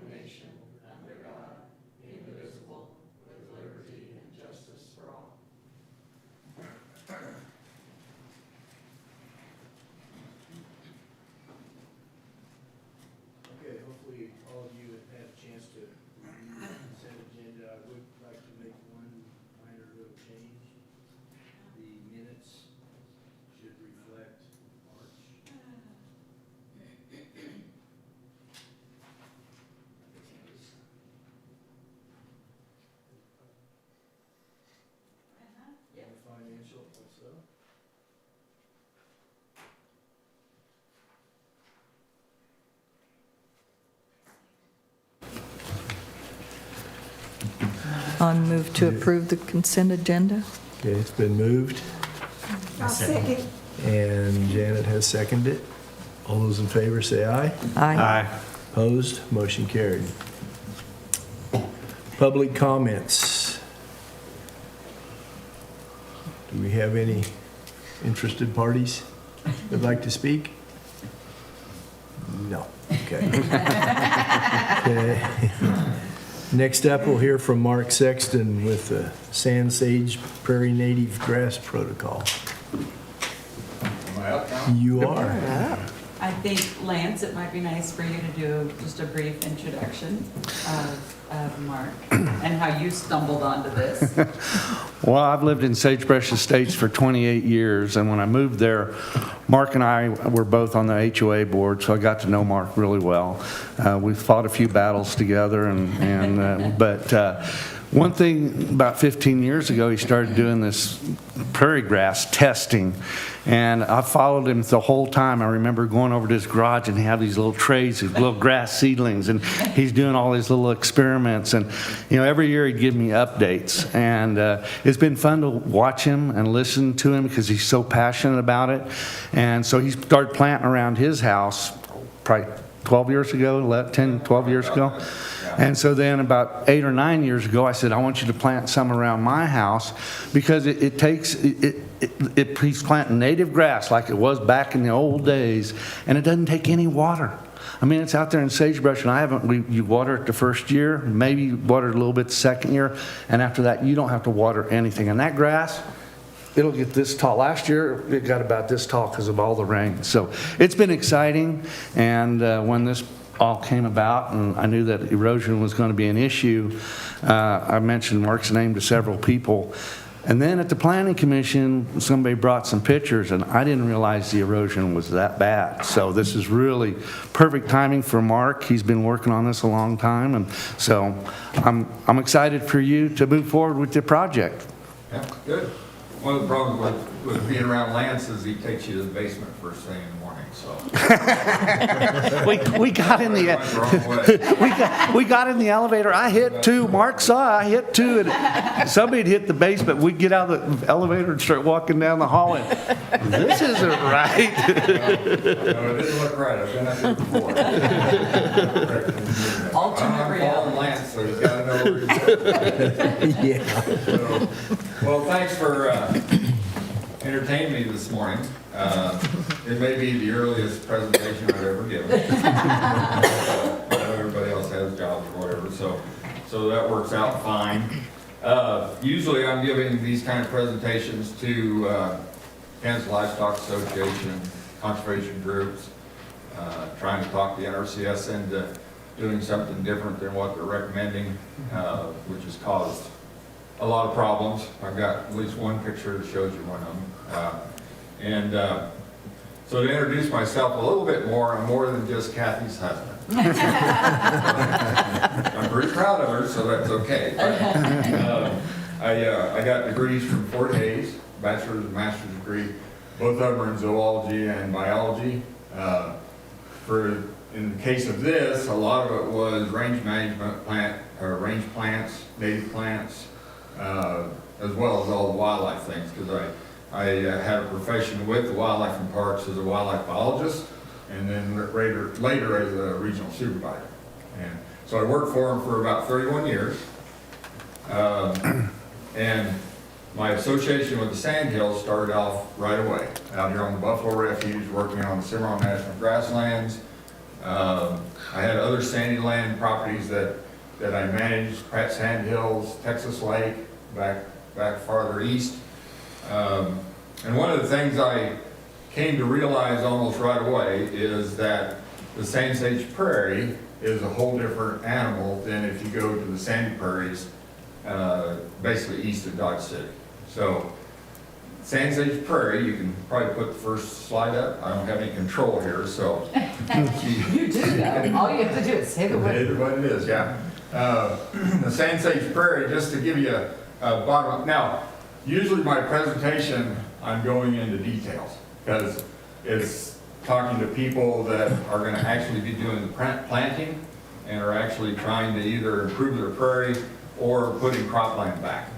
one nation, under God, indivisible, with liberty and justice for all. Okay, hopefully all of you have had a chance to review the consent agenda. I would like to make one minor little change. The minutes should reflect March. Yep. And financial also. On move to approve the consent agenda. Okay, it's been moved, I'll second. and Janet has seconded it. All those in favor say aye. Aye. Opposed? Motion carried. Public comments. Do we have any interested parties that'd like to speak? No. Okay. Okay. Next up, we'll hear from Mark Sexton with the Sand Sage Prairie Native Grass Protocol. Am I up now? You are. I think, Lance, it might be nice for you to do just a brief introduction of Mark and how you stumbled onto this. Well, I've lived in Sagebrush Estates for 28 years, and when I moved there, Mark and I were both on the HOA board, so I got to know Mark really well. We fought a few battles together, but one thing about 15 years ago, he started doing this prairie grass testing, and I followed him the whole time. I remember going over to his garage and he had these little trays, these little grass seedlings, and he's doing all these little experiments. And every year he'd give me updates, and it's been fun to watch him and listen to him because he's so passionate about it. And so he started planting around his house probably 12 years ago, 10, 12 years ago. And so then about 8 or 9 years ago, I said, I want you to plant some around my house because he's planting native grass like it was back in the old days, and it doesn't take any water. I mean, it's out there in sagebrush, and you water it the first year, maybe you water it a little bit the second year, and after that, you don't have to water anything. And that grass, it'll get this tall. Last year, it got about this tall because of all the rain. So it's been exciting, and when this all came about and I knew that erosion was going to be an issue, I mentioned Mark's name to several people. And then at the Planning Commission, somebody brought some pictures, and I didn't realize the erosion was that bad. So this is really perfect timing for Mark. He's been working on this a long time, and so I'm excited for you to move forward with the project. Yeah, good. One of the problems with being around Lance is he takes you to the basement first thing in the morning, so. we got in we got in the elevator. I hit 2. Mark saw I hit 2, and somebody'd hit the basement. We'd get out of the elevator and start walking down the hall, and this isn't right. No, it didn't look right. I've been up here before. Alternate I'm reality. following Lance, so he's got to know where he's going. Yeah. So, well, thanks for entertaining me this morning. It may be the earliest presentation I've ever given. I know everybody else has jobs or whatever, so that works out fine. Usually I'm giving these kind of presentations to Kansas Livestock Association, conservation groups, trying to talk the NRCS into doing something different than what they're recommending, which has caused a lot of problems. I've got at least one picture that shows you one of them. So to introduce myself a little bit more, I'm more than just Kathy's husband. I'm pretty proud of her, so that's okay. I got degrees from Fort Hays, bachelor's and master's degree. Both of them are in zoology and biology. In the case of this, a lot of it was range management, range plants, native plants, as well as all the wildlife things, because I had a profession with the wildlife and parks as a wildlife biologist, and then later as a regional supervisor. And so I worked for them for about 31 years. And my association with the Sandhills started off right away, out here on the Buffalo Refuge, working on the Cimarron National Grasslands, I had other sandy land properties that I managed, Pratt Sand Hills, Texas Lake, back farther east. And one of the things I came to realize almost right away is that the Sand Sage Prairie is a whole different animal than if you go to the sandy prairies, basically east of Dodge City. So Sand Sage Prairie, you can probably put the first slide up. I don't have any control here, so. You do though. All you have to do is say the word. It is what it is, yeah. The Sand Sage Prairie, just to give you a bottom up. Now, usually my presentation, I'm going into details because it's talking to people that are going to actually be doing the planting and are actually trying to either improve their prairie or putting cropland back.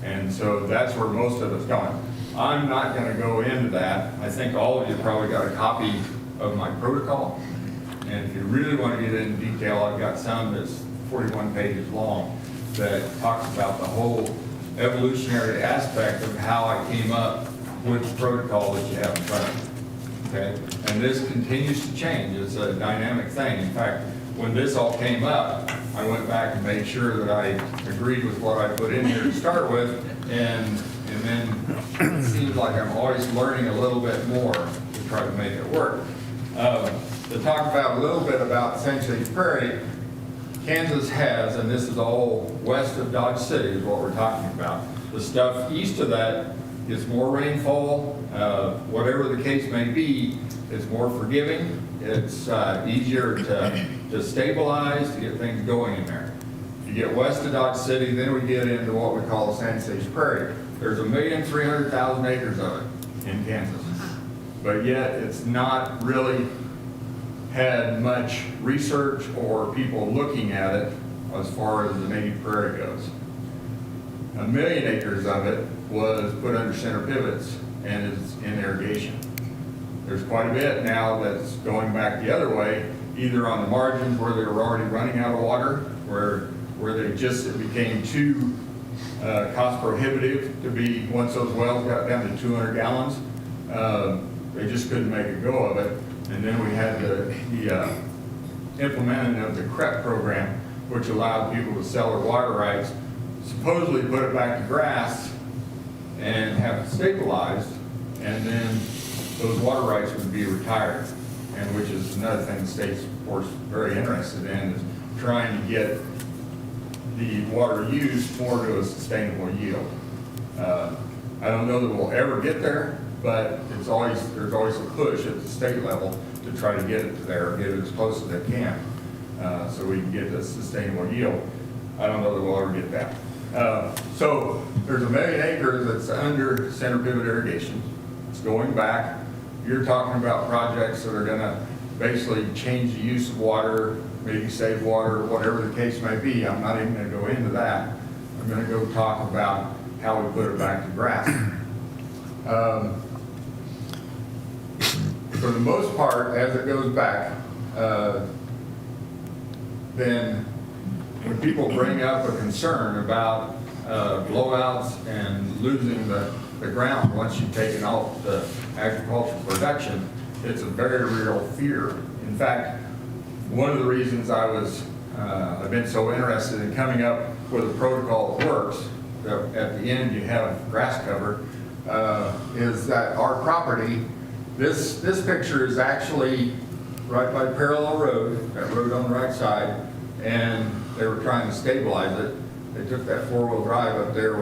And so that's where most of it's going. I'm not going to go into that. I think all of you probably got a copy of my protocol. And if you really want to get into detail, I've got some that's 41 pages long that talks about the whole evolutionary aspect of how I came up with the protocol that you have in front of you. Okay? And this continues to change. It's a dynamic thing. In fact, when this all came up, I went back and made sure that I agreed with what I put in here to start with, and then it seems like I'm always learning a little bit more to try to make it work. To talk about a little bit about Sand Sage Prairie, Kansas has, and this is all west of Dodge City is what we're talking about. The stuff east of that gets more rainfall, whatever the case may be, it's more forgiving. It's easier to stabilize, to get things going in there. If you get west of Dodge City, then we get into what we call the Sand Sage Prairie. There's 1,300,000 acres of it in Kansas, but yet it's not really had much research or people looking at it as far as the native prairie goes. 1 million acres of it was put under center pivots and is in irrigation. There's quite a bit now that's going back the other way, either on the margins where they were already running out of water, where it became too cost prohibitive to be, once those wells got down to 200 gallons, they just couldn't make a go of it. And then we had the implementing of the CREP program, which allowed people to sell their water rights, supposedly put it back to grass and have it stabilized, and then those water rights would be retired. And which is another thing the state's, of course, very interested in, is trying to get the water used more to a sustainable yield. I don't know that we'll ever get there, but there's always a push at the state level to try to get it to there, get it as close as they can, so we can get a sustainable yield. I don't know that we'll ever get that. So there's 1 million acres that's under center pivot irrigation. It's going back. You're talking about projects that are going to basically change the use of water, maybe save water, whatever the case may be. I'm not even going to go into that. I'm going to go talk about how we put it back to grass. For the most part, as it goes back, then when people bring up a concern about blowouts and losing the ground once you've taken off the agricultural production, it's a very real fear. In fact, one of the reasons I've been so interested in coming up with a protocol that works, that at the end you have grass cover, is that our property, this picture is actually right by Parallel Road, that road on the right side, and they were trying to stabilize it. They took that four-wheel drive up there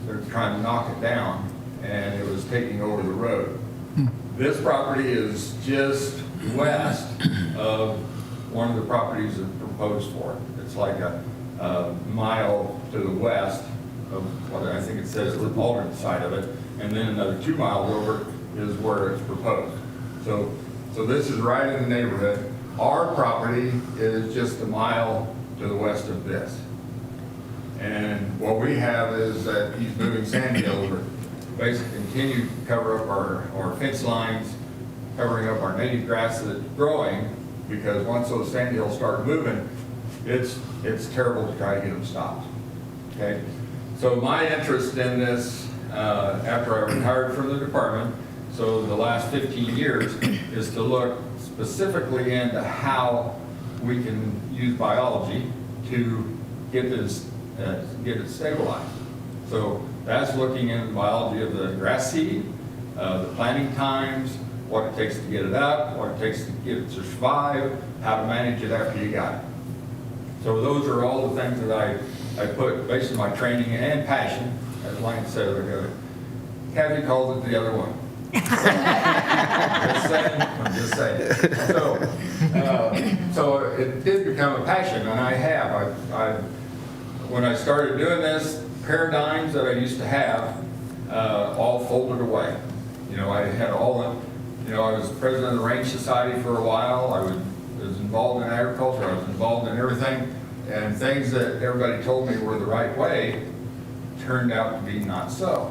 they're trying to knock it down, and it was taking over the road. This property is just west of one of the properties that's proposed for it. It's like a mile to the west of what I think it says the alternate side of it, and then another 2 miles over is where it's proposed. So this is right in the neighborhood. Our property is just a mile to the west of this. And what we have is that he's moving sand hills, or basically continue to cover up our fence lines, covering up our native grass that's growing, because once those sand hills start moving, it's terrible to try to get them stopped. Okay? So my interest in this, after I retired from the department, so the last 15 years, is to look specifically into how we can use biology to get this, get it stabilized. So that's looking into the biology of the grass seed, the planting times, what it takes to get it up, what it takes to get it to survive, how to manage it after you got it. So those are all the things that I put based on my training and passion, as Lane said, Kathy calls it the other one. I'm just saying. So it did become a passion, and I have. When I started doing this, paradigms that I used to have all folded away. You know, I had all the, you know, I was president of the Range Society for a while. I was involved in agriculture. I was involved in everything, and things that everybody told me were the right way turned out to be not so.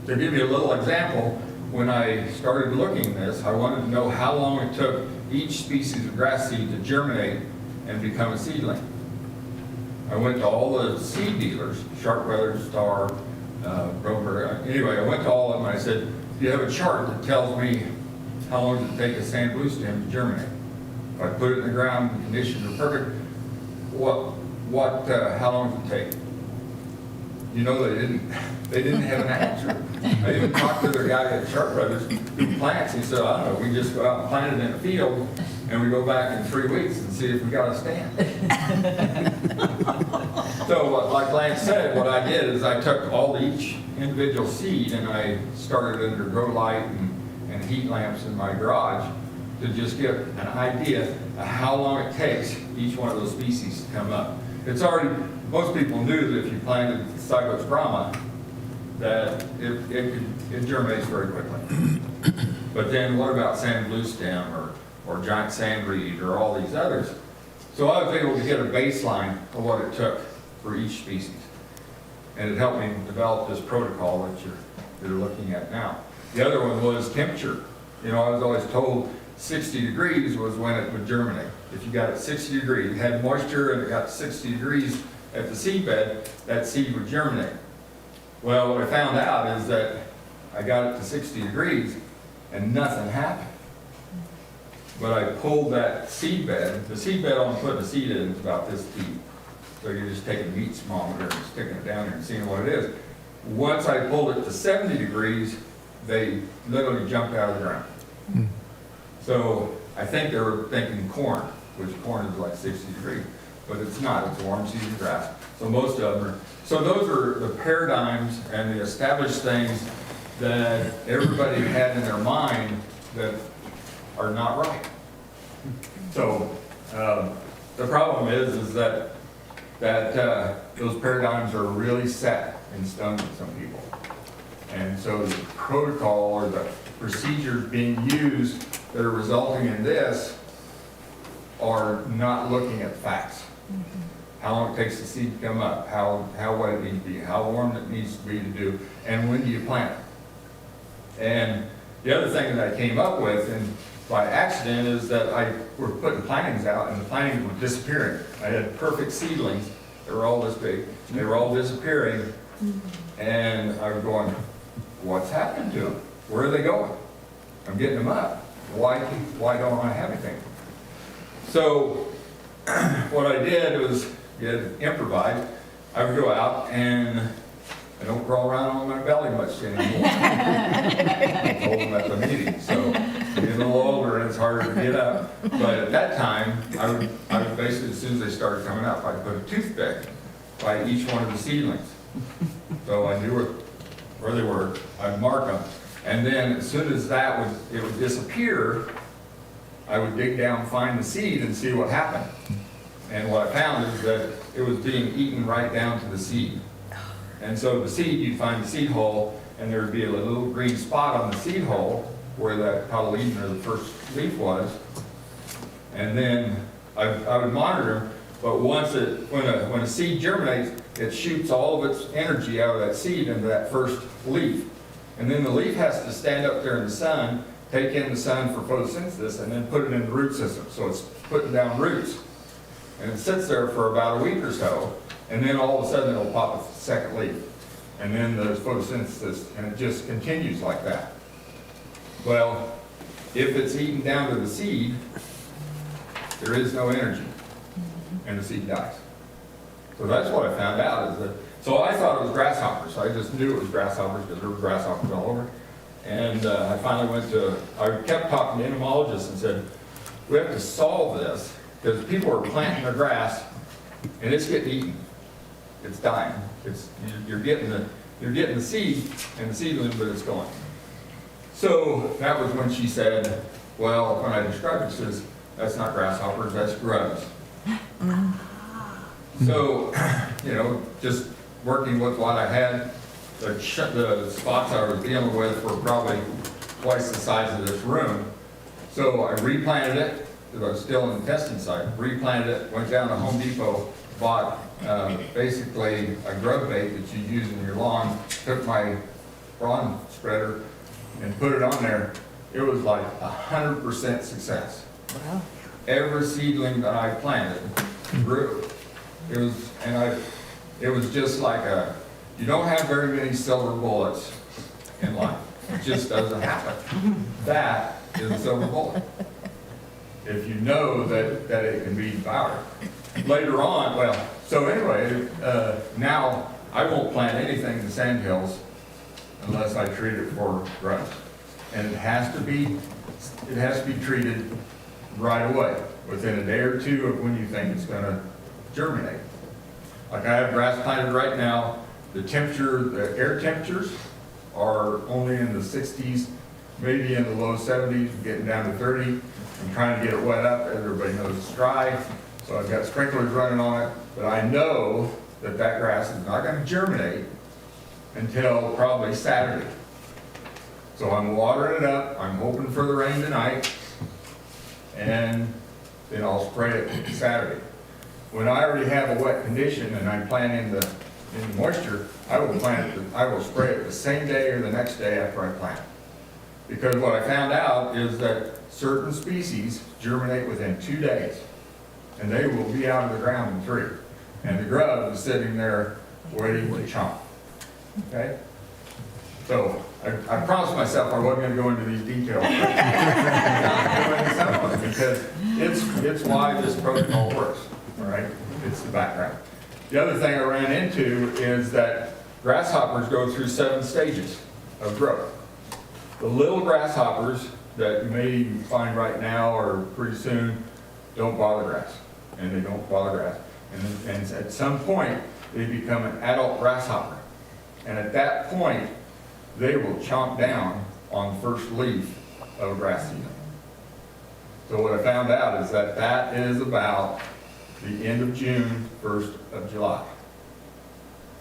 To give you a little example, when I started looking at this, I wanted to know how long it took each species of grass seed to germinate and become a seedling. I went to all the seed dealers, Sharp-Weather, Star, Broker, anyway, I went to all of them and I said, do you have a chart that tells me how long does it take a sand blue stem to germinate? If I put it in the ground, the conditions are perfect, how long does it take? You know, they didn't have an answer. I even talked to the guy at Sharp Brothers who plants. He said, I don't know, we just go out and plant it in a field and we go back in 3 weeks and see if we got a stand. So like Lance said, what I did is I took each individual seed and I started under grow light and heat lamps in my garage to just get an idea of how long it takes each one of those species to come up. It's already, most people knew that if you planted Cyclops Brahma, that it germinates very quickly. But then what about sand blue stem or giant sandreed or all these others? So I was able to get a baseline of what it took for each species. And it helped me develop this protocol that you're looking at now. The other one was temperature. You know, I was always told 60 degrees was when it would germinate. If you got it 60 degrees, you had moisture and it got 60 degrees at the seed bed, that seed would germinate. Well, what I found out is that I got it to 60 degrees and nothing happened. But I pulled that seed bed, the seed bed I'm putting the seed in is about this deep. So you're just taking a meat thermometer and sticking it down there and seeing what it is. Once I pulled it to 70 degrees, they literally jumped out of the ground. So I think they were thinking corn, which corn is like 60 degrees, but it's not, it's warm season grass. So most of them are, so those are the paradigms and the established things that everybody had in their mind that are not right. So the problem is that those paradigms are really set in stone with some people. And so the protocol or the procedures being used that are resulting in this are not looking at facts. How long it takes the seed to come up, how wet it needs to be, how warm it needs to be to do, and when do you plant it. And the other thing that I came up with, and by accident, is that I were putting plantings out and the plantings were disappearing. I had perfect seedlings, they were all this big, they were all disappearing, and I was going, what's happening to them? Where are they going? I'm getting them up. Why don't I have anything? So what I did was improvise. I would go out and I don't crawl around on my belly much anymore. I told them at the meeting. So I'm getting a little older and it's harder to get up. But at that time, I would basically, as soon as they started coming up, I'd put a toothpick by each one of the seedlings. So I knew where they were. I'd mark them. And then as soon as it would disappear, I would dig down, find the seed, and see what happened. And what I found is that it was being eaten right down to the seed. And so the seed, you'd find the seed hole, and there would be a little green spot on the seed hole where that cotyledon or the first leaf was. And then I would monitor them, but once when a seed germinates, it shoots all of its energy out of that seed into that first leaf. And then the leaf has to stand up there in the sun, take in the sun for photosynthesis, and then put it in the root system. So it's putting down roots. And it sits there for about a week or so, and then all of a sudden it'll pop a second leaf. And then there's photosynthesis, and it just continues like that. Well, if it's eaten down to the seed, there is no energy, and the seed dies. So that's what I found out, is that, so I thought it was grasshoppers, I just knew it was grasshoppers, because there were grasshoppers all over. And I finally I kept talking to entomologists and said, we have to solve this, because people are planting their grass, and it's getting eaten. It's dying. You're getting the seed and the seedling, but it's gone. So that was when she said, well, when I described it, she says, that's not grasshoppers, that's grubs. So, just working with what I had, the spots I was dealing with were probably twice the size of this room. So I replanted it, because I was still in the testing site, replanted it, went down to Home Depot, bought basically a grub bait that you use in your lawn, took my lawn spreader and put it on there. It was like 100% success. Wow. Every seedling that I planted grew. It was just like you don't have very many silver bullets in life. It just doesn't happen. That is a silver bullet. If you know that it can be devoured. Later on, so anyway, now I won't plant anything in the sandhills unless I treat it for grubs. And it has to be treated right away, within a day or two of when you think it's going to germinate. Like I have grass planted right now, the air temperatures are only in the 60s, maybe in the low 70s, getting down to 30. I'm trying to get it wet up. Everybody knows it's dry, so I've got sprinklers running on it. But I know that grass is not going to germinate until probably Saturday. So I'm watering it up. I'm hoping for the rain tonight, and then I'll spray it Saturday. When I already have a wet condition and I'm planting the moisture, I will spray it the same day or the next day after I plant. Because what I found out is that certain species germinate within 2 days, and they will be out of the ground in 3. And the grub is sitting there waiting to chomp. Okay? So I promised myself I wasn't going to go into these details. Because it's why this protocol works. All right? It's the background. The other thing I ran into is that grasshoppers go through 7 stages of growth. The little grasshoppers that you may even find right now or pretty soon don't bother grass, and they don't bother grass. And at some point, they become an adult grasshopper. And at that point, they will chomp down on the first leaf of a grass seedling. So what I found out is that is about the end of June, 1st of July.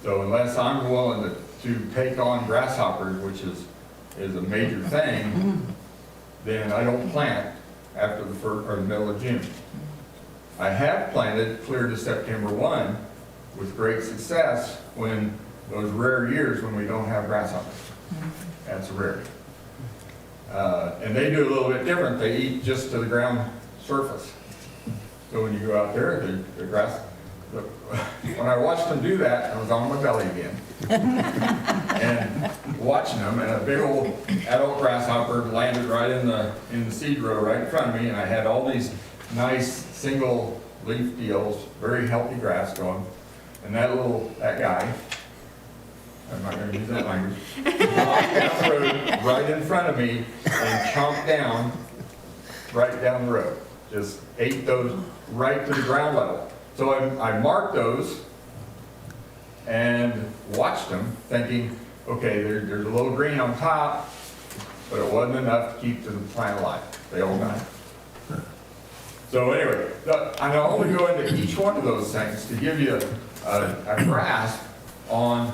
So unless I'm willing to take on grasshoppers, which is a major thing, then I don't plant after the middle of June. I have planted clear to September 1 with great success when those rare years when we don't have grasshoppers. That's a rarity. And they do a little bit different. They eat just to the ground surface. So when you go out there, the grass, when I watched them do that, I was on my belly again. And watching them, and a big old adult grasshopper landed right in the seed row right in front of me, and I had all these nice single leaf deals, very healthy grass going. And that guy, I'm not going to use that language, walked down the road right in front of me and chomped down right down the road. Just ate those right to the ground level. So I marked those and watched them thinking, okay, there's a little green on top, but it wasn't enough to keep the plant alive. They all died. So anyway, I'll only go into each one of those things to give you a grasp on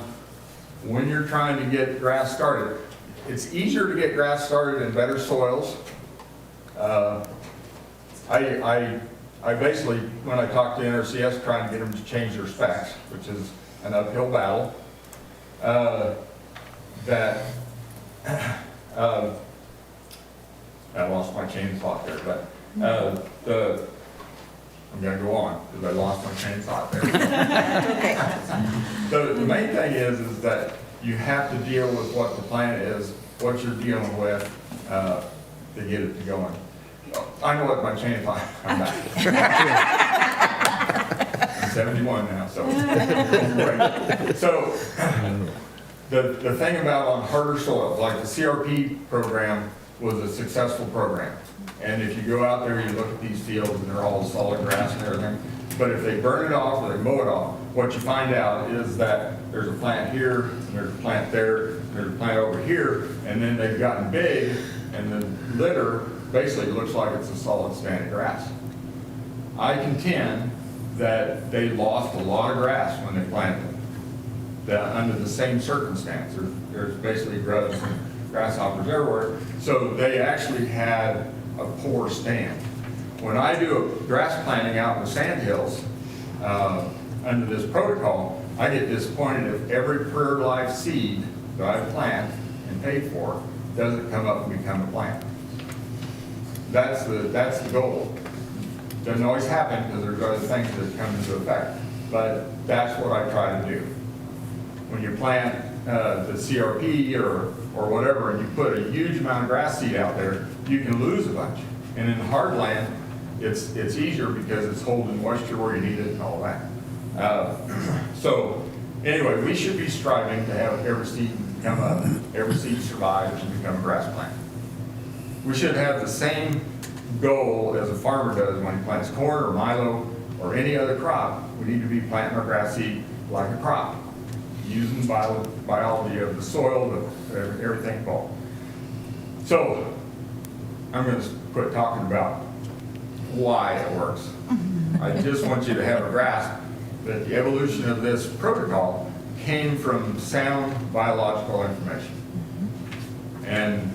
when you're trying to get grass started. It's easier to get grass started in better soils. I basically, when I talk to NRCS, trying to get them to change their specs, which is an uphill battle. I lost my chain of thought there, but I'm going to go on because I lost my chain of thought there. So the main thing is that you have to deal with what the plant is, what you're dealing with, to get it to going. I know what my chain line, I'm back. I'm 71 now, so. So, the thing about on harder soils, like the CRP program was a successful program. And if you go out there, you look at these fields and they're all solid grass and everything. But if they burn it off or they mow it off, what you find out is that there's a plant here, and there's a plant there, there's a plant over here, and then they've gotten big, and the litter basically looks like it's a solid stand of grass. I contend that they lost a lot of grass when they planted them, that under the same circumstance. There's basically grubs and grasshoppers everywhere, so they actually had a poor stand. When I do a grass planting out in the sandhills, under this protocol, I get disappointed if every Prairie Life seed that I plant and pay for doesn't come up and become a plant. That's the goal. Doesn't always happen because there's other things that come into effect, but that's what I try to do. When you plant the CRP or whatever, and you put a huge amount of grass seed out there, you can lose a bunch. And in hard land, it's easier because it's holding moisture where you need it and all that. So anyway, we should be striving to have every seed come up, every seed survive and become a grass plant. We should have the same goal as a farmer does when he plants corn or milo or any other crop. We need to be planting our grass seed like a crop, using biology of the soil, everything involved. So I'm going to quit talking about why it works. I just want you to have a grasp that the evolution of this protocol came from sound biological information. And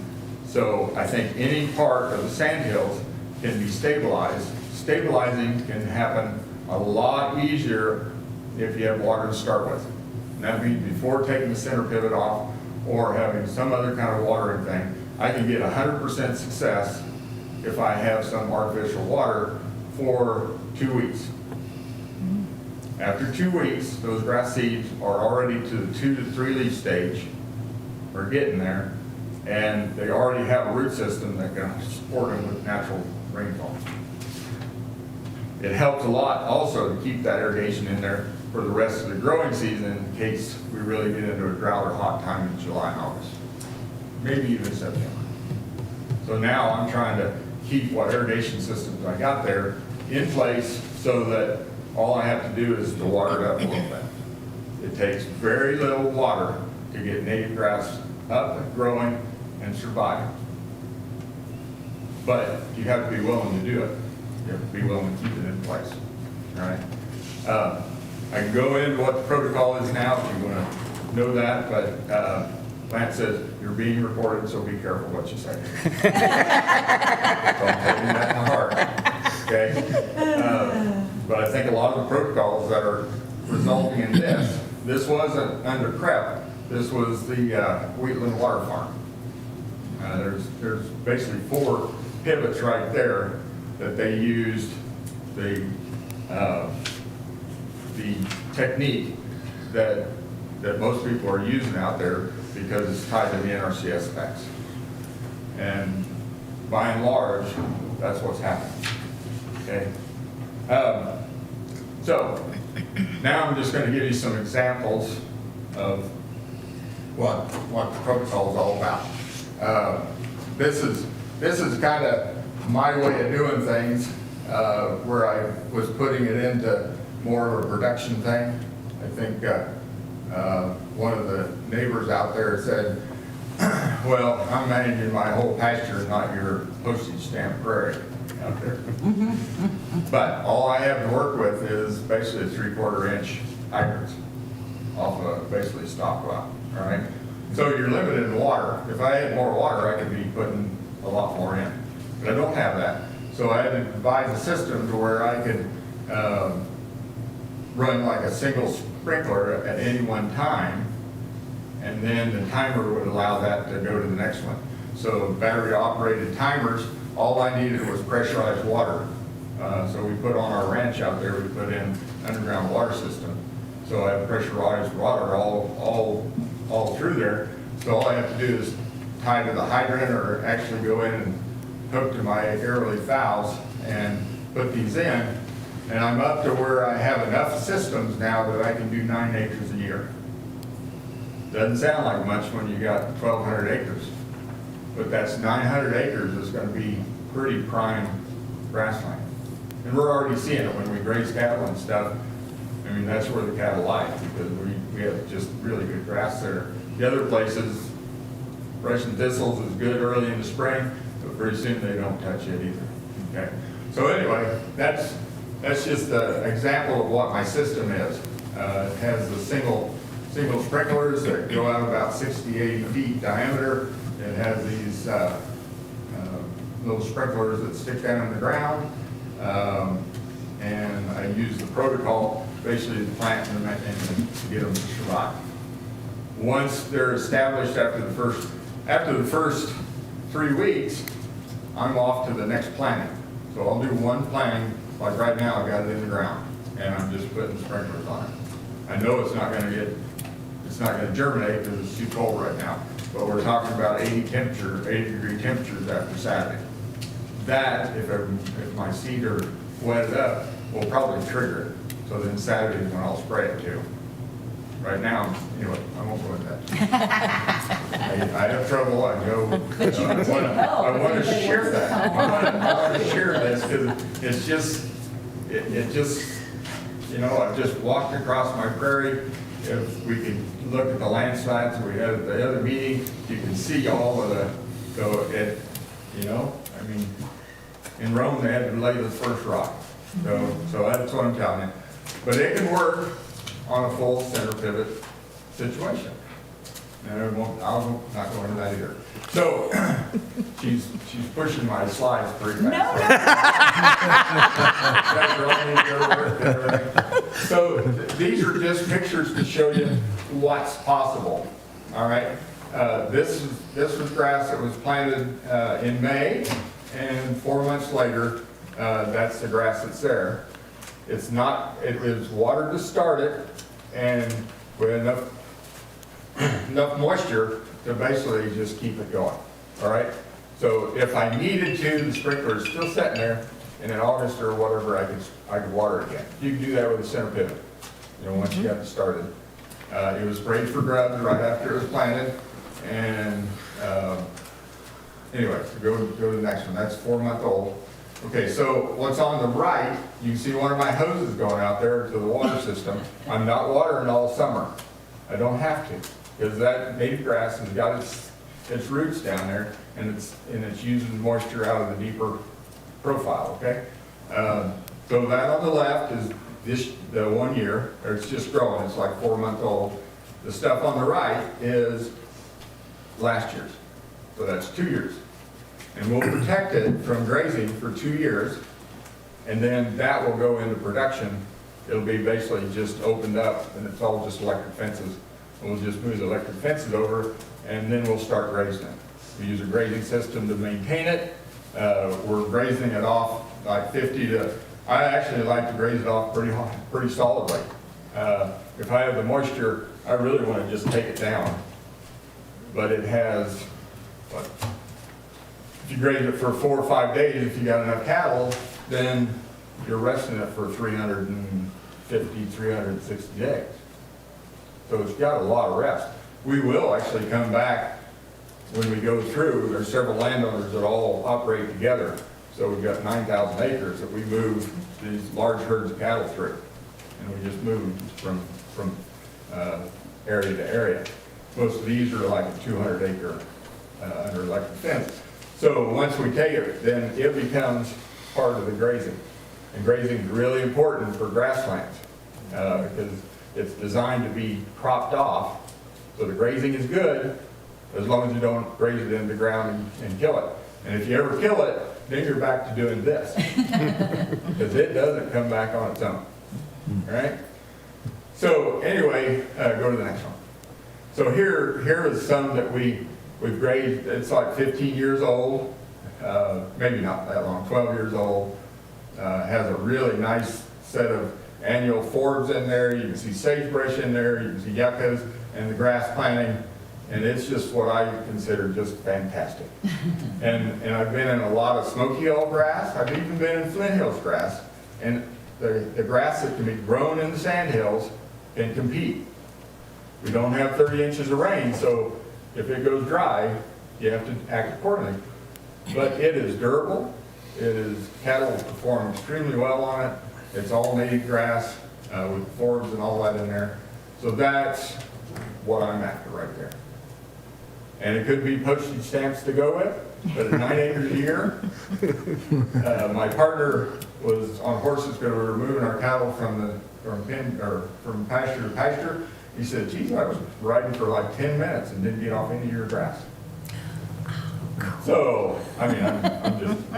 so I think any part of the sandhills can be stabilized. Stabilizing can happen a lot easier if you have water to start with. And that means before taking the center pivot off or having some other kind of watering thing, I can get 100% success if I have some artificial water for 2 weeks. After 2 weeks, those grass seeds are already to the 2 to 3 leaf stage, or getting there, and they already have a root system that can support them with natural rainfall. It helps a lot also to keep that irrigation in there for the rest of the growing season in case we really get into a drought or hot time in July and August, maybe even September. So now I'm trying to keep what irrigation systems I got there in place so that all I have to do is to water it up a little bit. It takes very little water to get native grass up and growing and surviving. But you have to be willing to do it. You have to be willing to keep it in place, all right? I can go into what the protocol is now if you want to know that, but Lance says you're being recorded, so be careful what you say. So I'm taking that to heart, okay? But I think a lot of the protocols that are resulting in this wasn't under CREP. This was the Wheatland Water Farm. There's basically 4 pivots right there that they used the technique that most people are using out there because it's tied to the NRCS specs. And by and large, that's what's happening, okay? So now I'm just going to give you some examples of what the protocol is all about. This is kind of my way of doing things, where I was putting it into more of a production thing. I think one of the neighbors out there said, well, I'm managing my whole pasture, not your postage stamp prairie out there. But all I have to work with is basically 3/4 inch hydrants off of basically stop well, all right? So you're limited in water. If I had more water, I could be putting a lot more in. But I don't have that. So I had to devise a system to where I could run like a single sprinkler at any one time, and then the timer would allow that to go to the next one. So battery operated timers, all I needed was pressurized water. So we put on our ranch out there, we put in underground water system. So I have pressurized water all through there. So all I have to do is tie to the hydrant or actually go in and hooked to my airly valves and put these in, and I'm up to where I have enough systems now that I can do 9 acres a year. Doesn't sound like much when you got 1,200 acres, but that's 900 acres is gonna be pretty prime grassland. And we're already seeing it when we graze cattle and stuff. I mean, that's where the cattle like, because we have just really good grass there. The other places, brush and thistles is good early in the spring, but pretty soon they don't touch it either, okay? So anyway, that's just an example of what my system is. It has the single sprinklers that go out about 60, 80 feet diameter. It has these little sprinklers that stick down in the ground. And I use the protocol basically to plant them and to get them to survive. Once they're established after the first 3 weeks, I'm off to the next planting. So I'll do one planting, like right now I've got it in the ground and I'm just putting sprinklers on it. I know it's not gonna germinate because it's too cold right now, but we're talking about 80 degree temperatures after Saturday. That, if my seed are wetted up, will probably trigger it. So then Saturday is when I'll spray it too. Right now, anyway, I won't go into that. I have trouble, I go, I want to share that. I want to share this because it just, you know, I've just walked across my prairie. If we could look at the landslides we had at the other meeting, you can see all of you know, I mean, in Rome, they had to lay the first rock. So that's what I'm telling you. But it can work on a full center pivot situation. And I'll not go into that either. So she's pushing my slides pretty fast. So these are just pictures to show you what's possible. All right. This was grass that was planted in May, and 4 months later, that's the grass that's there. It was watered to start it, and with enough moisture to basically just keep it going, all right? So if I needed to, the sprinkler is still sitting there, and in August or whatever, I could water it again. You can do that with a center pivot, you know, once you got it started. It was sprayed for grubs right after it was planted, and anyway, so go to the next one. That's 4 month old. Okay, so what's on the right, you can see one of my hoses going out there to the water system. I'm not watering all summer. I don't have to, because that native grass has got its roots down there, and it's using moisture out of the deeper profile, okay? So that on the left is the 1 year, or it's just growing, it's like 4 month old. The stuff on the right is last year's, so that's 2 years. And we'll protect it from grazing for 2 years, and then that will go into production. It'll be basically just opened up, and it's all just electric fences. And we'll just move the electric fences over, and then we'll start grazing it. We use a grazing system to maintain it. We're grazing it off like 50 to, I actually like to graze it off pretty solidly. If I have the moisture, I really want to just take it down. But it has, what? If you graze it for 4 or 5 days, if you got enough cattle, then you're resting it for 350, 360 days. So it's got a lot of rest. We will actually come back when we go through. There's several landowners that all operate together. So we've got 9,000 acres that we move these large herds of cattle through. And we just move from area to area. Most of these are like a 200 acre under electric fence. So once we take it, then it becomes part of the grazing. And grazing is really important for grasslands because it's designed to be cropped off. So the grazing is good as long as you don't graze it into the ground and kill it. And if you ever kill it, then you're back to doing this because it doesn't come back on its own. All right? So anyway, go to the next one. So here is some that we've grazed. It's like 15 years old, maybe not that long, 12 years old. Has a really nice set of annual forbs in there. You can see sagebrush in there. You can see yuccas and the grass planting. and it's just what I consider just fantastic. And I've been in a lot of Smoky Hill grass, I've even been in Flint Hills grass, and the grass that can be grown in the sand hills can compete. We don't have 30 inches of rain, so if it goes dry, you have to act accordingly. But it is durable, cattle perform extremely well on it, it's all native grass with forbs and all that in there. So that's what I'm after right there. And it could be postage stamps to go with, but at 9 acres a year, my partner was on horses because we were moving our cattle from pasture to pasture. He said, geez, I was riding for like 10 minutes and didn't get off any of your grass. So, I mean, I'm just,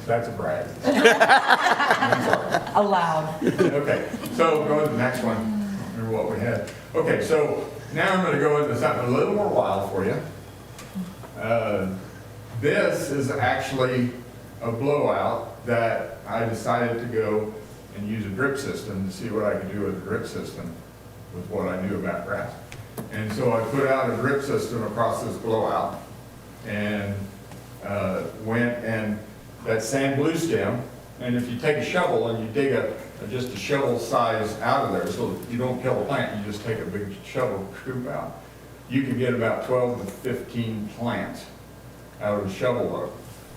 that's a brag. I'm sorry. Allowed. Okay, so go to the next one, remember what we had. Okay, so now I'm gonna go into something a little more wild for you. This is actually a blowout that I decided to go and use a drip system to see what I could do with a drip system with what I knew about grass. And so I put out a drip system across this blowout and went and that sand blue stem, and if you take a shovel and you dig just a shovel size out of there so you don't kill a plant, you just take a big shovel scoop out, you can get about 12 to 15 plants out of a shovel load.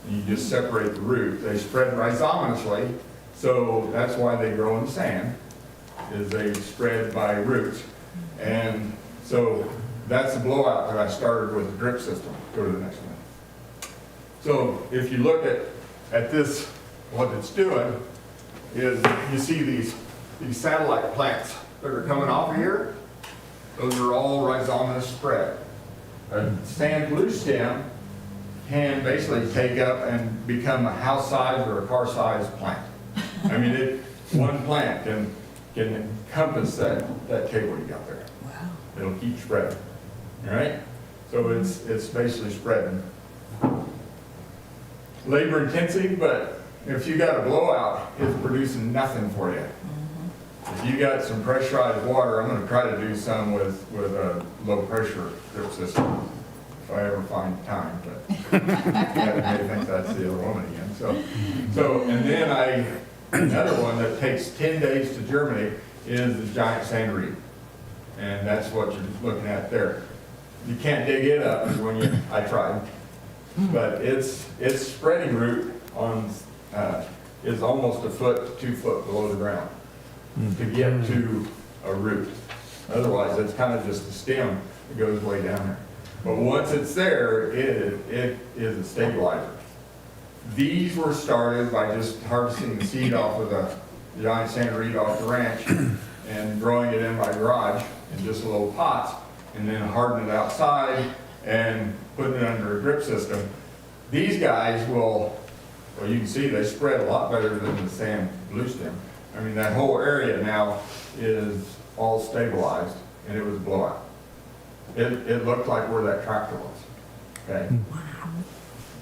And you just separate the root. They spread rhizominously, so that's why they grow in the sand, is they spread by roots. And so that's the blowout that I started with the drip system. Go to the next one. So if you look at this, what it's doing is you see these satellite plants that are coming off of here. Those are all rhizomatous spread. A sand blue stem can basically take up and become a house size or a car size plant. I mean, one plant can encompass that table you got there. Wow. It'll keep spreading, all right? So it's basically spreading. Labor intensive, but if you got a blowout, it's producing nothing for you. If you got some pressurized water, I'm going to try to do some with a low pressure drip system if I ever find time. But I may think that's the other woman again. So and then another one that takes 10 days to germinate is the giant sand reed, and that's what you're looking at there. You can't dig it up when I tried, but its spreading root is almost a foot to 2 foot below the ground to get to a root. Otherwise, it's kind of just a stem that goes way down there. But once it's there, it is a stabilizer. These were started by just harvesting the seed off of the giant sand reed off the ranch and growing it in my garage in just little pots, and then hardening it outside and putting it under a drip system. These guys well, you can see they spread a lot better than the sand blue stem. I mean, that whole area now is all stabilized, and it was a blowout. It looked like where that tractor was, okay?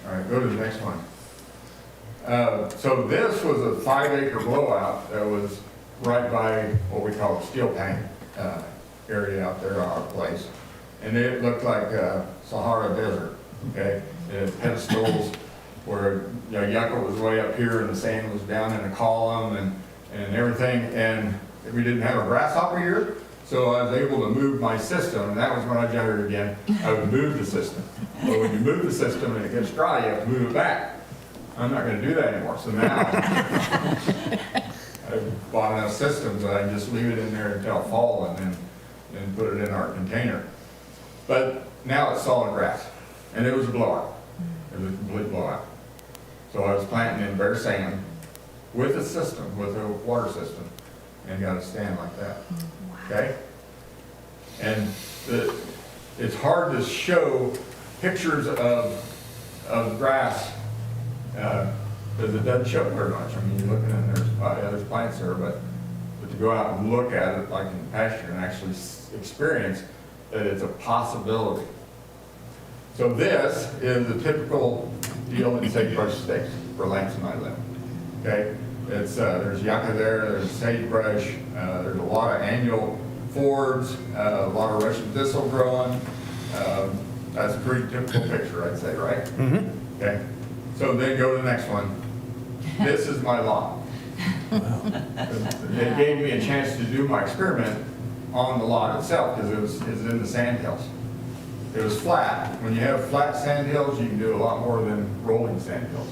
All right, go to the next one. So this was a 5-acre blowout that was right by what we call the steel tank area out there on our place. And it looked like Sahara Desert, okay? It had pedestals where yucca was way up here and the sand was down in a column and everything. And we didn't have a grasshopper here, so I was able to move my system. And that was when I joined again. I would move the system. But when you move the system and it gets dry, you have to move it back. I'm not going to do that anymore. So now I bought enough systems that I can just leave it in there until fall and then put it in our container. But now it's solid grass, and it was a blowout. It was a complete blowout. So I was planting in bare sand with a system, with a water system, and got a stand like that. Okay? And it's hard to show pictures of grass because it doesn't show very much. I mean, you're looking and there's probably other plants there, but to go out and look at it like in pasture and actually experience that it's a possibility. So this is a typical deal in sagebrush estates where Lance and I live. Okay, it's there's yucca there, there's sagebrush, there's a lot of annual forbs, a lot of Russian thistle growing, That's a pretty typical picture, I'd say, right? Mm-hmm. Okay, so then go to the next one. This is my lot. It gave me a chance to do my experiment on the lot itself, because it was in the sand hills. It was flat. When you have flat sand hills, you can do a lot more than rolling sand hills.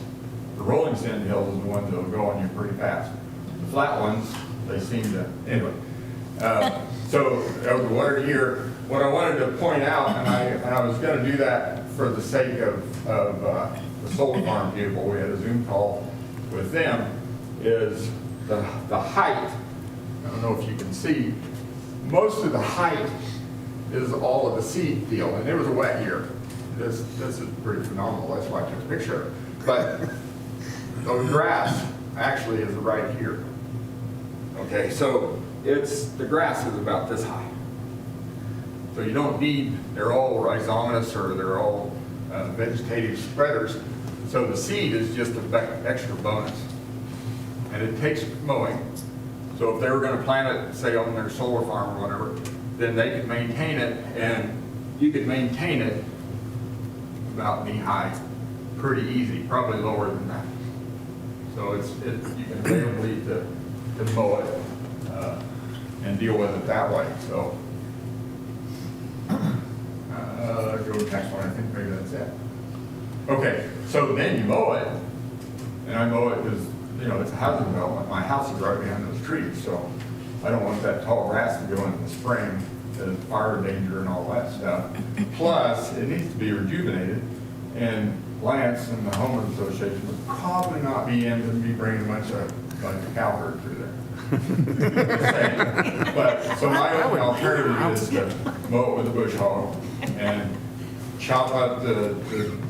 The rolling sand hills is the ones that'll go on you pretty fast. The flat ones, they seem to, anyway. So over the water here, what I wanted to point out, and I was gonna do that for the sake of the solar farm people, we had a Zoom call with them, is the height. I don't know if you can see, most of the height is all of the seed field, and it was a wet year. This is pretty phenomenal, that's why I took a picture of it. But the grass actually is right here. Okay, so the grass is about this high. So you don't need, they're all rhizomatous or they're all vegetative spreaders. So the seed is just an extra bonus. And it takes mowing. So if they were gonna plant it, say on their solar farm or whatever, then they could maintain it, and you could maintain it about knee high pretty easy, probably lower than that. So you can really to mow it and deal with it that way. So go to the next one. I think maybe that's it. Okay, so then you mow it, and I mow it because it's a housing development. My house is right behind those trees, so I don't want that tall grass to go in the spring, the fire danger and all that stuff. Plus, it needs to be rejuvenated, and Lance and the homeowners association would probably not be in to be bringing a bunch of cow herd through there. Just saying. But so my only alternative is to mow it with a bush hog and chop up the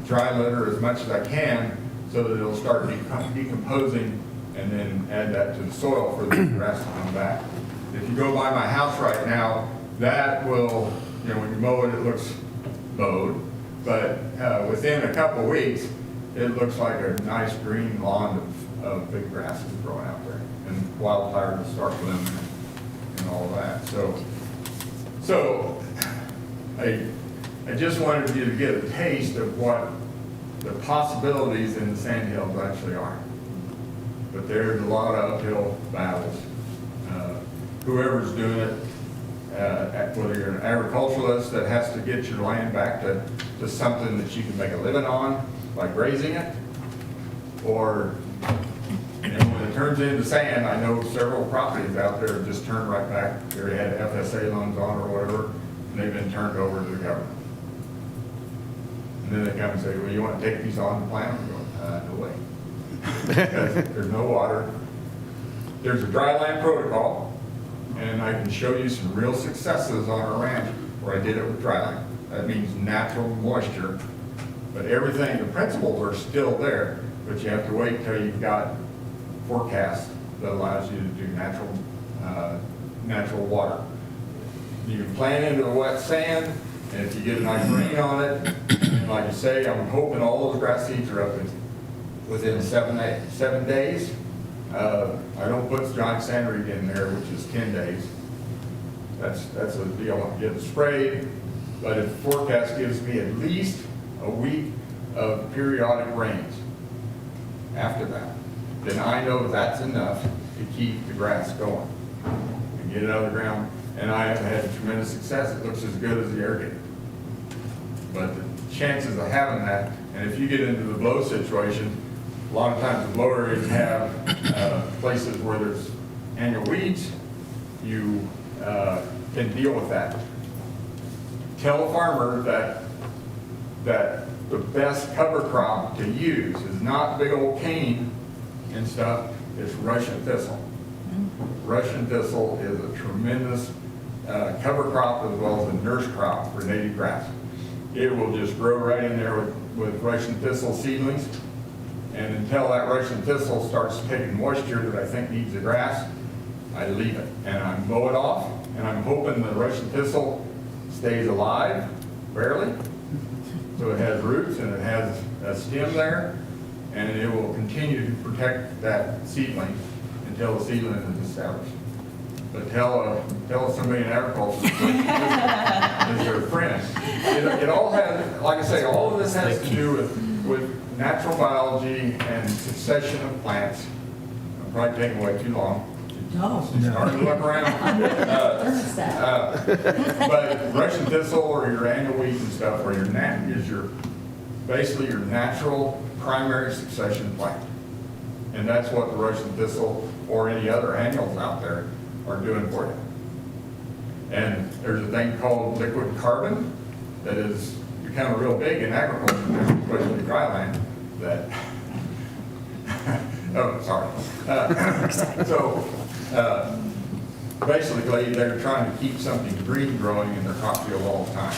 dry litter as much as I can so that it'll start decomposing, and then add that to the soil for the grass to come back. If you go by my house right now, that will, when you mow it, it looks mowed, but within a couple of weeks, it looks like a nice green lawn of big grasses growing out there, and wildfire will start blooming and all that. So I just wanted you to get a taste of what the possibilities in the sandhills actually are. But there's a lot of uphill battles. Whoever's doing it, whether you're an agriculturalist that has to get your land back to something that you can make a living on by grazing it, or when it turns into sand, I know several properties out there have just turned right back. They already had FSA loans on or whatever, and they've been turned over to the government. And then they come and say, well, you want to take these on the plant? I'm going, no way. Because there's no water. There's a dry land protocol, and I can show you some real successes on our ranch where I did it with dry land. That means natural moisture, but everything, the principles are still there, but you have to wait till you've got forecast that allows you to do natural water. You can plant into the wet sand, and if you get a nice rain on it, and like you say, I'm hoping all those grass seeds are up within 7 days. I don't put giant sandreed in there, which is 10 days. That's a deal. I'm getting sprayed, but if the forecast gives me at least a week of periodic rains after that, then I know that's enough to keep the grass going and get it out of the ground. And I have had tremendous success. It looks as good as the irrigator. But the chances of having that, and if you get into the blow situation, a lot of times the blow areas have places where there's annual weeds. You can deal with that. Tell a farmer that the best cover crop to use is not big old cane and stuff, it's Russian thistle. Russian thistle is a tremendous cover crop as well as a nurse crop for native grass. It will just grow right in there with Russian thistle seedlings. And until that Russian thistle starts taking moisture that I think needs the grass, I leave it. And I mow it off, and I'm hoping the Russian thistle stays alive, barely. So it has roots and it has a stem there, and it will continue to protect that seedling until the seedling is established. but tell somebody in agriculture is their friend. It all has, like I say, all of this has to do with natural biology and succession of plants. I'm probably taking way too long. No. Starting to look around. But Russian thistle or your annual weeds and stuff, or is basically your natural primary succession plant. And that's what the Russian thistle or any other annuals out there are doing for you. And there's a thing called liquid carbon that is becoming real big in agriculture, especially dry land, that, oh, sorry. Basically, they're trying to keep something green growing in their crop field all the time.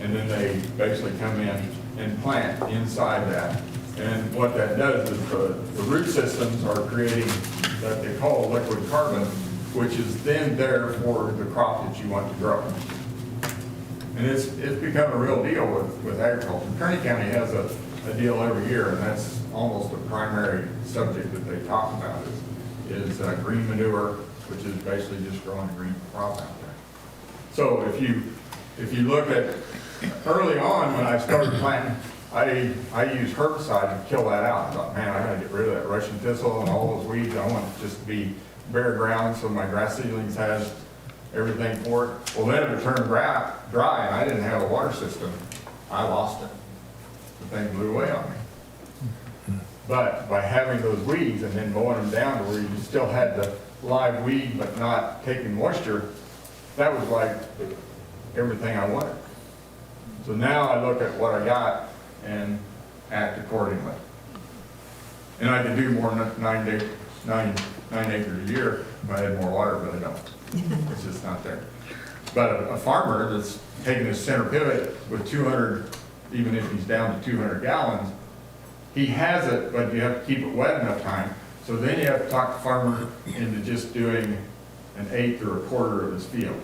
And then they basically come in and plant inside that. And what that does is the root systems are creating what they call liquid carbon, which is then there for the crop that you want to grow. And it's become a real deal with agriculture. Kearney County has a deal every year, and that's almost the primary subject that they talk about is green manure, which is basically just growing a green crop out there. So if you look at early on when I started planting, I used herbicide to kill that out. I thought, man, I gotta get rid of that Russian thistle and all those weeds. I want it just to be bare ground so my grass seedlings has everything for it. Well, then if it turned dry and I didn't have a water system, I lost it. The thing blew away on me. But by having those weeds and then mowing them down to where you still had the live weed but not taking moisture, that was like everything I wanted. So now I look at what I got and act accordingly. And I could do more than 9 acres a year if I had more water, but I don't. It's just not there. But a farmer that's taking his center pivot with 200, even if he's down to 200 gallons, he has it, but you have to keep it wet enough time. So then you have to talk the farmer into just doing an eighth or a quarter of his field.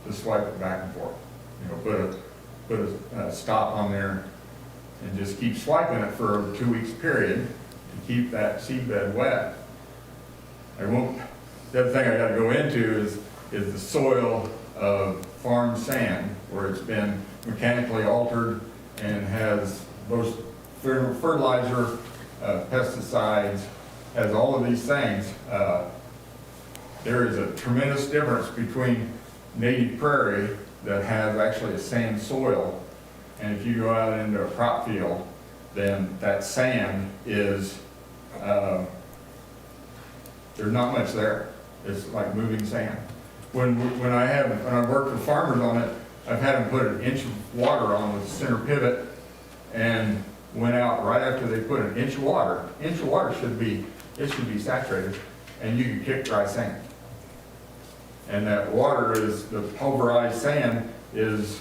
Just swipe it back and forth. You know, put a stop on there and just keep swiping it for a 2 weeks period to keep that seed bed wet. The other thing I gotta go into is the soil of farm sand, where it's been mechanically altered and has both fertilizer, pesticides, has all of these things. There is a tremendous difference between native prairie that have actually a sand soil, and if you go out into a crop field, then that sand is, there's not much there. It's like moving sand. When I worked with farmers on it, I've had them put an inch of water on with center pivot and went out right after they put an inch of water. Inch of water should be saturated, and you can kick dry sand. And that water is, the pulverized sand is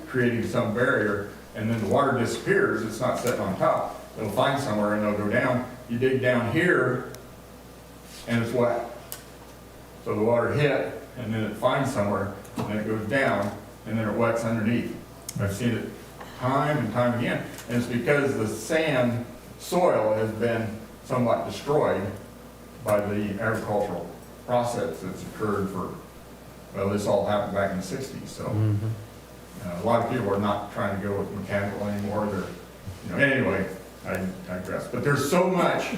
creating some barrier, and then the water disappears. It's not sitting on top. It'll find somewhere and it'll go down. You dig down here, and it's wet. So the water hit, and then it finds somewhere, and then it goes down, and then it wets underneath. I've seen it time and time again, and it's because the sand soil has been somewhat destroyed by the agricultural process that's occurred for, well, this all happened back in the 60s, so a lot of people are not trying to go with mechanical anymore. They're, anyway, I digress. But there's so much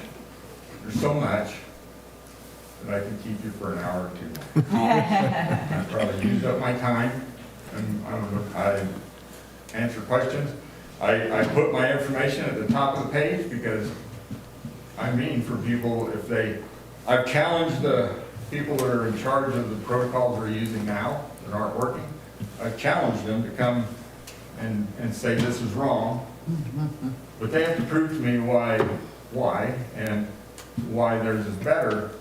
that I can keep you for an hour or two. I probably used up my time, and I answer questions. I put my information at the top of the page because I mean for people, I've challenged the people that are in charge of the protocols we're using now that aren't working. I've challenged them to come and say this is wrong, but they have to prove to me why and why theirs is better.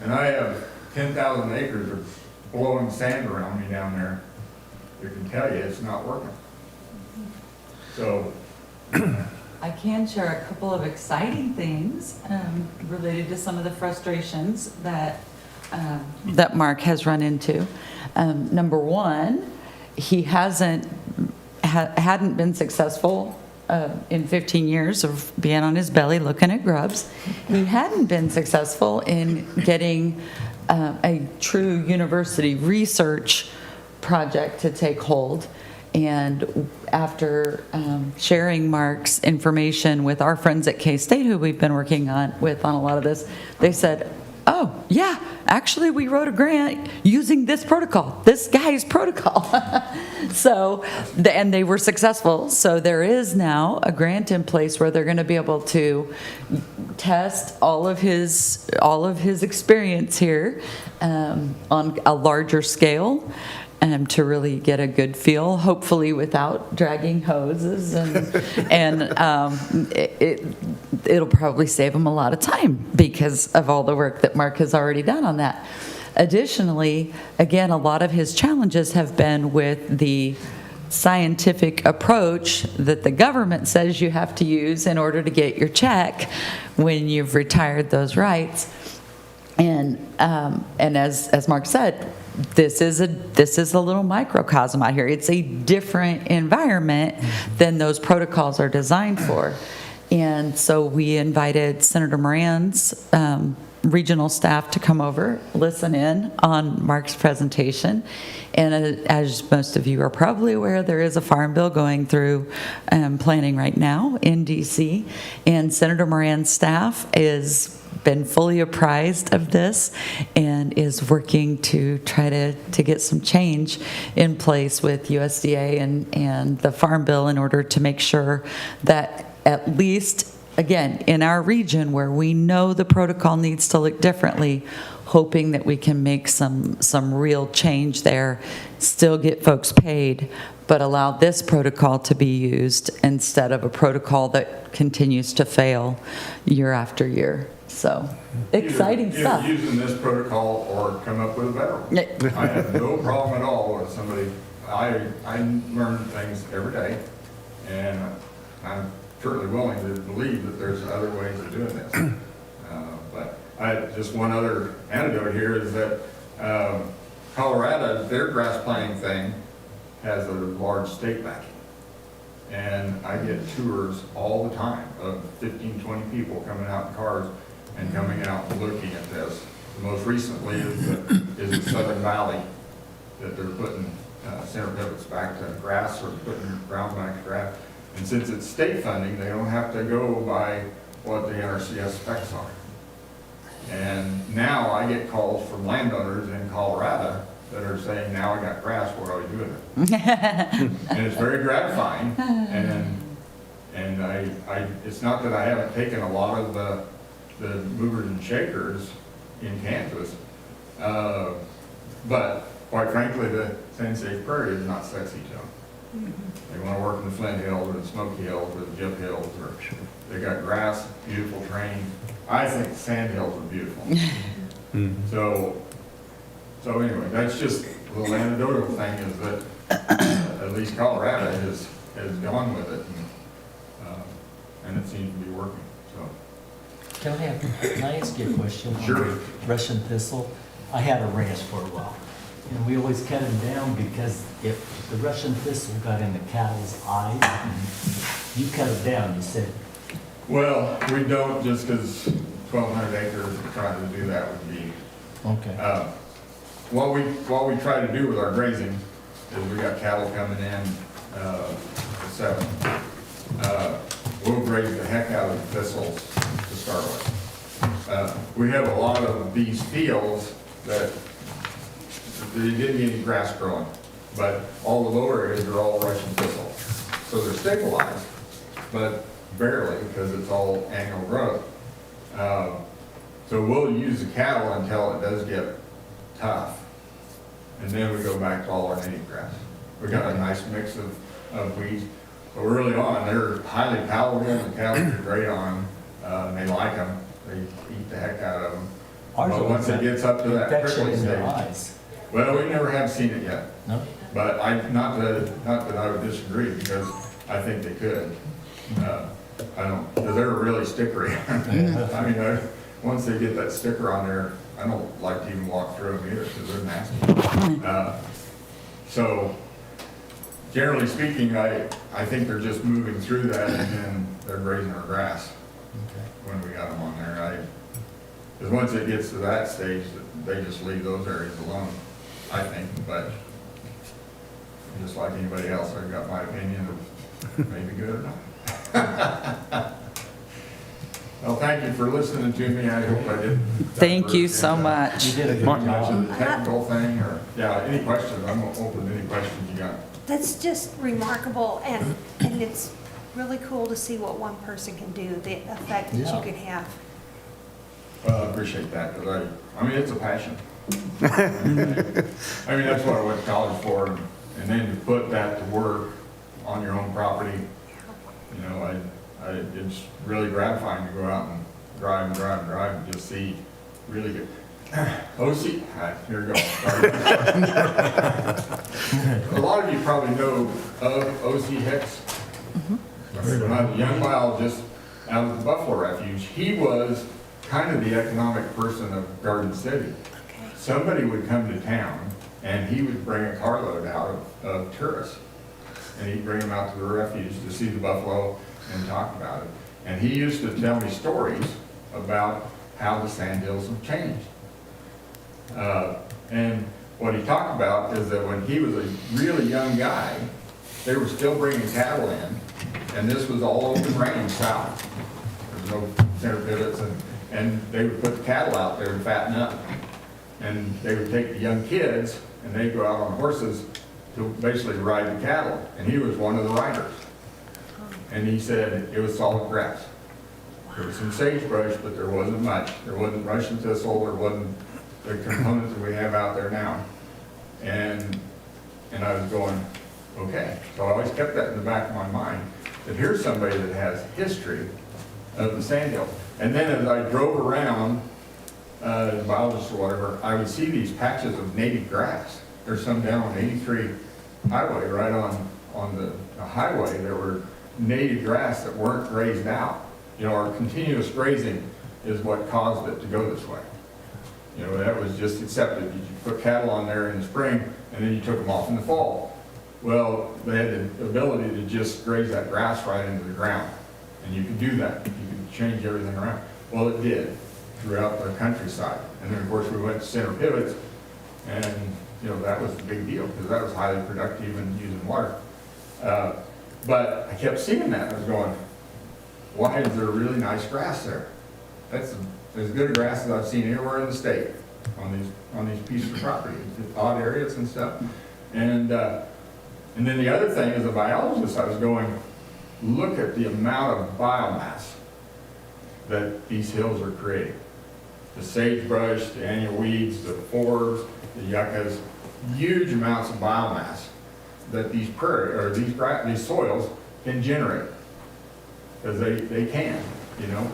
And I have 10,000 acres of blowing sand around me down there. I can tell you it's not working. So I can share a couple of exciting things related to some of the frustrations that Mark has run into. Number one, he hadn't been successful in 15 years of being on his belly looking at grubs. He hadn't been successful in getting a true university research project to take hold. And after sharing Mark's information with our friends at K-State, who we've been working with on a lot of this, they said, oh, yeah, actually, we wrote a grant using this protocol, this guy's protocol. So, and they were successful. So there is now a grant in place where they're going to be able to test all of his experience here on a larger scale. To really get a good feel, hopefully without dragging hoses, and it'll probably save them a lot of time because of all the work that Mark has already done on that. Additionally, again, a lot of his challenges have been with the scientific approach that the government says you have to use in order to get your check when you've retired those rights. And as Mark said, this is a little microcosm out here. It's a different environment than those protocols are designed for. And so we invited Senator Moran's regional staff to come over, listen in on Mark's presentation. And as most of you are probably aware, there is a farm bill going through planning right now in DC. And Senator Moran's staff is been fully apprised of this and is working to try to get some change in place with USDA and the Farm Bill in order to make sure that at least, again, in our region where we know the protocol needs to look differently, hoping that we can make some real change there, still get folks paid, but allow this protocol to be used instead of a protocol that continues to fail year after year. So, exciting stuff. Either using this protocol or come up with a better one. I have no problem at all with somebody, I learn things every day, and I'm certainly willing to believe that there's other ways of doing this. But just one other anecdote here is that Colorado, their grass planting thing has a large state backing. And I get tours all the time of 15, 20 people coming out in cars and coming out and looking at this. Most recently is the Southern Valley that they're putting center pivots back to grass or putting ground back to grass. And since it's state funding, they don't have to go by what the NRCS specs are. And now I get calls from landowners in Colorado that are saying, now I got grass, what do I do with it? And it's very gratifying. And I it's not that I haven't taken a lot of the movers and shakers in Kansas, but quite frankly, the Sand-Safe Prairie is not sexy to them. They want to work in the Flint Hills or the Smoky Hills or the Jip Hills, or they got grass, beautiful terrain. I think sand hills are beautiful. So anyway, that's just a little anecdotal thing, is that at least Colorado has gone with it, and it seems to be working. So. Can I ask you a question? Sure. On the Russian thistle, I had a ranch for a while, and we always cut them down because if the Russian thistle got in the cattle's eyes, you cut it down, you said. Well, we don't, just because 1,200 acres, trying to do that would be. Okay. What we try to do with our grazing is we got cattle coming in at 7. We'll graze the heck out of the thistles to start with. We have a lot of these fields that they didn't get any grass growing, but all the lower areas are all Russian thistle. So they're stabilized, but barely, because it's all annual growth. So we'll use the cattle until it does get tough. And then we go back to all our native grass. We got a nice mix of weeds. But early on, they're highly palatable, and the cattle are great on them. They like them. They eat the heck out of them. But once it gets up to that Infection prickly in their stage, eyes. well, we never have seen it yet. No? But not that I would disagree, because I think they could. I don't, because they're really stickery. I mean, once they get that sticker on there, I don't like to even walk through them either, because they're nasty. So, generally speaking, I think they're just moving through that, and then they're grazing our grass Okay. when we got them on there. Because once it gets to that stage, they just leave those areas alone, I think, but just like anybody else, I've got my opinion of maybe good or not. Well, thank you for listening to me. I hope I didn't. Thank you so much. You did a good Mark, job. the technical thing, or, yeah, any questions? I'm open to any questions you got. That's just remarkable, and it's really cool to see what one person can do, the effect that Yeah. you can have. Well, I appreciate that, because I mean, it's a passion. I mean, that's what I went to college for, and then to put that to work on your own property, you know, it's really gratifying to go out and drive and just see really good. OC, here we go. Sorry. A lot of you probably know of O.C. Hicks. When I was a young biologist out of the Buffalo Refuge, he was kind of the economic person of Garden City. Okay. Somebody would come to town and he would bring a carload out of tourists. And he'd bring them out to the refuge to see the buffalo and talk about it. And he used to tell me stories about how the sandhills have changed. And what he talked about is that when he was a really young guy, they were still bringing cattle in, and this was all open range south. There was no center pivots, and they would put the cattle out there and fatten up. And they would take the young kids, and they'd go out on horses to basically ride the cattle, and he was one of the riders. And he said it was solid grass. There was some sagebrush, but there wasn't much. There wasn't Russian thistle, there wasn't the components that we have out there now. And I was going, okay. So I always kept that in the back of my mind, that here's somebody that has history of the sandhill. And then as I drove around, as a biologist or whatever, I would see these patches of native grass. There's some down on 83 highway, right on the highway, there were native grass that weren't grazed out. You know, our continuous grazing is what caused it to go this way. You know, that was just accepted. You put cattle on there in the spring, and then you took them off in the fall. Well, they had the ability to just graze that grass right into the ground, and you could do that. You could change everything around. Well, it did throughout the countryside. And then, of course, we went to center pivots, and, you know, that was the big deal, because that was highly productive and using water. But I kept seeing that. I was going, why is there really nice grass there? That's as good a grass as I've seen anywhere in the state on these pieces of property, odd areas and stuff. And then the other thing, as a biologist, I was going, look at the amount of biomass that these hills are creating. The sagebrush, the annual weeds, the forbs, the yuccas, huge amounts of biomass that these these soils can generate, because they can, you know.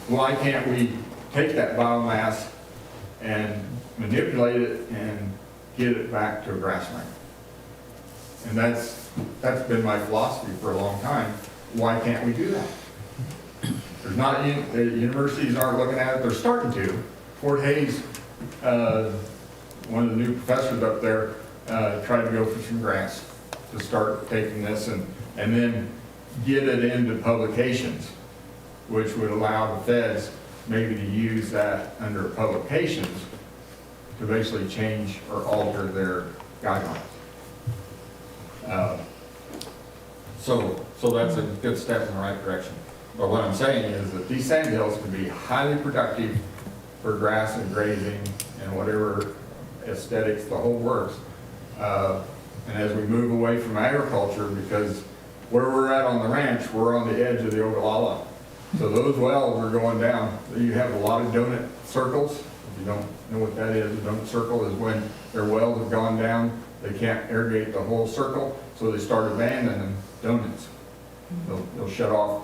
Why can't we take that biomass and manipulate it and get it back to a grassland? And that's been my philosophy for a long time. Why can't we do that? There's not, the universities aren't looking at it, they're starting to. Fort Hays, one of the new professors up there, tried to go for some grants to start taking this and then get it into publications, which would allow the feds maybe to use that under publications to basically change or alter their guidelines. So that's a good step in the right direction. But what I'm saying is that these sandhills can be highly productive for grass and grazing and whatever aesthetics, the whole works. And as we move away from agriculture, because where we're at on the ranch, we're on the edge of the Ogallala. So those wells are going down. You have a lot of donut circles. If you don't know what that is, a donut circle is when their wells have gone down, they can't irrigate the whole circle, so they start abandoning donuts. They'll shut off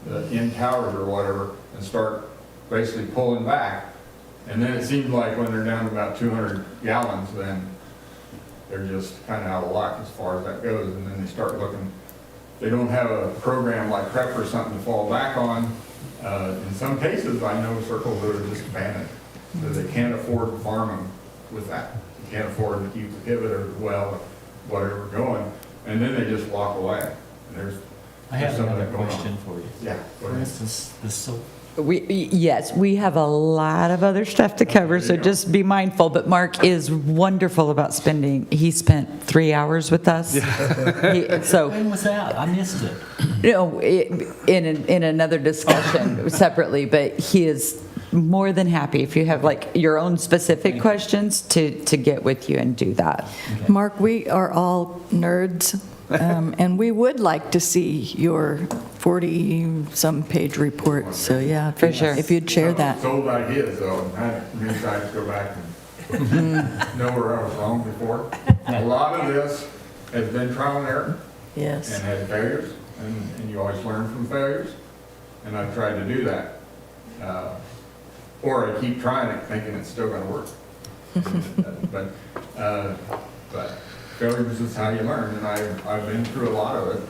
the end towers or whatever and start basically pulling back. And then it seems like when they're down to about 200 gallons, then they're just kind of out of luck as far as that goes. And then they start looking, they don't have a program like PrEP or something to fall back on. In some cases, I know circles that are just abandoned, because they can't afford to farm them with that. They can't afford to keep the pivot or the well or whatever going, and then they just walk away. And I have some of another that going on. question for you. Yeah, go For ahead. instance, the Yes, we have a lot of other stuff to cover, so just be mindful. But Mark is wonderful about spending. He spent 3 hours with us. So, When was that? I missed it. in another discussion separately, but he is more than happy if you have like your own specific questions to get with you and do that. Mark, we are all nerds, and we would like to see your 40-some page report, so yeah. For sure. If you'd share that. It's old ideas, though, and that means I have to go back and know where I was wrong before. A lot of this has been trial and error Yes. and had failures, and you always learn from failures, and I've tried to do that. Or I keep trying it thinking it's still gonna work. But failures is how you learn, and I've been through a lot of it.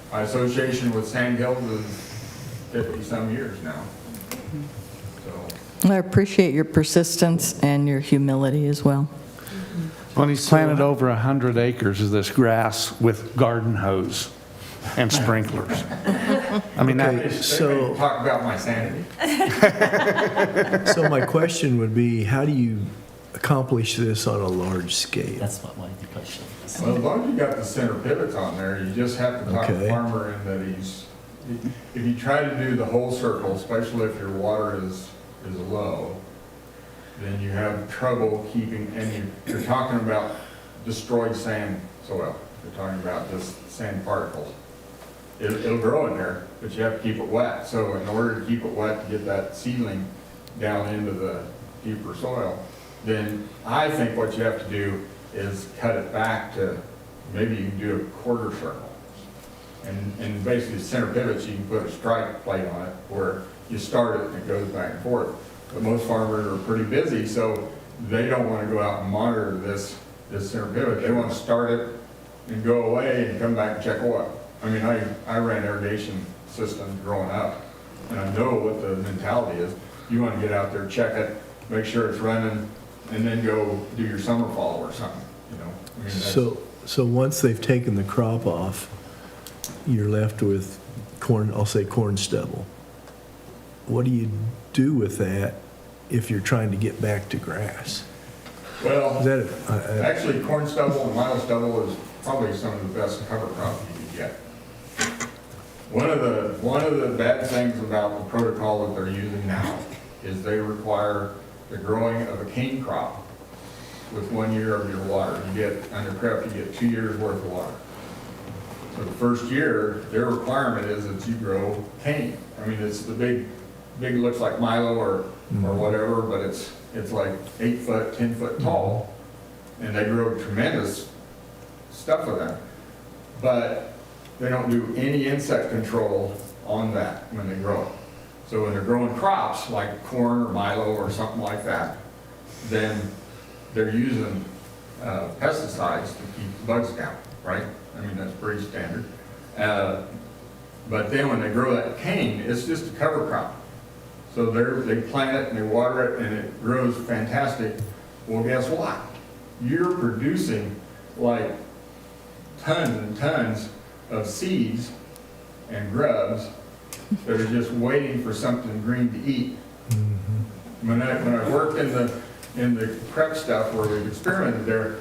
My association with Sand Hills is 50-some years now. So, I appreciate your persistence and your humility as well. Well, he's planted over 100 acres of this grass with garden hose and sprinklers. I mean, Okay. that, So- talk about my sanity. So my question would be, how do you accomplish this on a large scale? That's what my question is. Well, as long as you got the center pivots on there, you just have to talk the Okay. farmer in that if you try to do the whole circle, especially if your water is low, then you have trouble keeping, and you're talking about destroyed sand soil. You're talking about just sand particles. It'll grow in there, but you have to keep it wet. So in order to keep it wet, to get that seedling down into the deeper soil, then I think what you have to do is cut it back to, maybe you can do a quarter circle. And basically center pivots, you can put a strike plate on it where you start it and it goes back and forth. But most farmers are pretty busy, so they don't want to go out and monitor this center pivot. They want to start it and go away and come back and check oil. I mean, I ran irrigation systems growing up, and I know what the mentality is. You want to get out there, check it, make sure it's running, and then go do your summer fall or something, you know? I mean, that's- So once they've taken the crop off, you're left with corn, I'll say corn stubble. What do you do with that if you're trying to get back to grass? Well, Is that, actually, corn stubble and milo stubble is probably some of the best cover crop you can get. One of the bad things about the protocol that they're using now is they require the growing of a cane crop with 1 year of your water. You get, under prep, you get 2 years worth of water. So the first year, their requirement is that you grow cane. I mean, it's the big, looks like Milo or whatever, but it's like 8 foot, 10 foot tall. And they grow tremendous stuff with that. But they don't do any insect control on that when they grow it. So when they're growing crops like corn or Milo or something like that, then they're using pesticides to keep the bugs down, right? I mean, that's pretty standard. But then when they grow that cane, it's just a cover crop. So they plant it and they water it and it grows fantastic. Well, guess what? You're producing like tons and tons of seeds and grubs that are just waiting for something green to eat. When I worked in the prep stuff where we've experimented there,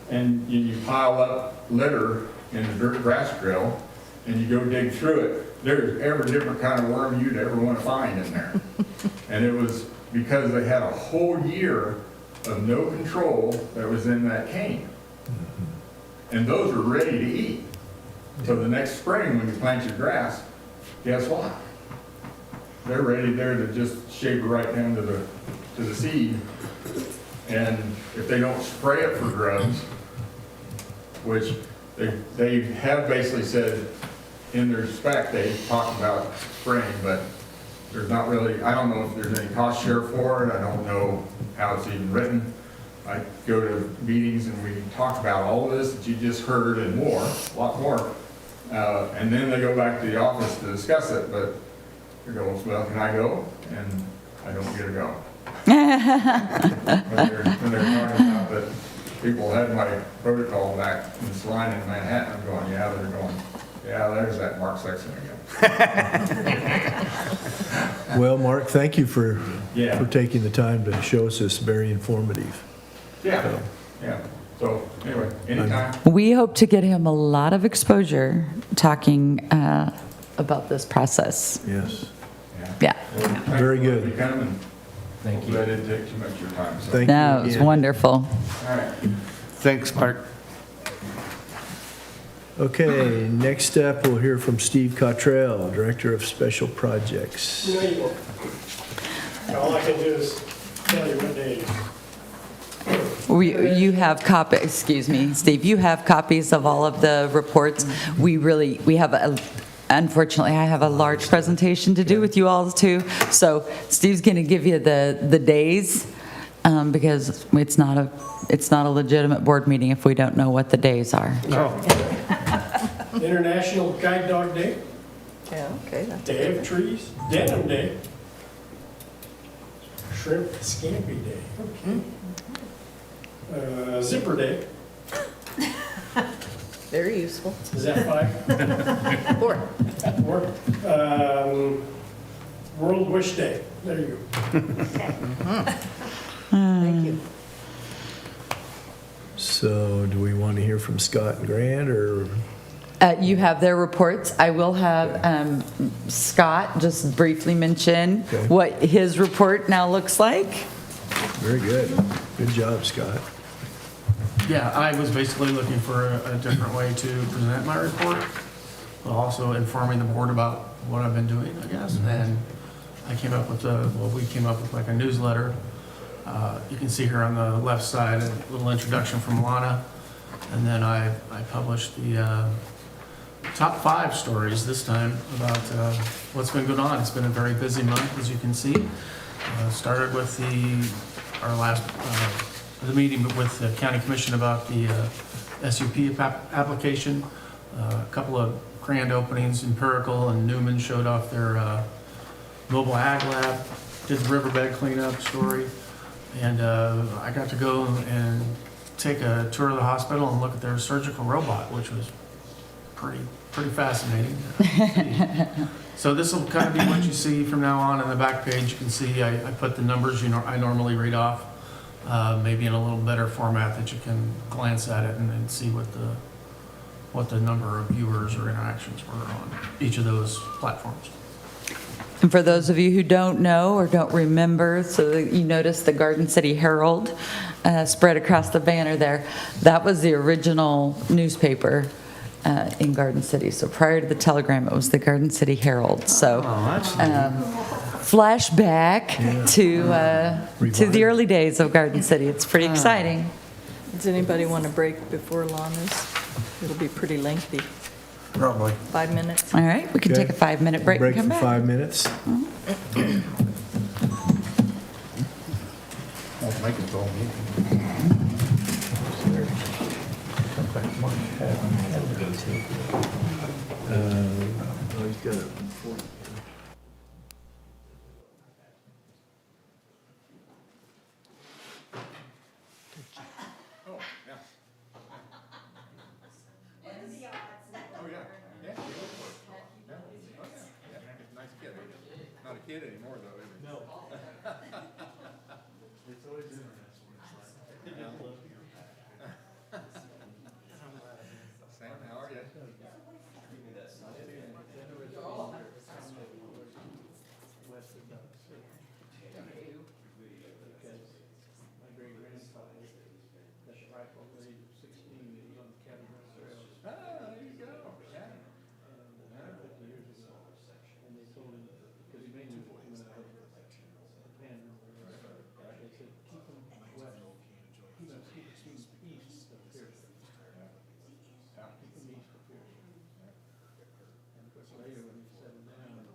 and you pile up litter in the dirt grass drill, and you go dig through it, there's every different kind of worm you'd ever want to find in there. And it was because they had a whole year of no control that was in that cane. And those are ready to eat. So the next spring, when you plant your grass, guess what? They're ready there to just shape it right down to the seed. And if they don't spray it for grubs, which they have basically said in their spec, they talk about spraying, but there's not really, I don't know if there's any cost share for it. I don't know how it's even written. I go to meetings and we talk about all of this that you just heard and more, a lot more. And then they go back to the office to discuss it, but they go, well, can I go? And I don't get to go. When they're talking about that people had my protocol back in this line in Manhattan, I'm going, yeah, they're going, yeah, there's that Mark Sexton again. Well, Mark, thank you for Yeah. taking the time to show us this. Very informative. Yeah, yeah. So anyway, anytime. We hope to get him a lot of exposure talking about this process. Yes. Yeah. Well, thanks Very for good. letting me come, and Thank hopefully you. I didn't take too much of your time. So. Thank you No, it was again. wonderful. All right. Thanks, Mark. Okay, next up, we'll hear from Steve Cottrell, Director of Special Projects. No, you won't. All I can do is tell you what day. You have excuse me, Steve, you have copies of all of the reports. We have, unfortunately, I have a large presentation to do with you all too. So Steve's going to give you the days because it's not a legitimate board meeting if we don't know what the days are. International Guide Dog Day, Yeah, okay. Day of Trees, Denim Day, Shrimp Scampi Day, okay. Zipper Day, Very useful. is that 5? Four. 4. World Wish Day, there you go. Thank you. So do we want to hear from Scott and Grant, or? You have their reports. I will have Scott just briefly mention Okay. what his report now looks like. Very good. Good job, Scott. Yeah, I was basically looking for a different way to present my report, but also informing the board about what I've been doing, I guess. And I came up with we came up with like a newsletter. You can see here on the left side, a little introduction from Lana. And then I published the top 5 stories this time about what's been going on. It's been a very busy month, as you can see. Started with our last the meeting with the county commission about the SUP application. A couple of grand openings. Empirical and Newman showed off their mobile ag lab. Did the riverbed cleanup story, and I got to go and take a tour of the hospital and look at their surgical robot, which was pretty fascinating. So this will kind of be what you see from now on. In the back page, you can see I put the numbers I normally read off, maybe in a little better format that you can glance at it and see what the number of viewers or interactions were on each of those platforms. And for those of you who don't know or don't remember, so that you notice the Garden City Herald spread across the banner there. That was the original newspaper in Garden City. So prior to the Telegram, it was the Garden City Herald. So flashback to the early days of Garden City. It's pretty exciting. Does anybody want to break before Lana's? It'll be pretty lengthy. Probably. 5 minutes. All right, we can Okay. take a 5-minute break and come for back. 5 minutes. Make it go. He's got a Nice kid. Not a kid anymore, though, is he? No. It's always interesting. Sam, how are you? West of Dodge City. Because my great grandfather got the rifle at the age of 16, he was on the Catamount Trail. Ah, there you go. Yeah. And 50 years ago, and they told him, because he made him coming out of the panhandle, they said, keep him west, keep him east of Pearson. Keep him east of Pearson. And of course, later when he settled down,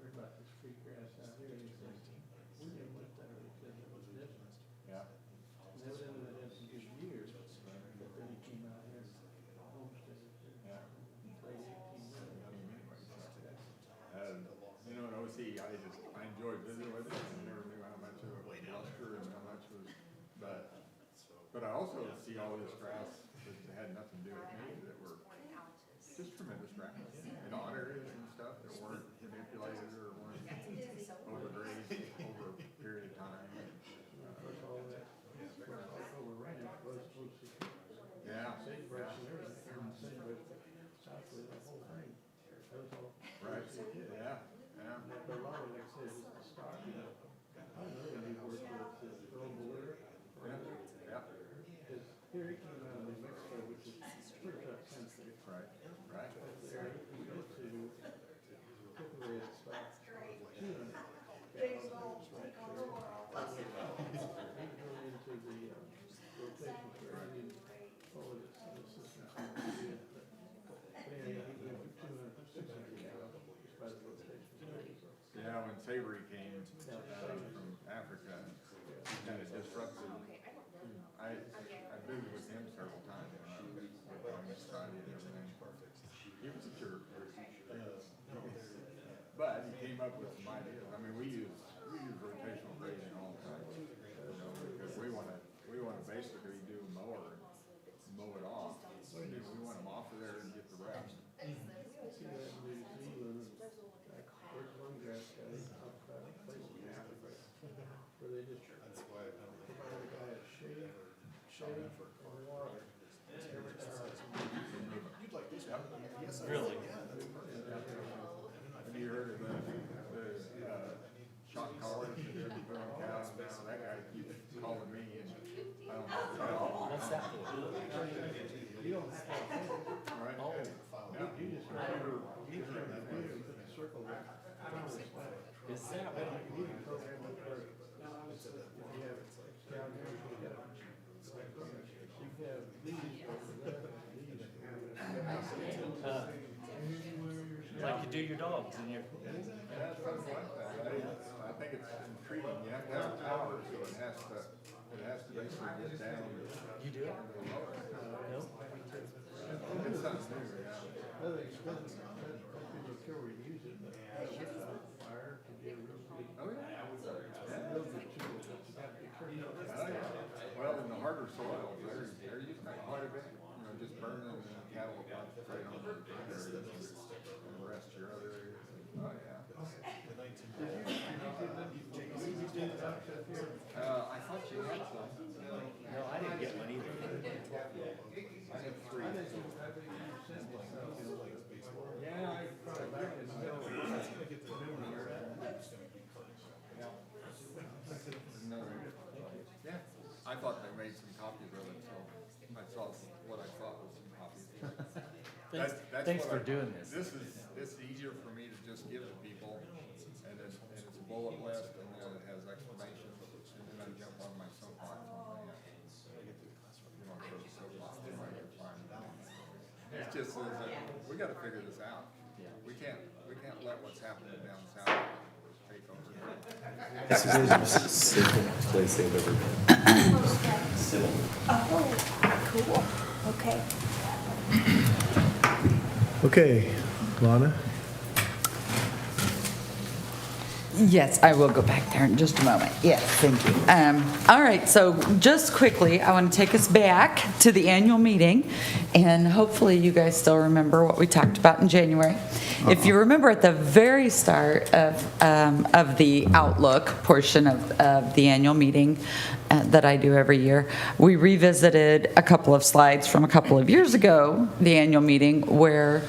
heard about this free grass out here, and he said, we never went there, because it was different. Yeah. And evidently that had some good years, but then he came out here and homesteaded there. Late 1800s. You know, at OC, I enjoyed visiting with him. I never knew how much of it was luster and how much was, but I also see all this grass that had nothing to do with me that were just tremendous grass in odd areas and when Savory came from Africa, it kind of disrupted. I visited with him several times on this side and everything. He was a jerk. But he came up with some ideas. I mean, we use rotational grazing all the time, you know, because we wanna basically do mow it off. We want them off of there and get the rest. Where they just provide a guy a shade for water. You'd like this one? Yes, Really? Have you heard of the shock collars that they put on cows now? That guy keeps calling me and I don't know. What's that for? You don't have to. Right? Oh. Yeah. You just circle that. Is that what? You can program it where if you have down here, you have these Like you do your dogs and your. Yeah, something like that. I think it's intriguing. You have to have a tower, so it has to basically get down. You do it? No? It's something new, yeah. Other expensive, people care where you use it, but fire can be a real big. Oh, yeah. Real good tool, but you have to be careful. Well, in the harder soils, they're using that quite a bit. You know, just burning cattle up right on the areas and the rest of your other areas. Oh, yeah. I thought you had some. No, I didn't get one either. I have three. Yeah, I probably back in the middle. No. Yeah, I thought they made some copies of it, so I saw what I thought was some copies. That's Thanks what for doing this. This is easier for me to just give to people, and it's a bullet list, and then it has explanations, and then I jump on my soapbox on the, you know, sort of soapbox, and I can find it. It's just, we gotta figure this out. We can't let what's happening down south take over. Place they've ever been. Oh, cool, okay. Okay, Lana? Yes, I will go back there in just a moment. Yes, thank you. All right, so just quickly, I want to take us back to the annual meeting, and hopefully you guys still remember what we talked about in January. If you remember at the very start of the Outlook portion of the annual meeting that I do every year, we revisited a couple of slides from a couple of years ago, the annual meeting, where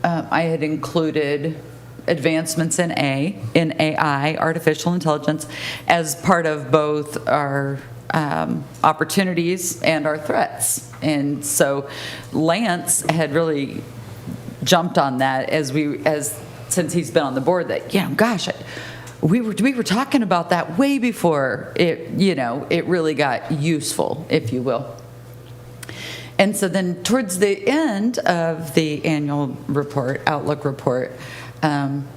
I had included advancements in AI, artificial intelligence, as part of both our opportunities and our threats. And so Lance had really jumped on that since he's been on the board, that, yeah, gosh, we were talking about that way before it really got useful, if you will. And so then towards the end of the annual report, Outlook report,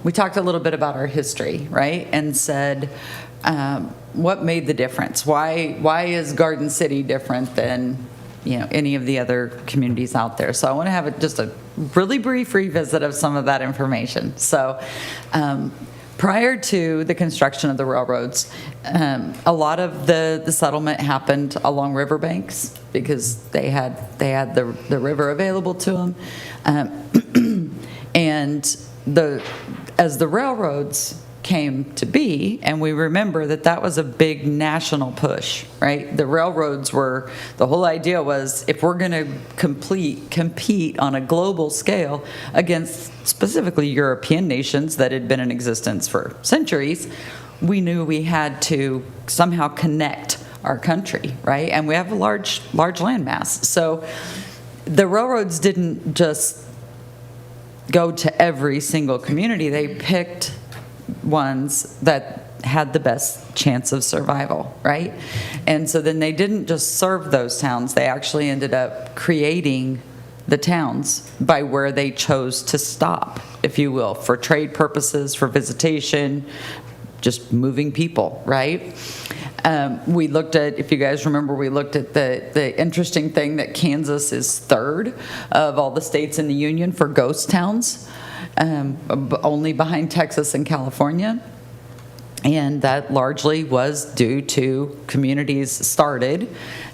we talked a little bit about our history, right? And said, what made the difference? Why is Garden City different than any of the other communities out there? So I want to have just a really brief revisit of some of that information. So prior to the construction of the railroads, a lot of the settlement happened along riverbanks because they had the river available to them, and as the railroads came to be, and we remember that was a big national push, right? The railroads the whole idea was, if we're going to compete on a global scale against specifically European nations that had been in existence for centuries, we knew we had to somehow connect our country, right? And we have a large landmass. So the railroads didn't just go to every single community. They picked ones that had the best chance of survival, right? And so then they didn't just serve those towns. They actually ended up creating the towns by where they chose to stop, if you will, for trade purposes, for visitation, just moving people, right? We looked at, if you guys remember, we looked at the interesting thing that Kansas is third of all the states in the union for ghost towns, only behind Texas and California. And that largely was due to communities started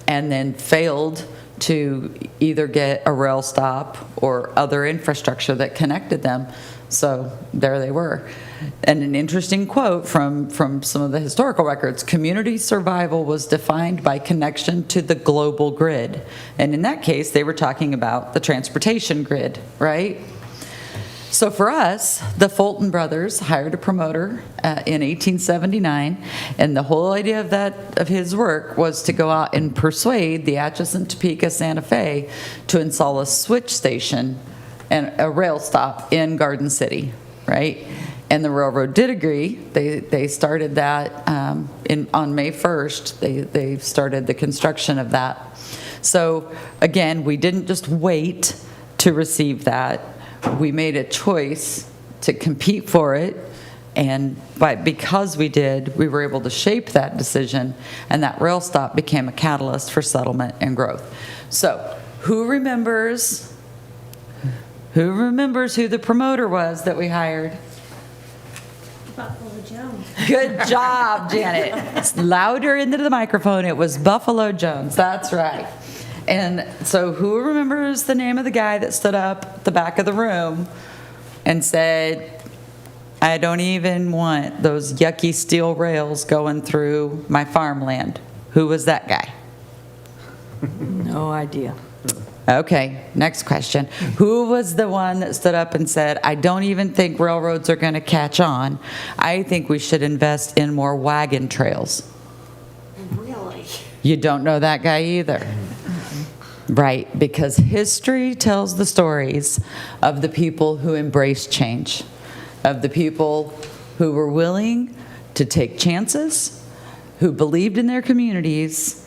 and then failed to either get a rail stop or other infrastructure that connected them. So there they were. And an interesting quote from some of the historical records: community survival was defined by connection to the global grid. And in that case, they were talking about the transportation grid, right? So for us, the Fulton brothers hired a promoter in 1879, and the whole idea of his work was to go out and persuade the Atchison, Topeka, Santa Fe to install a switch station and a rail stop in Garden City, right? And the railroad did agree. They started that on May 1st. They started the construction of that. So again, we didn't just wait to receive that. We made a choice to compete for it, and because we did, we were able to shape that decision, and that rail stop became a catalyst for settlement and growth. So who remembers who the promoter was that we hired? Buffalo Jones. Good job, Janet. It's louder into the microphone. It was Buffalo Jones. That's right. And so who remembers the name of the guy that stood up at the back of the room and said, I don't even want those yucky steel rails going through my farmland? Who was that guy? No idea. Okay, next question. Who was the one that stood up and said, I don't even think railroads are going to catch on. I think we should invest in more wagon trails. Really? You don't know that guy either. Right, because history tells the stories of the people who embraced change, of the people who were willing to take chances, who believed in their communities,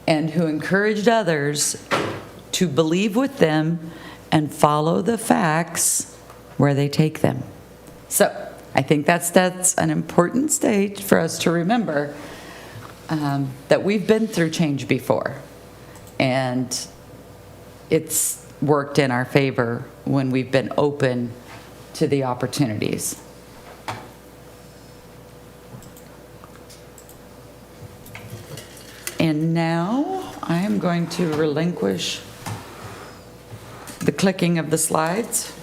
and who encouraged others to believe with them and follow the facts where they take them. So I think that's an important stage for us to remember, that we've been through change before. And it's worked in our favor when we've been open to the opportunities. And now I am going to relinquish the clicking of the slides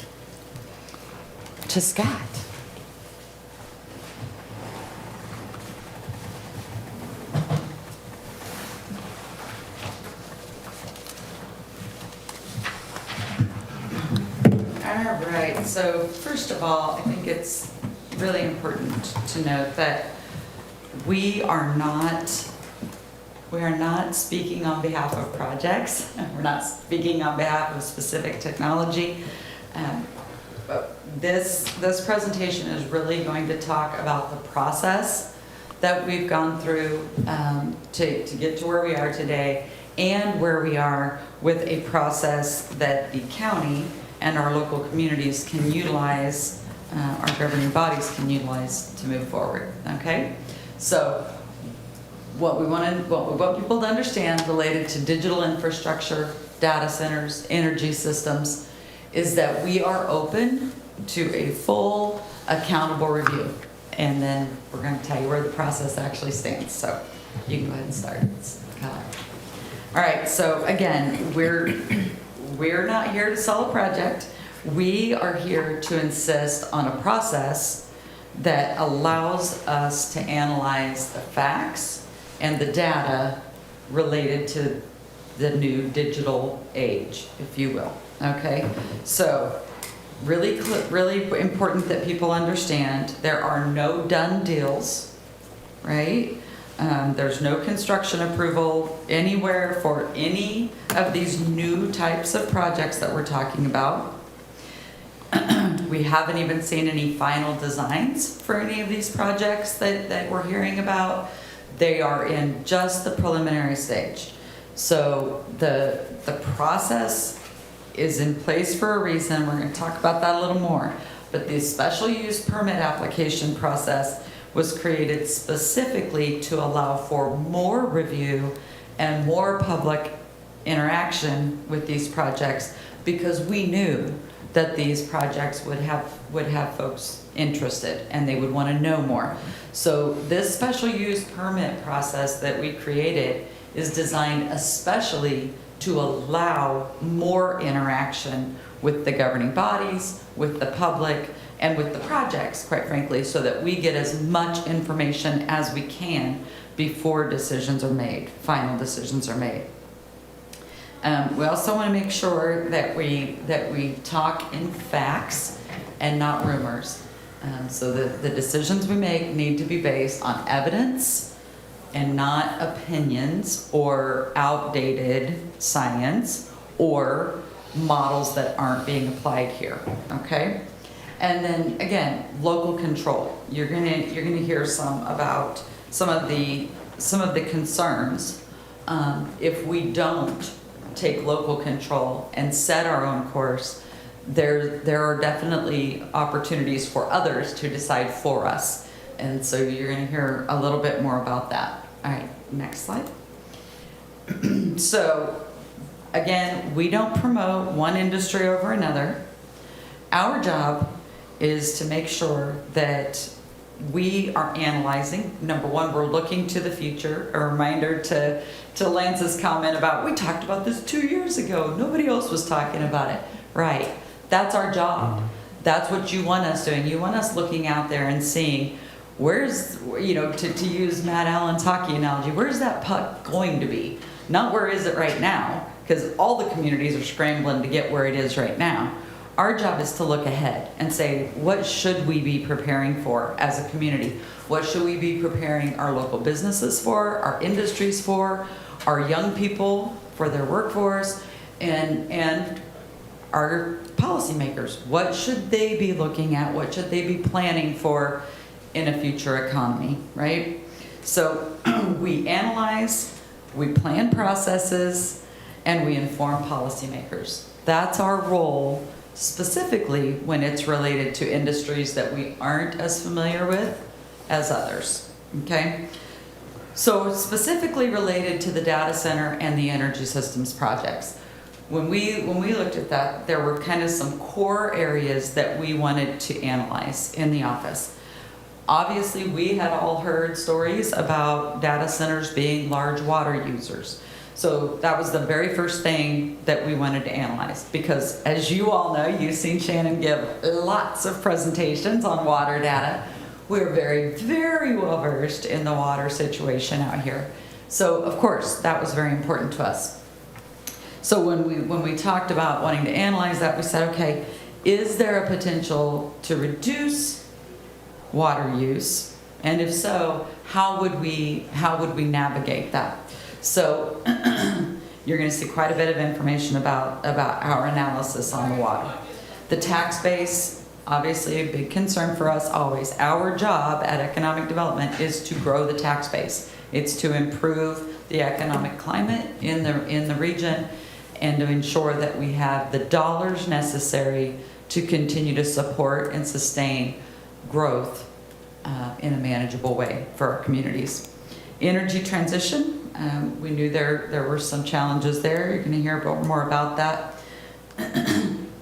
to Scott. All right, so first of all, I think it's really important to note that we are not speaking on behalf of projects. We're not speaking on behalf of specific technology. But this presentation is really going to talk about the process that we've gone through to get to where we are today, and where we are with a process that the county and our local communities can utilize, our governing bodies can utilize to move forward, okay? So what we want people to understand related to digital infrastructure, data centers, energy systems, is that we are open to a full accountable review. And then we're going to tell you where the process actually stands. So you can go ahead and start. All right, so again, we're not here to sell a project. We are here to insist on a process that allows us to analyze the facts and the data related to the new digital age, if you will. Okay, so really important that people understand there are no done deals, right? There's no construction approval anywhere for any of these new types of projects that we're talking about. We haven't even seen any final designs for any of these projects that we're hearing about. They are in just the preliminary stage. So the process is in place for a reason. We're going to talk about that a little more. But the special use permit application process was created specifically to allow for more review and more public interaction with these projects, because we knew that these projects would have folks interested and they would want to know more. So this special use permit process that we created is designed especially to allow more interaction with the governing bodies, with the public, and with the projects, quite frankly, so that we get as much information as we can before decisions are made, final decisions are made. We also want to make sure that we talk in facts and not rumors. So the decisions we make need to be based on evidence and not opinions or outdated science or models that aren't being applied here, okay? And then again, local control. You're gonna hear some about some of the concerns if we don't take local control and set our own course. There are definitely opportunities for others to decide for us. And so you're going to hear a little bit more about that. All right, next slide. So again, we don't promote one industry over another. Our job is to make sure that we are analyzing. Number one, we're looking to the future. A reminder to Lance's comment about, we talked about this 2 years ago. Nobody else was talking about it. Right. That's our job. That's what you want us doing. You want us looking out there and seeing where's, to use Matt Allen's hockey analogy, where's that puck going to be? Not where is it right now, because all the communities are scrambling to get where it is right now. Our job is to look ahead and say, what should we be preparing for as a community? What should we be preparing our local businesses for, our industries for, our young people for their workforce, and our policymakers? What should they be looking at? What should they be planning for in a future economy, right? So we analyze, we plan processes, and we inform policymakers. That's our role, specifically when it's related to industries that we aren't as familiar with as others, okay? So specifically related to the data center and the energy systems projects, when we looked at that, there were kind of some core areas that we wanted to analyze in the office. Obviously, we had all heard stories about data centers being large water users. So that was the very first thing that we wanted to analyze, because as you all know, you've seen Shannon give lots of presentations on water data. We're very, very well versed in the water situation out here. So of course, that was very important to us. So when we talked about wanting to analyze that, we said, okay, is there a potential to reduce water use? And if so, how would we navigate that? So you're going to see quite a bit of information about our analysis on the water. The tax base, obviously a big concern for us always. Our job at economic development is to grow the tax base. It's to improve the economic climate in the region and to ensure that we have the dollars necessary to continue to support and sustain growth in a manageable way for our communities. Energy transition. We knew there were some challenges there. You're going to hear more about that.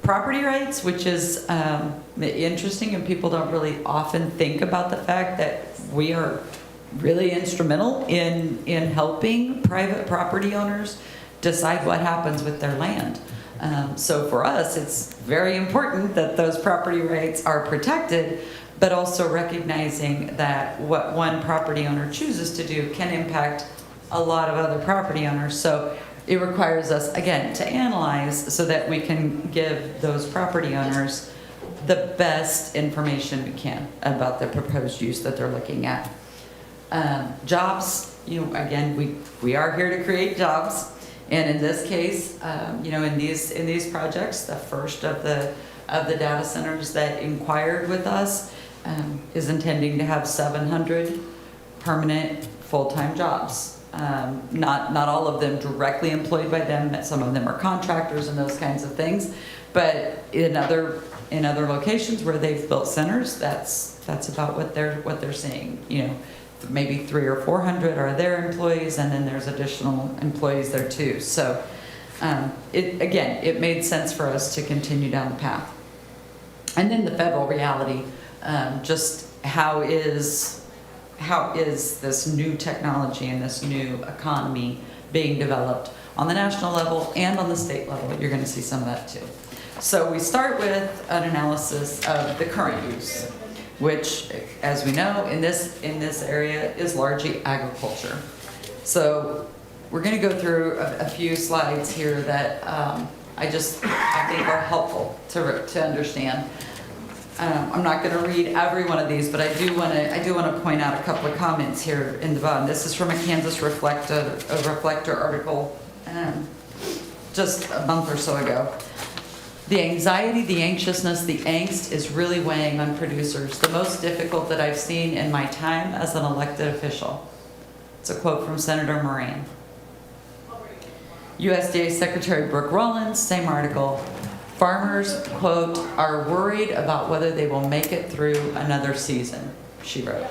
Property rights, which is interesting, and people don't really often think about the fact that we are really instrumental in helping private property owners decide what happens with their land. So for us, it's very important that those property rights are protected, but also recognizing that what one property owner chooses to do can impact a lot of other property owners. So it requires us, again, to analyze so that we can give those property owners the best information we can about the proposed use that they're looking at. Jobs, again, we are here to create jobs. And in this case, in these projects, the first of the data centers that inquired with us is intending to have 700 permanent full-time jobs. Not all of them directly employed by them. Some of them are contractors and those kinds of things. But in other locations where they've built centers, that's That's about what they're seeing, you know. Maybe 300 or 400 are their employees, and then there's additional employees there too. So, it made sense for us to continue down the path. And then the federal reality, just how is this new technology and this new economy being developed on the national level and on the state level? You're going to see some of that too. So we start with an analysis of the current use, which, as we know, in this area is largely agriculture. So we're going to go through a few slides here that I think are helpful to understand. I'm not going to read every one of these, but I do want to point out a couple of comments here in the bottom. This is from a Kansas Reflector article just a month or so ago. The anxiety, the anxiousness, the angst is really weighing on producers. The most difficult that I've seen in my time as an elected official. It's a quote from Senator Moran. USDA Secretary Brooke Rollins, same article. Farmers, quote, are worried about whether they will make it through another season, she wrote.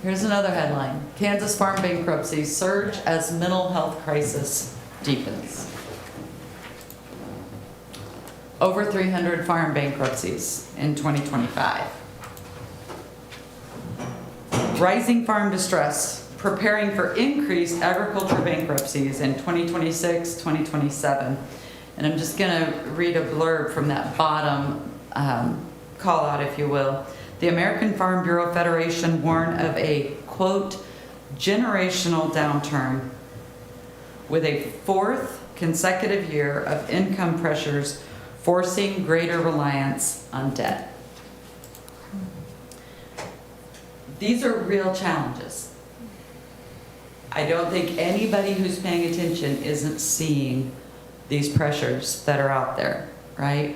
Here's another headline. Kansas farm bankruptcies surge as mental health crisis deepens. Over 300 farm bankruptcies in 2025. Rising farm distress, preparing for increased agriculture bankruptcies in 2026, 2027. And I'm just going to read a blurb from that bottom call out, if you will. The American Farm Bureau Federation warned of a, quote, generational downturn with a fourth consecutive year of income pressures forcing greater reliance on debt. These are real challenges. I don't think anybody who's paying attention isn't seeing these pressures that are out there, right?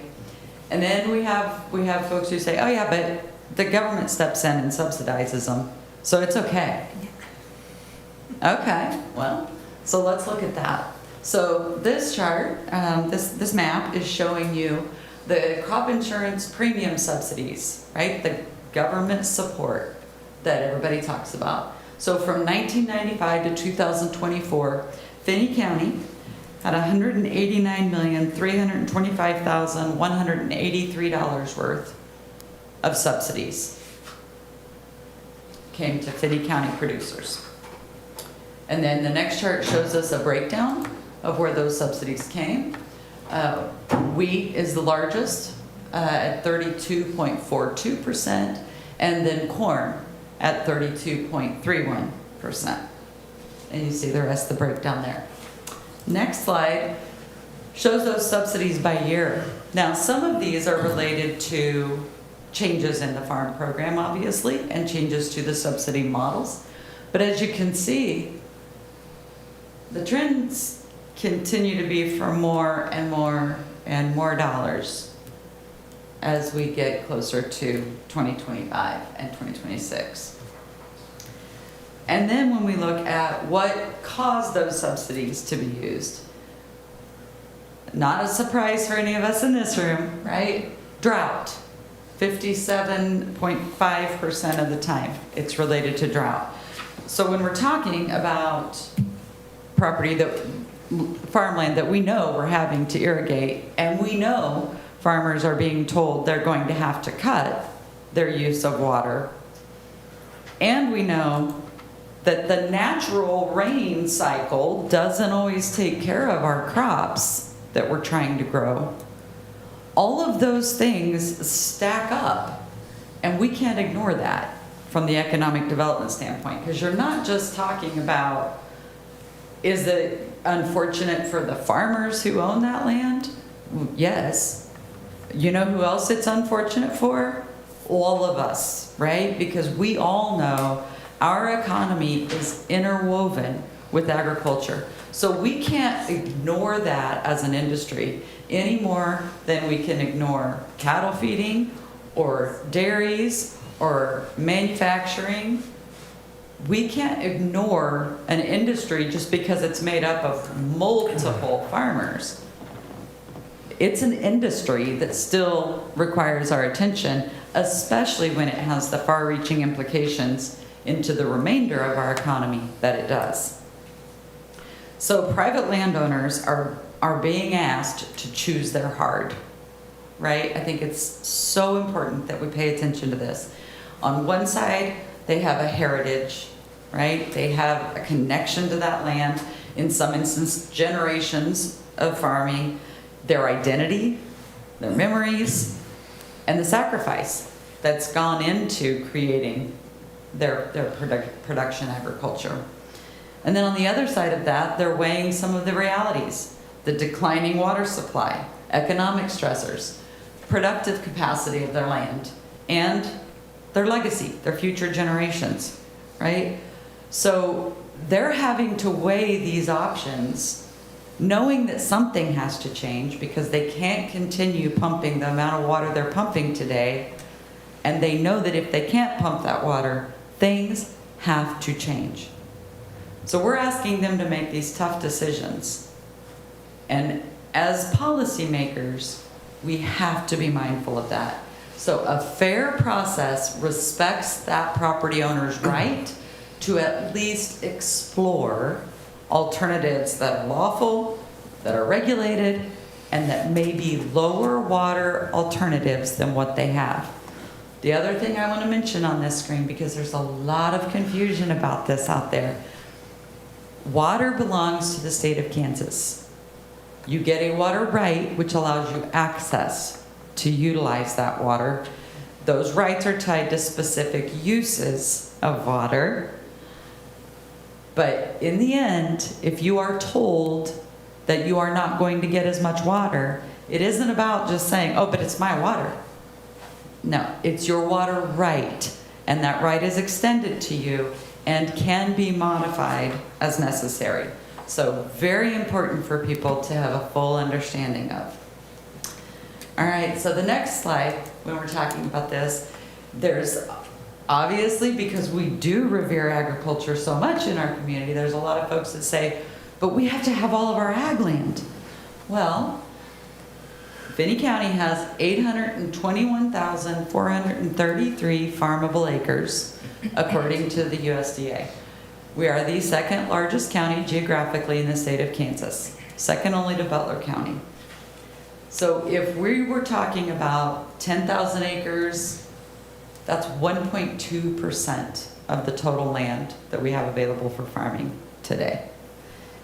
And then we have folks who say, oh yeah, but the government steps in and subsidizes them, so it's okay. Okay, well, so let's look at that. So this chart, this map is showing you the crop insurance premium subsidies, right? The government support that everybody talks about. So from 1995 to 2024, Finney County had $189,325,183 worth of subsidies came to Finney County producers. And then the next chart shows us a breakdown of where those subsidies came. Wheat is the largest at 32.42%, and then corn at 32.31%. And you see the rest of the breakdown there. Next slide shows those subsidies by year. Now, some of these are related to changes in the farm program, obviously, and changes to the subsidy models. But as you can see, the trends continue to be for more and more and more dollars as we get closer to 2025 and 2026. And then when we look at what caused those subsidies to be used, not a surprise for any of us in this room, right? Drought. 57.5% of the time it's related to drought. So when we're talking about farmland that we know we're having to irrigate, and we know farmers are being told they're going to have to cut their use of water, and we know that the natural rain cycle doesn't always take care of our crops that we're trying to grow, all of those things stack up, and we can't ignore that from the economic development standpoint, because you're not just talking about, is it unfortunate for the farmers who own that land? Yes. You know who else it's unfortunate for? All of us, right? Because we all know our economy is interwoven with agriculture. So we can't ignore that as an industry any more than we can ignore cattle feeding or dairies or manufacturing. We can't ignore an industry just because it's made up of multiple farmers. It's an industry that still requires our attention, especially when it has the far-reaching implications into the remainder of our economy that it does. So private landowners are being asked to choose their hard, right? I think it's so important that we pay attention to this. On one side, they have a heritage, right? They have a connection to that land, in some instances, generations of farming, their identity, their memories, and the sacrifice that's gone into creating their production agriculture. And then on the other side of that, they're weighing some of the realities, the declining water supply, economic stressors, productive capacity of their land, and their legacy, their future generations, right? So they're having to weigh these options, knowing that something has to change because they can't continue pumping the amount of water they're pumping today, and they know that if they can't pump that water, things have to change. So we're asking them to make these tough decisions. And as policymakers, we have to be mindful of that. So a fair process respects that property owner's right to at least explore alternatives that are lawful, that are regulated, and that may be lower water alternatives than what they have. The other thing I want to mention on this screen, because there's a lot of confusion about this out there, water belongs to the state of Kansas. You get a water right, which allows you access to utilize that water. Those rights are tied to specific uses of water. But in the end, if you are told that you are not going to get as much water, it isn't about just saying, oh, but it's my water. No, it's your water right, and that right is extended to you and can be modified as necessary. So very important for people to have a full understanding of. All right, so the next slide, when we're talking about this, there's obviously, because we do revere agriculture so much in our community, there's a lot of folks that say, but we have to have all of our ag land. Well, Finney County has 821,433 farmable acres, according to the USDA. We are the second largest county geographically in the state of Kansas, second only to Butler County. So if we were talking about 10,000 acres, that's 1.2% of the total land that we have available for farming today.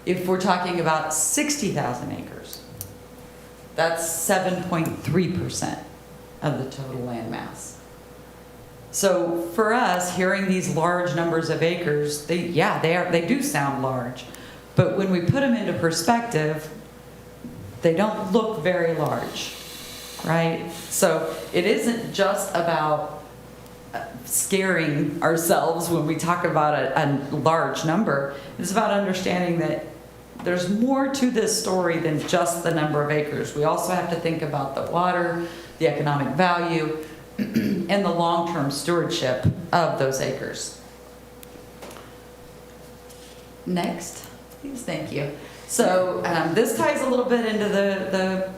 If we're talking about 60,000 acres, that's 7.3% of the total land mass. So for us, hearing these large numbers of acres, they do sound large, but when we put them into perspective, they don't look very large, right? So it isn't just about scaring ourselves when we talk about a large number. It's about understanding that there's more to this story than just the number of acres. We also have to think about the water, the economic value, and the long-term stewardship of those acres. Next, please, thank you. So this ties a little bit into the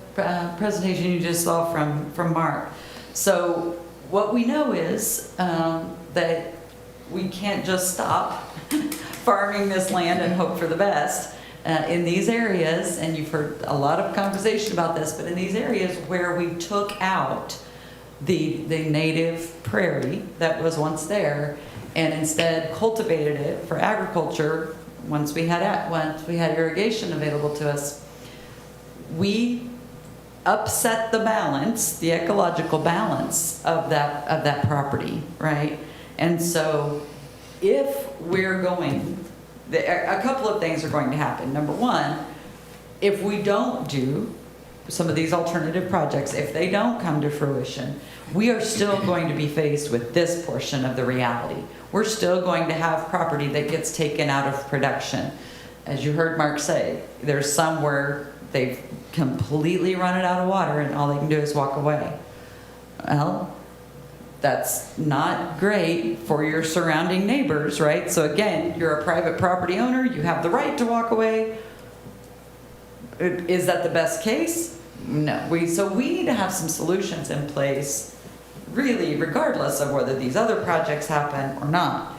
presentation you just saw from Mark. So what we know is that we can't just stop farming this land and hope for the best. In these areas, and you've heard a lot of conversation about this, but in these areas where we took out the native prairie that was once there and instead cultivated it for agriculture, once we had irrigation available to us, we upset the balance, the ecological balance of that property, right? And so if we're going, a couple of things are going to happen. Number one, if we don't do some of these alternative projects, if they don't come to fruition, we are still going to be faced with this portion of the reality. We're still going to have property that gets taken out of production. As you heard Mark say, there's some where they've completely run it out of water and all they can do is walk away. Well, that's not great for your surrounding neighbors, right? So again, you're a private property owner, you have the right to walk away. Is that the best case? No, so we need to have some solutions in place, really regardless of whether these other projects happen or not.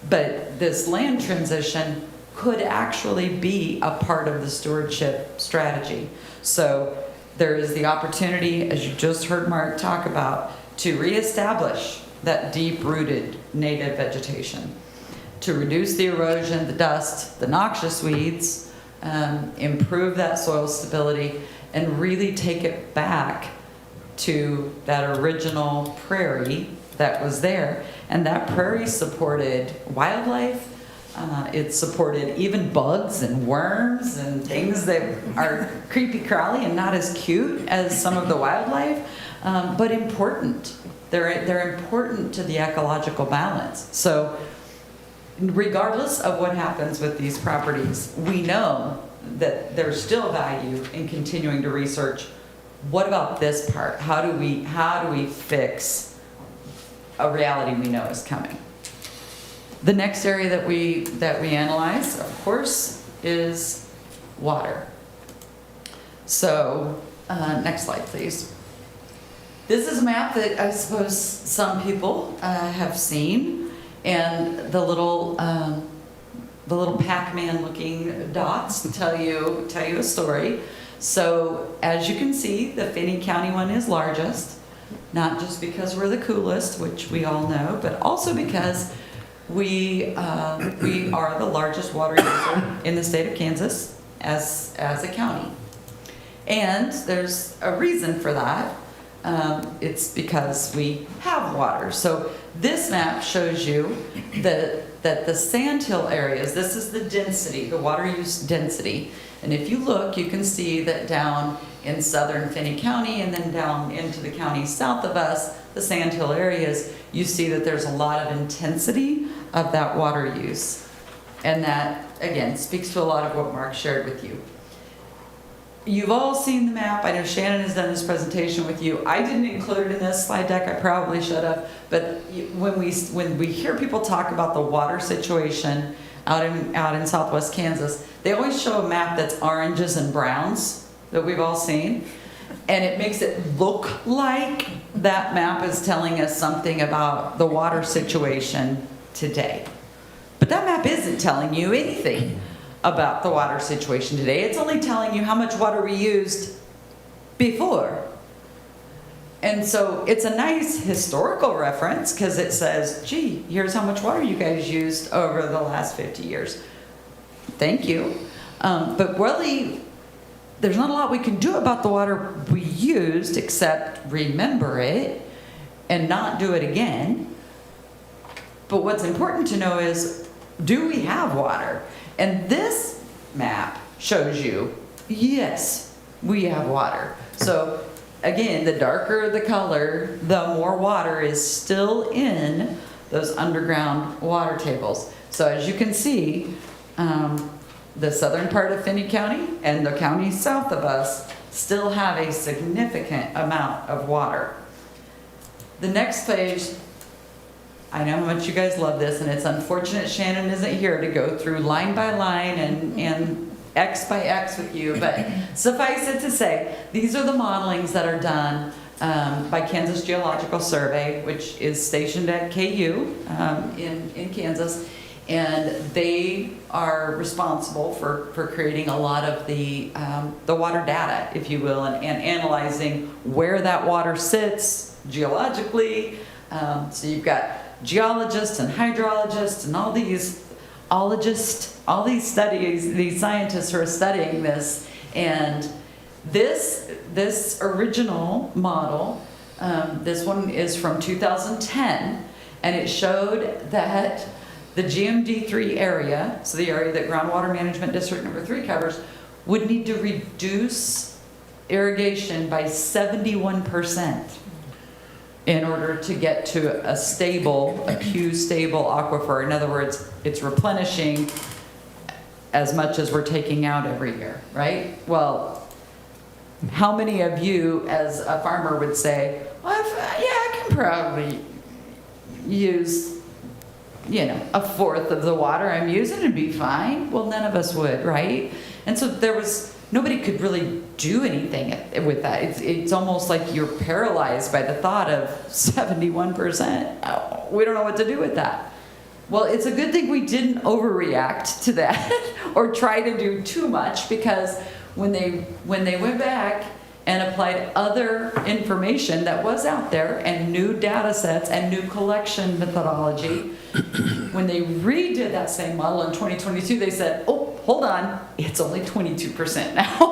But this land transition could actually be a part of the stewardship strategy. So there is the opportunity, as you just heard Mark talk about, to reestablish that deep-rooted native vegetation, to reduce the erosion, the dust, the noxious weeds, improve that soil stability, and really take it back to that original prairie that was there. And that prairie supported wildlife. It supported even bugs and worms and things that are creepy crawly and not as cute as some of the wildlife, but important. They're important to the ecological balance. So regardless of what happens with these properties, we know that there's still value in continuing to research. What about this part? How do we fix a reality we know is coming? The next area that we analyze, of course, is water. So, next slide, please. This is a map that I suppose some people have seen, and the little Pac-Man looking dots tell you a story. So, as you can see, the Finney County one is largest, not just because we're the coolest, which we all know, but also because we are the largest water user in the state of Kansas as a county. And there's a reason for that. It's because we have water. So this map shows you that the sandhill areas, this is the density, the water use density. And if you look, you can see that down in southern Finney County and then down into the counties south of us, the sandhill areas, you see that there's a lot of intensity of that water use. And that, again, speaks to a lot of what Mark shared with you. You've all seen the map. I know Shannon has done this presentation with you. I didn't include it in this slide deck. I probably should have. But when we hear people talk about the water situation out in southwest Kansas, they always show a map that's oranges and browns that we've all seen. And it makes it look like that map is telling us something about the water situation today. But that map isn't telling you anything about the water situation today. It's only telling you how much water we used before. And so it's a nice historical reference because it says, gee, here's how much water you guys used over the last 50 years. Thank you. But really, there's not a lot we can do about the water we used except remember it and not do it again. But what's important to know is, do we have water? And this map shows you, yes, we have water. So again, the darker the color, the more water is still in those underground water tables. So as you can see, the southern part of Finney County and the counties south of us still have a significant amount of water. The next page, I know how much you guys love this, and it's unfortunate Shannon isn't here to go through line by line and X by X with you, but suffice it to say, these are the modelings that are done by Kansas Geological Survey, which is stationed at KU in Kansas, and they are responsible for creating a lot of the water data, if you will, and analyzing where that water sits geologically. So you've got geologists and hydrologists and all these studies, these scientists who are studying this. And this original model, this one is from 2010, and it showed that the GMD3 area, so the area that Groundwater Management District number 3 covers, would need to reduce irrigation by 71%. In order to get to a Q stable aquifer. In other words, it's replenishing as much as we're taking out every year, right? Well, how many of you as a farmer would say, well, I can probably use, a fourth of the water I'm using and be fine? Well, none of us would, right? And so there was nobody could really do anything with that. It's almost like you're paralyzed by the thought of 71%. Oh, we don't know what to do with that. Well, it's a good thing we didn't overreact to that or try to do too much, because when they went back and applied other information that was out there and new data sets and new collection methodology, when they redid that same model in 2022, they said, oh, hold on, it's only 22% now.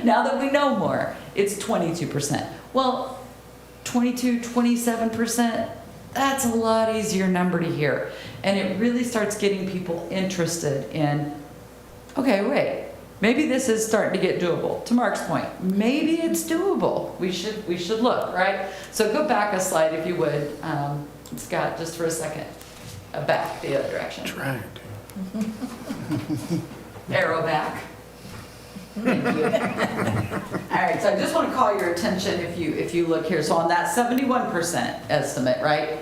Now that we know more, it's 22%. Well, 22, 27%, that's a lot easier number to hear. And it really starts getting people interested in, okay, wait, maybe this is starting to get doable. To Mark's point, maybe it's doable. We should look, right? So go back a slide if you would, Scott, just for a second. Back the other direction. Trying to. Arrow back. Thank you. All right, so I just want to call your attention if you look here. So on that 71% estimate, right?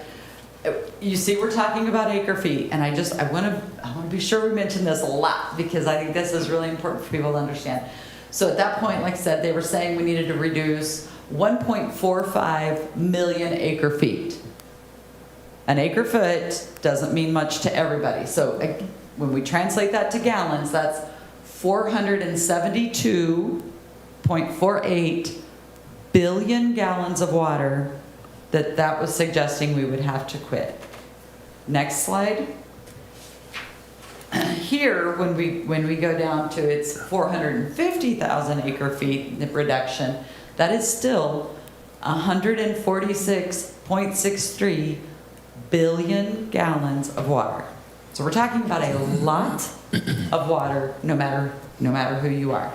You see, we're talking about acre feet, and I want to be sure we mention this a lot, because I think this is really important for people to understand. So at that point, like I said, they were saying we needed to reduce 1.45 million acre feet. An acre foot doesn't mean much to everybody. So when we translate that to gallons, that's 472.48 billion gallons of water that was suggesting we would have to quit. Next slide. Here, when we go down to its 450,000 acre feet reduction, that is still 146.63 billion gallons of water. So we're talking about a lot of water, no matter who you are.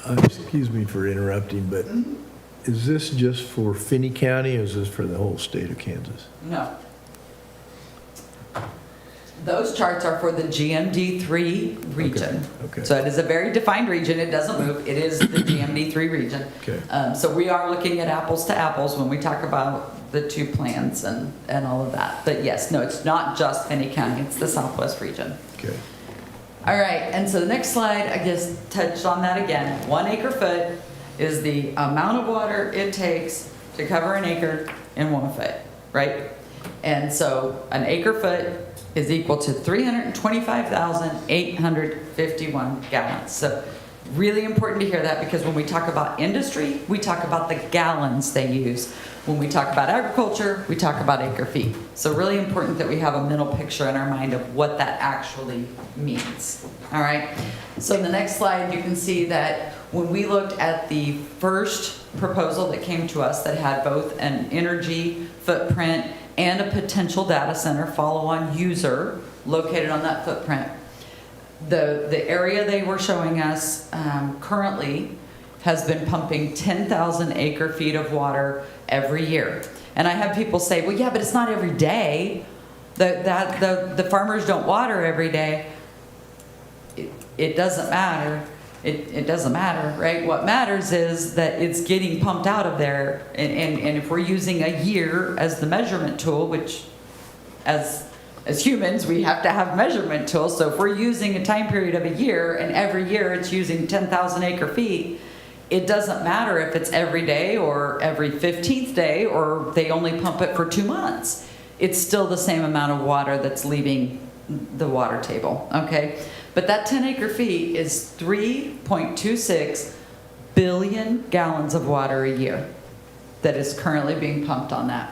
Excuse me for interrupting, but is this just for Finney County, or is this for the whole state of Kansas? No. Those charts are for the GMD3 region. Okay. So it is a very defined region. It doesn't move. It is the GMD3 region. Okay. So we are looking at apples to apples when we talk about the two plans and all of that. But yes, no, it's not just Finney County. It's the Southwest region. Okay. All right, and so the next slide, I guess, touched on that again. 1 acre foot is the amount of water it takes to cover an acre in 1 foot, right? And so an acre foot is equal to 325,851 gallons. So really important to hear that, because when we talk about industry, we talk about the gallons they use. When we talk about agriculture, we talk about acre feet. So really important that we have a mental picture in our mind of what that actually means. All right, so the next slide, you can see that when we looked at the first proposal that came to us that had both an energy footprint and a potential data center follow-on user located on that footprint, the area they were showing us currently has been pumping 10,000 acre feet of water every year. And I have people say, well, yeah, but it's not every day. The farmers don't water every day. It doesn't matter. It doesn't matter, right? What matters is that it's getting pumped out of there. And if we're using a year as the measurement tool, which as humans, we have to have measurement tools. So if we're using a time period of a year and every year it's using 10,000 acre feet, it doesn't matter if it's every day or every 15th day or they only pump it for 2 months. It's still the same amount of water that's leaving the water table, okay? But that 10 acre feet is 3.26 billion gallons of water a year that is currently being pumped on that.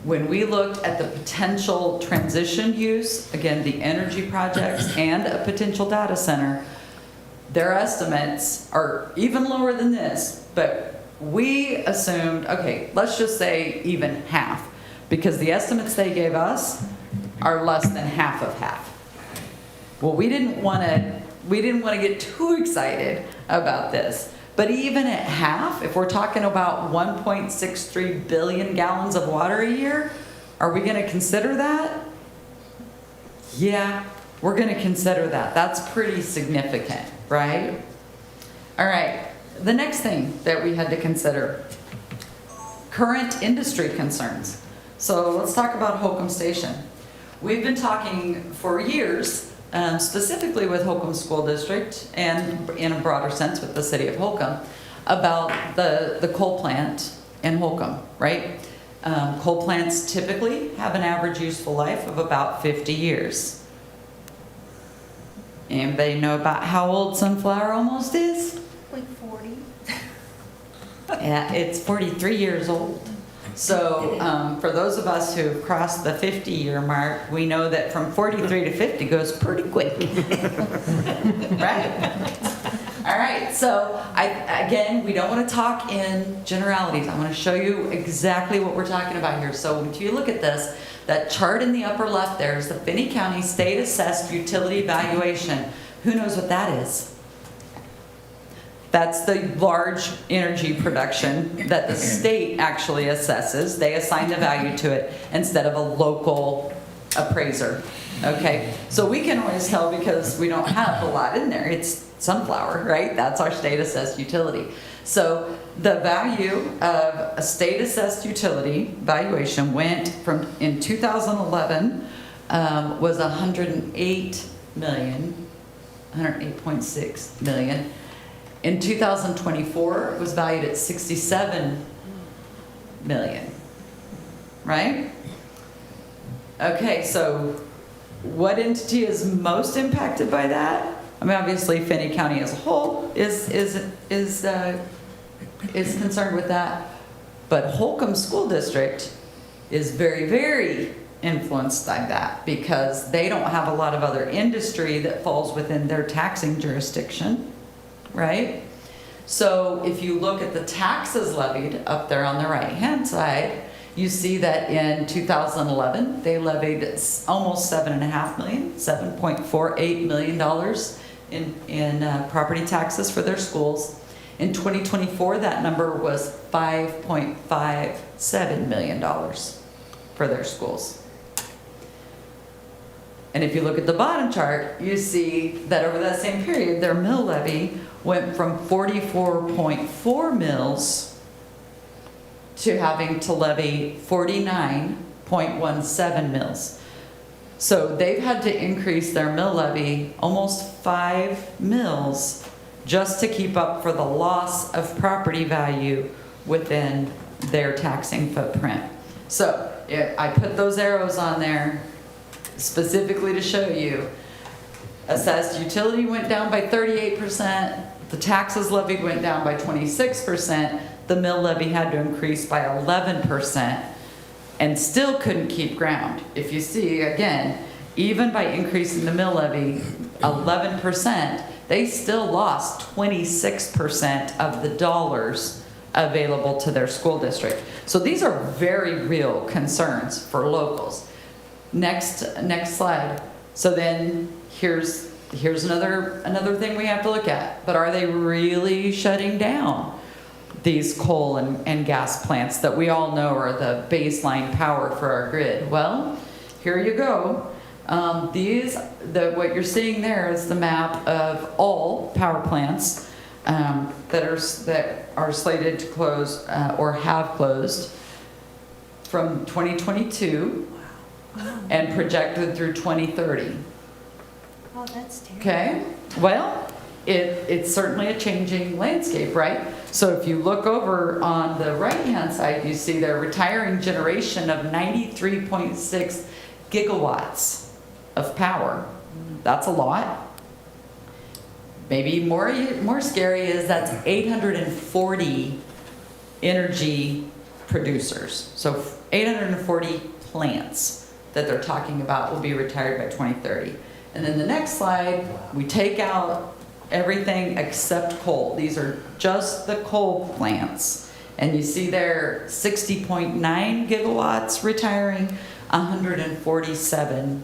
When we looked at the potential transition use, again, the energy projects and a potential data center, their estimates are even lower than this, but we assumed, okay, let's just say even half, because the estimates they gave us are less than half of half. Well, we didn't want to get too excited about this, but even at half, if we're talking about 1.63 billion gallons of water a year, are we going to consider that? Yeah, we're going to consider that. That's pretty significant, right? All right, the next thing that we had to consider, current industry concerns. So let's talk about Holcomb Station. We've been talking for years specifically with Holcomb School District and in a broader sense with the city of Holcomb, about the coal plant in Holcomb, right? Coal plants typically have an average useful life of about 50 years. Anybody know about how old Sunflower almost is? Like 40. Yeah, it's 43 years old. So for those of us who've crossed the 50-year mark, we know that from 43 to 50 goes pretty quick. Right? All right, so again, we don't want to talk in generalities. I want to show you exactly what we're talking about here. So if you look at this, that chart in the upper left there is the Finney County State Assessed Utility Valuation. Who knows what that is? That's the large energy production that the state actually assesses. They assign the value to it instead of a local appraiser. Okay, so we can always tell because we don't have a lot in there. It's Sunflower, right? That's our state assessed utility. So the value of a state assessed utility valuation went from, in 2011, was 108.6 million. In 2024, it was valued at 67 million, right? Okay, so what entity is most impacted by that? I mean, obviously, Finney County as a whole is concerned with that, but Holcomb School District is very, very influenced by that because they don't have a lot of other industry that falls within their taxing jurisdiction, right? So if you look at the taxes levied up there on the right-hand side, you see that in 2011, they levied almost $7.5 million, $7.48 million in property taxes for their schools. In 2024, that number was $5.57 million for their schools. And if you look at the bottom chart, you see that over that same period, their mill levy went from 44.4 mills to having to levy 49.17 mills. So they've had to increase their mill levy almost 5 mills just to keep up for the loss of property value within their taxing footprint. So I put those arrows on there specifically to show you. Assessed utility went down by 38%, the taxes levied went down by 26%, the mill levy had to increase by 11% and still couldn't keep ground. If you see, again, even by increasing the mill levy 11%, they still lost 26% of the dollars available to their school district. So these are very real concerns for locals. Next slide. So then here's another thing we have to look at. But are they really shutting down these coal and gas plants that we all know are the baseline power for our grid? Well, here you go. What you're seeing there is the map of all power plants that are slated to close or have closed from 2022 and projected through 2030. Oh, that's terrible. Okay, well, it's certainly a changing landscape, right? So if you look over on the right-hand side, you see their retiring generation of 93.6 gigawatts of power. That's a lot. Maybe more scary is that's 840 energy producers. So 840 plants that they're talking about will be retired by 2030. And then the next slide, we take out everything except coal. These are just the coal plants. And you see there 60.9 gigawatts retiring, 147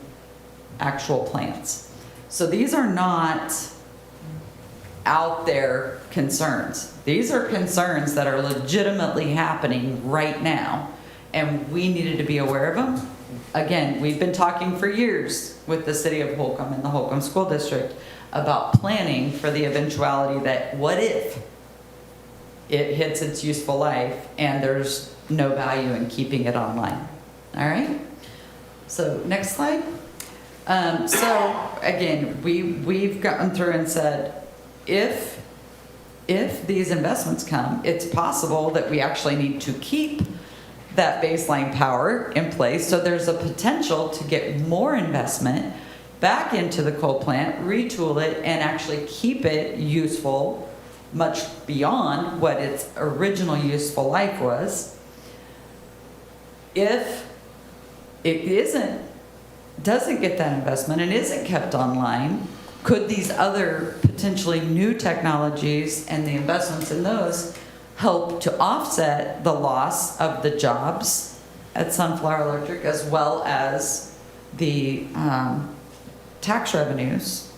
actual plants. So these are not out there concerns. These are concerns that are legitimately happening right now, and we needed to be aware of them. Again, we've been talking for years with the city of Holcomb and the Holcomb School District about planning for the eventuality that what if it hits its useful life and there's no value in keeping it online. All right? So next slide. So again, we've gotten through and said, if these investments come, it's possible that we actually need to keep that baseline power in place. So there's a potential to get more investment back into the coal plant, retool it, and actually keep it useful much beyond what its original useful life was. If it doesn't get that investment and isn't kept online, could these other potentially new technologies and the investments in those help to offset the loss of the jobs at Sunflower Electric, as well as the tax revenues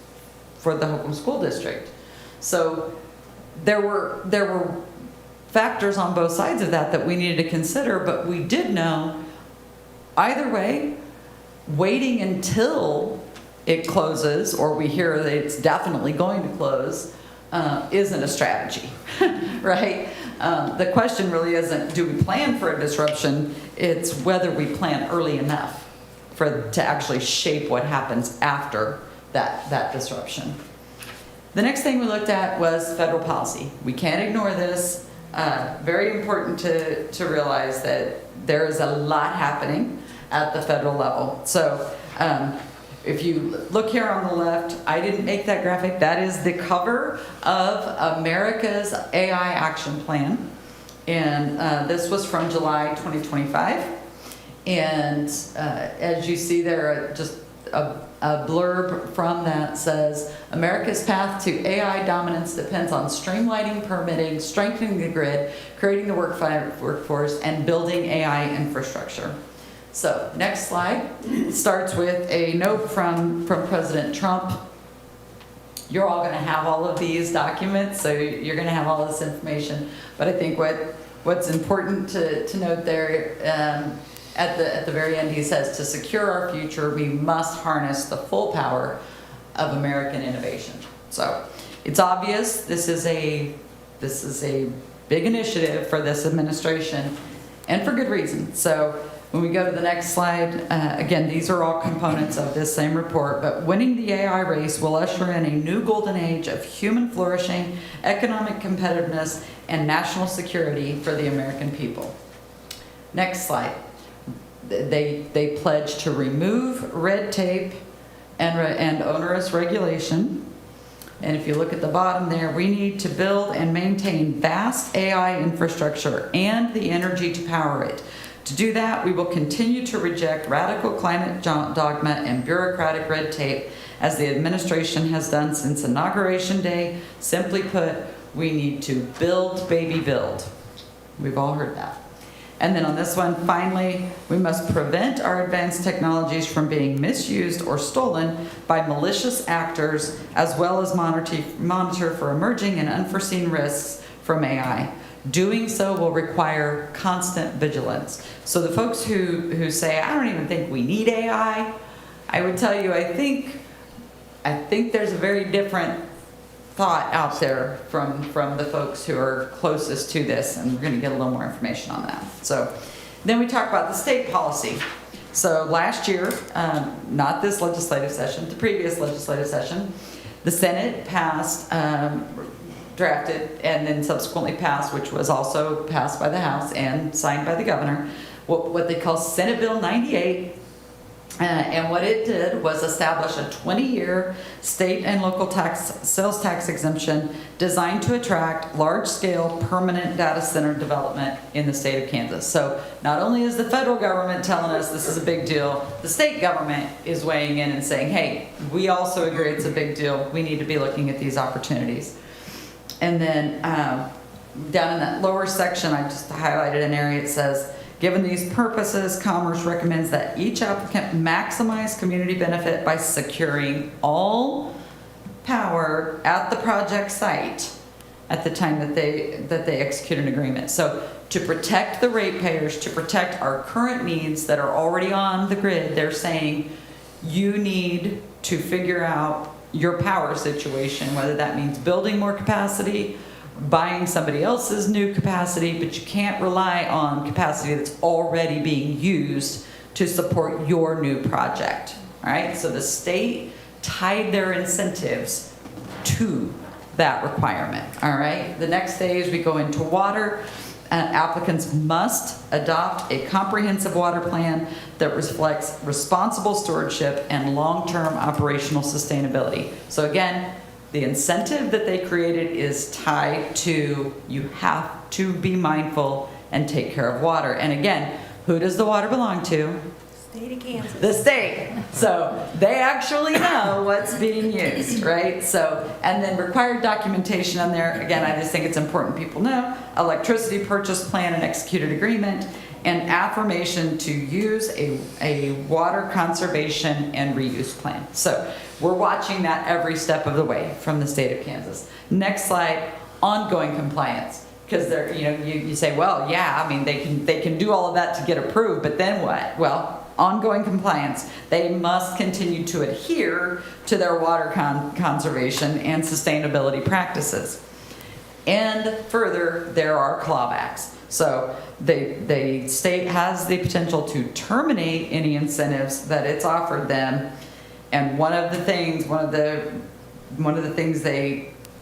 for the Holcomb School District? So there were factors on both sides of that we needed to consider, but we did know either way, waiting until it closes, or we hear that it's definitely going to close, isn't a strategy, right? The question really isn't, do we plan for a disruption? It's whether we plan early enough to actually shape what happens after that disruption. The next thing we looked at was federal policy. We can't ignore this. Very important to realize that there is a lot happening at the federal level. So if you look here on the left, I didn't make that graphic. That is the cover of America's AI Action Plan. And this was from July 2025. And as you see there, just a blurb from that says, America's path to AI dominance depends on streamlining permitting, strengthening the grid, creating the workforce, and building AI infrastructure. So next slide starts with a note from President Trump. You're all going to have all of these documents, so you're going to have all this information. But I think what's important to note there, at the very end, he says, to secure our future, we must harness the full power of American innovation. So it's obvious this is a big initiative for this administration, and for good reason. So when we go to the next slide, again, these are all components of this same report, but winning the AI race will usher in a new golden age of human flourishing, economic competitiveness, and national security for the American people. Next slide. They pledge to remove red tape and onerous regulation. And if you look at the bottom there, we need to build and maintain vast AI infrastructure and the energy to power it. To do that, we will continue to reject radical climate dogma and bureaucratic red tape, as the administration has done since Inauguration Day. Simply put, we need to build, baby, build. We've all heard that. And then on this one, finally, we must prevent our advanced technologies from being misused or stolen by malicious actors, as well as monitor for emerging and unforeseen risks from AI. Doing so will require constant vigilance. So the folks who say, I don't even think we need AI, I would tell you, I think there's a very different thought out there from the folks who are closest to this, and we're going to get a little more information on that. So then we talk about the state policy. So last year, not this legislative session, the previous legislative session, the Senate passed, drafted, and then subsequently passed, which was also passed by the House and signed by the governor, what they call Senate Bill 98. And what it did was establish a 20-year state and local sales tax exemption designed to attract large-scale permanent data center development in the state of Kansas. So not only is the federal government telling us this is a big deal, the state government is weighing in and saying, hey, we also agree it's a big deal. We need to be looking at these opportunities. And then down in that lower section, I just highlighted an area. It says, given these purposes, Commerce recommends that each applicant maximize community benefit by securing all power at the project site at the time that they execute an agreement. So to protect the ratepayers, to protect our current needs that are already on the grid, they're saying you need to figure out your power situation, whether that means building more capacity, buying somebody else's new capacity, but you can't rely on capacity that's already being used to support your new project. all right? So the state tied their incentives to that requirement, all right? The next phase, we go into water. Applicants must adopt a comprehensive water plan that reflects responsible stewardship and long-term operational sustainability. So again, the incentive that they created is tied to, you have to be mindful and take care of water. And again, who does the water belong to? State of Kansas. The state. So they actually know what's being used, right? So, and then required documentation on there. Again, I just think it's important people know. Electricity purchase plan and executed agreement, and affirmation to use a water conservation and reuse plan. So we're watching that every step of the way from the state of Kansas. Next slide, ongoing compliance. Because they're, you say, well, yeah, I mean, they can do all of that to get approved, but then what? Well, ongoing compliance. They must continue to adhere to their water conservation and sustainability practices. And further, there are clawbacks. So the state has the potential to terminate any incentives that it's offered them. And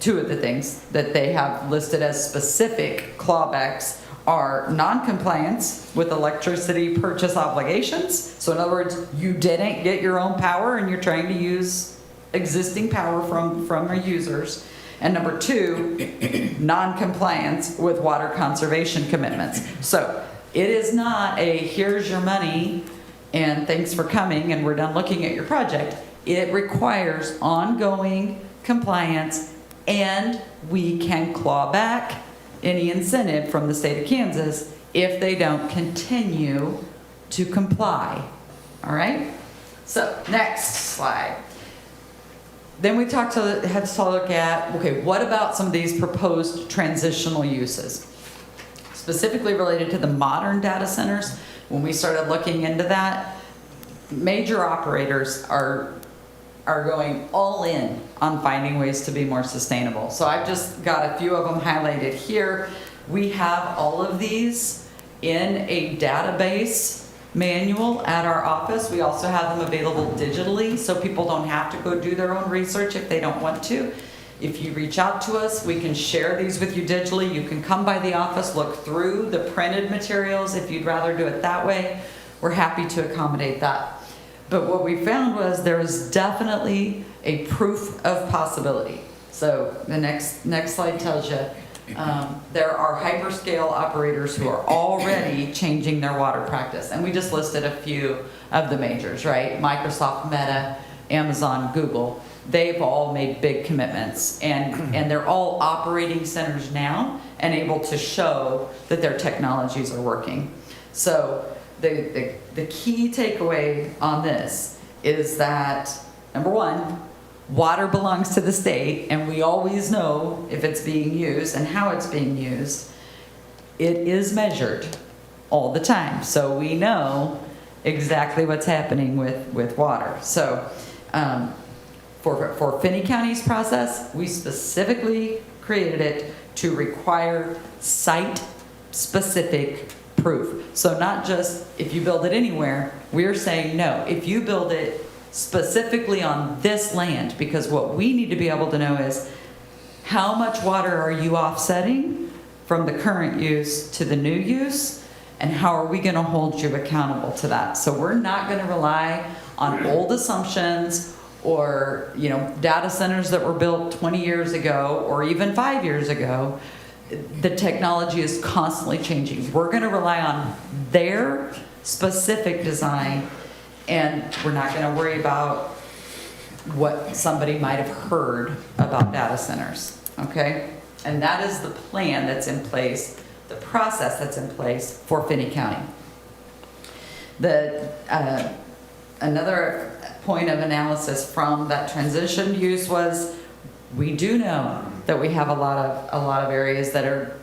two of the things that they have listed as specific clawbacks are non-compliance with electricity purchase obligations. So in other words, you didn't get your own power and you're trying to use existing power from your users. And number two, non-compliance with water conservation commitments. So it is not a here's your money and thanks for coming and we're done looking at your project. It requires ongoing compliance, and we can claw back any incentive from the state of Kansas if they don't continue to comply. All right? So next slide. Then we had to look at, okay, what about some of these proposed transitional uses? Specifically related to the modern data centers, when we started looking into that, major operators are going all in on finding ways to be more sustainable. So I've just got a few of them highlighted here. We have all of these in a database manual at our office. We also have them available digitally, so people don't have to go do their own research if they don't want to. If you reach out to us, we can share these with you digitally. You can come by the office, look through the printed materials if you'd rather do it that way. We're happy to accommodate that. But what we found was there is definitely a proof of possibility. So the next slide tells you there are hyperscale operators who are already changing their water practice. And we just listed a few of the majors, right? Microsoft, Meta, Amazon, Google. They've all made big commitments. And they're all operating centers now and able to show that their technologies are working. So the key takeaway on this is that, number one, water belongs to the state, and we always know if it's being used and how it's being used. It is measured all the time, so we know exactly what's happening with water. So for Finney County's process, we specifically created it to require site-specific proof. So not just if you build it anywhere, we're saying no, if you build it specifically on this land, because what we need to be able to know is how much water are you offsetting from the current use to the new use, and how are we going to hold you accountable to that? So we're not going to rely on old assumptions or data centers that were built 20 years ago or even 5 years ago. The technology is constantly changing. We're going to rely on their specific design, and we're not going to worry about what somebody might have heard about data centers, okay? And that is the plan that's in place, the process that's in place for Finney County. Another point of analysis from that transition use was, we do know that we have a lot of areas that are,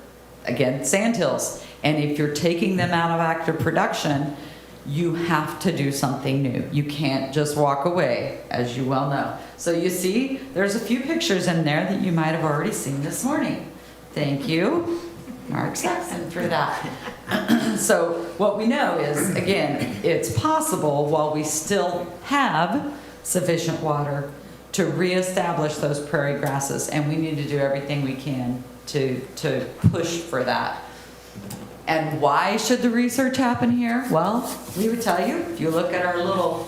again, sandhills. And if you're taking them out of active production, you have to do something new. You can't just walk away, as you well know. So you see, there's a few pictures in there that you might have already seen this morning. Thank you, Mark Saxon, for that. So what we know is, again, it's possible while we still have sufficient water to reestablish those prairie grasses, and we need to do everything we can to push for that. And why should the research happen here? Well, we would tell you, if you look at our little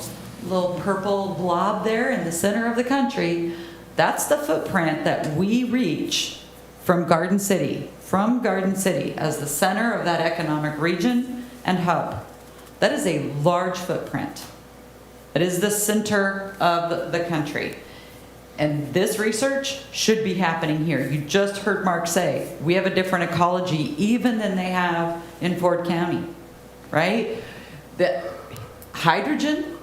purple blob there in the center of the country, that's the footprint that we reach from Garden City as the center of that economic region and hub. That is a large footprint. It is the center of the country. And this research should be happening here. You just heard Mark say, we have a different ecology even than they have in Ford County, right? The hydrogen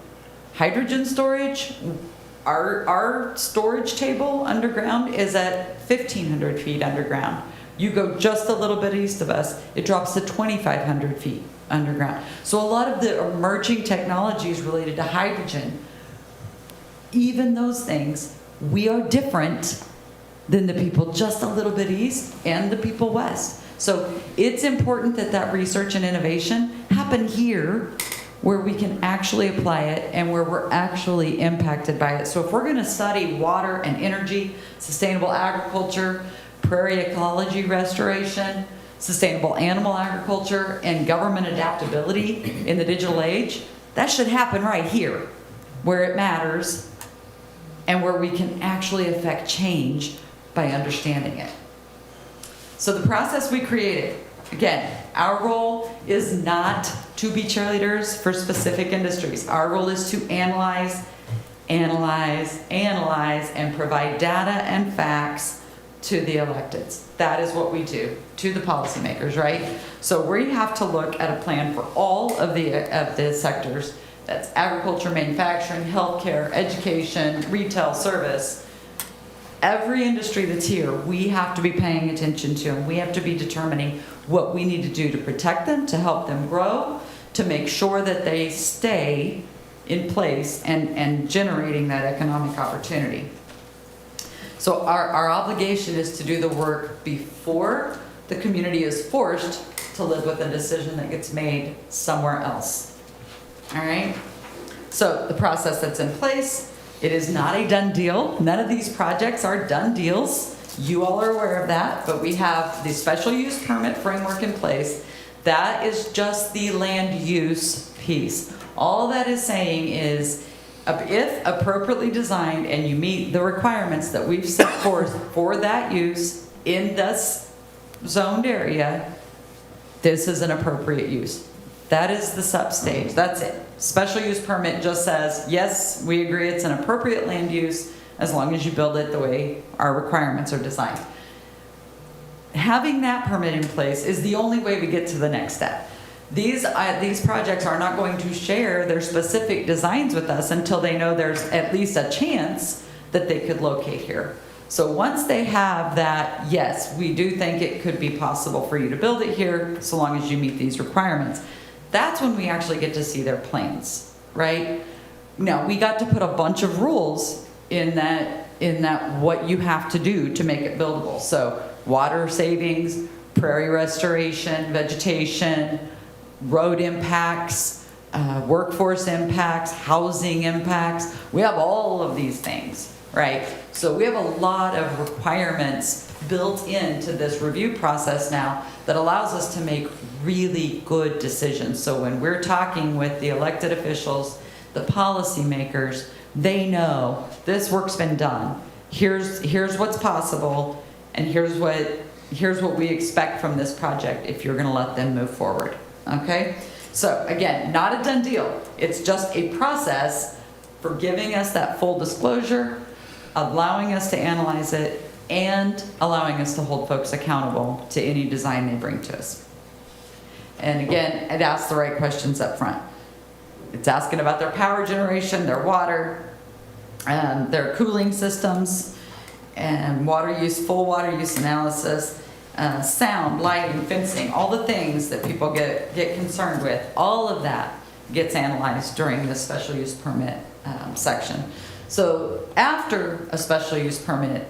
storage, our storage table underground is at 1,500 feet underground. You go just a little bit east of us, it drops to 2,500 feet underground. So a lot of the emerging technologies related to hydrogen, even those things, we are different than the people just a little bit east and the people west. So it's important that that research and innovation happen here where we can actually apply it and where we're actually impacted by it. So if we're going to study water and energy, sustainable agriculture, prairie ecology restoration, sustainable animal agriculture, and government adaptability in the digital age, that should happen right here where it matters and where we can actually affect change by understanding it. So the process we created, again, our role is not to be cheerleaders for specific industries. Our role is to analyze, and provide data and facts to the electeds. That is what we do, to the policymakers, right? So we have to look at a plan for all of the sectors. That's agriculture, manufacturing, healthcare, education, retail, service. Every industry that's here, we have to be paying attention to, and we have to be determining what we need to do to protect them, to help them grow, to make sure that they stay in place and generating that economic opportunity. So our obligation is to do the work before the community is forced to live with a decision that gets made somewhere else. All right? So the process that's in place, it is not a done deal. None of these projects are done deals. You all are aware of that, but we have the special use permit framework in place. That is just the land use piece. All that is saying is, if appropriately designed and you meet the requirements that we've set forth for that use in this zoned area, this is an appropriate use. That is the sub-stage. That's it. Special use permit just says, yes, we agree it's an appropriate land use as long as you build it the way our requirements are designed. Having that permit in place is the only way we get to the next step. These projects are not going to share their specific designs with us until they know there's at least a chance that they could locate here. So once they have that, yes, we do think it could be possible for you to build it here so long as you meet these requirements. That's when we actually get to see their plans, right? Now, we got to put a bunch of rules in that what you have to do to make it buildable. So water savings, prairie restoration, vegetation, road impacts, workforce impacts, housing impacts. We have all of these things, right? So we have a lot of requirements built into this review process now that allows us to make really good decisions. So when we're talking with the elected officials, the policymakers, they know this work's been done. Here's what's possible, and here's what we expect from this project if you're gonna let them move forward, okay? So again, not a done deal. It's just a process for giving us that full disclosure, allowing us to analyze it, and allowing us to hold folks accountable to any design they bring to us. And again, it asks the right questions up front. It's asking about their power generation, their water, their cooling systems, and water use, full water use analysis, sound, lighting, fencing, all the things that people get concerned with. All of that gets analyzed during this special use permit section. So after a special use permit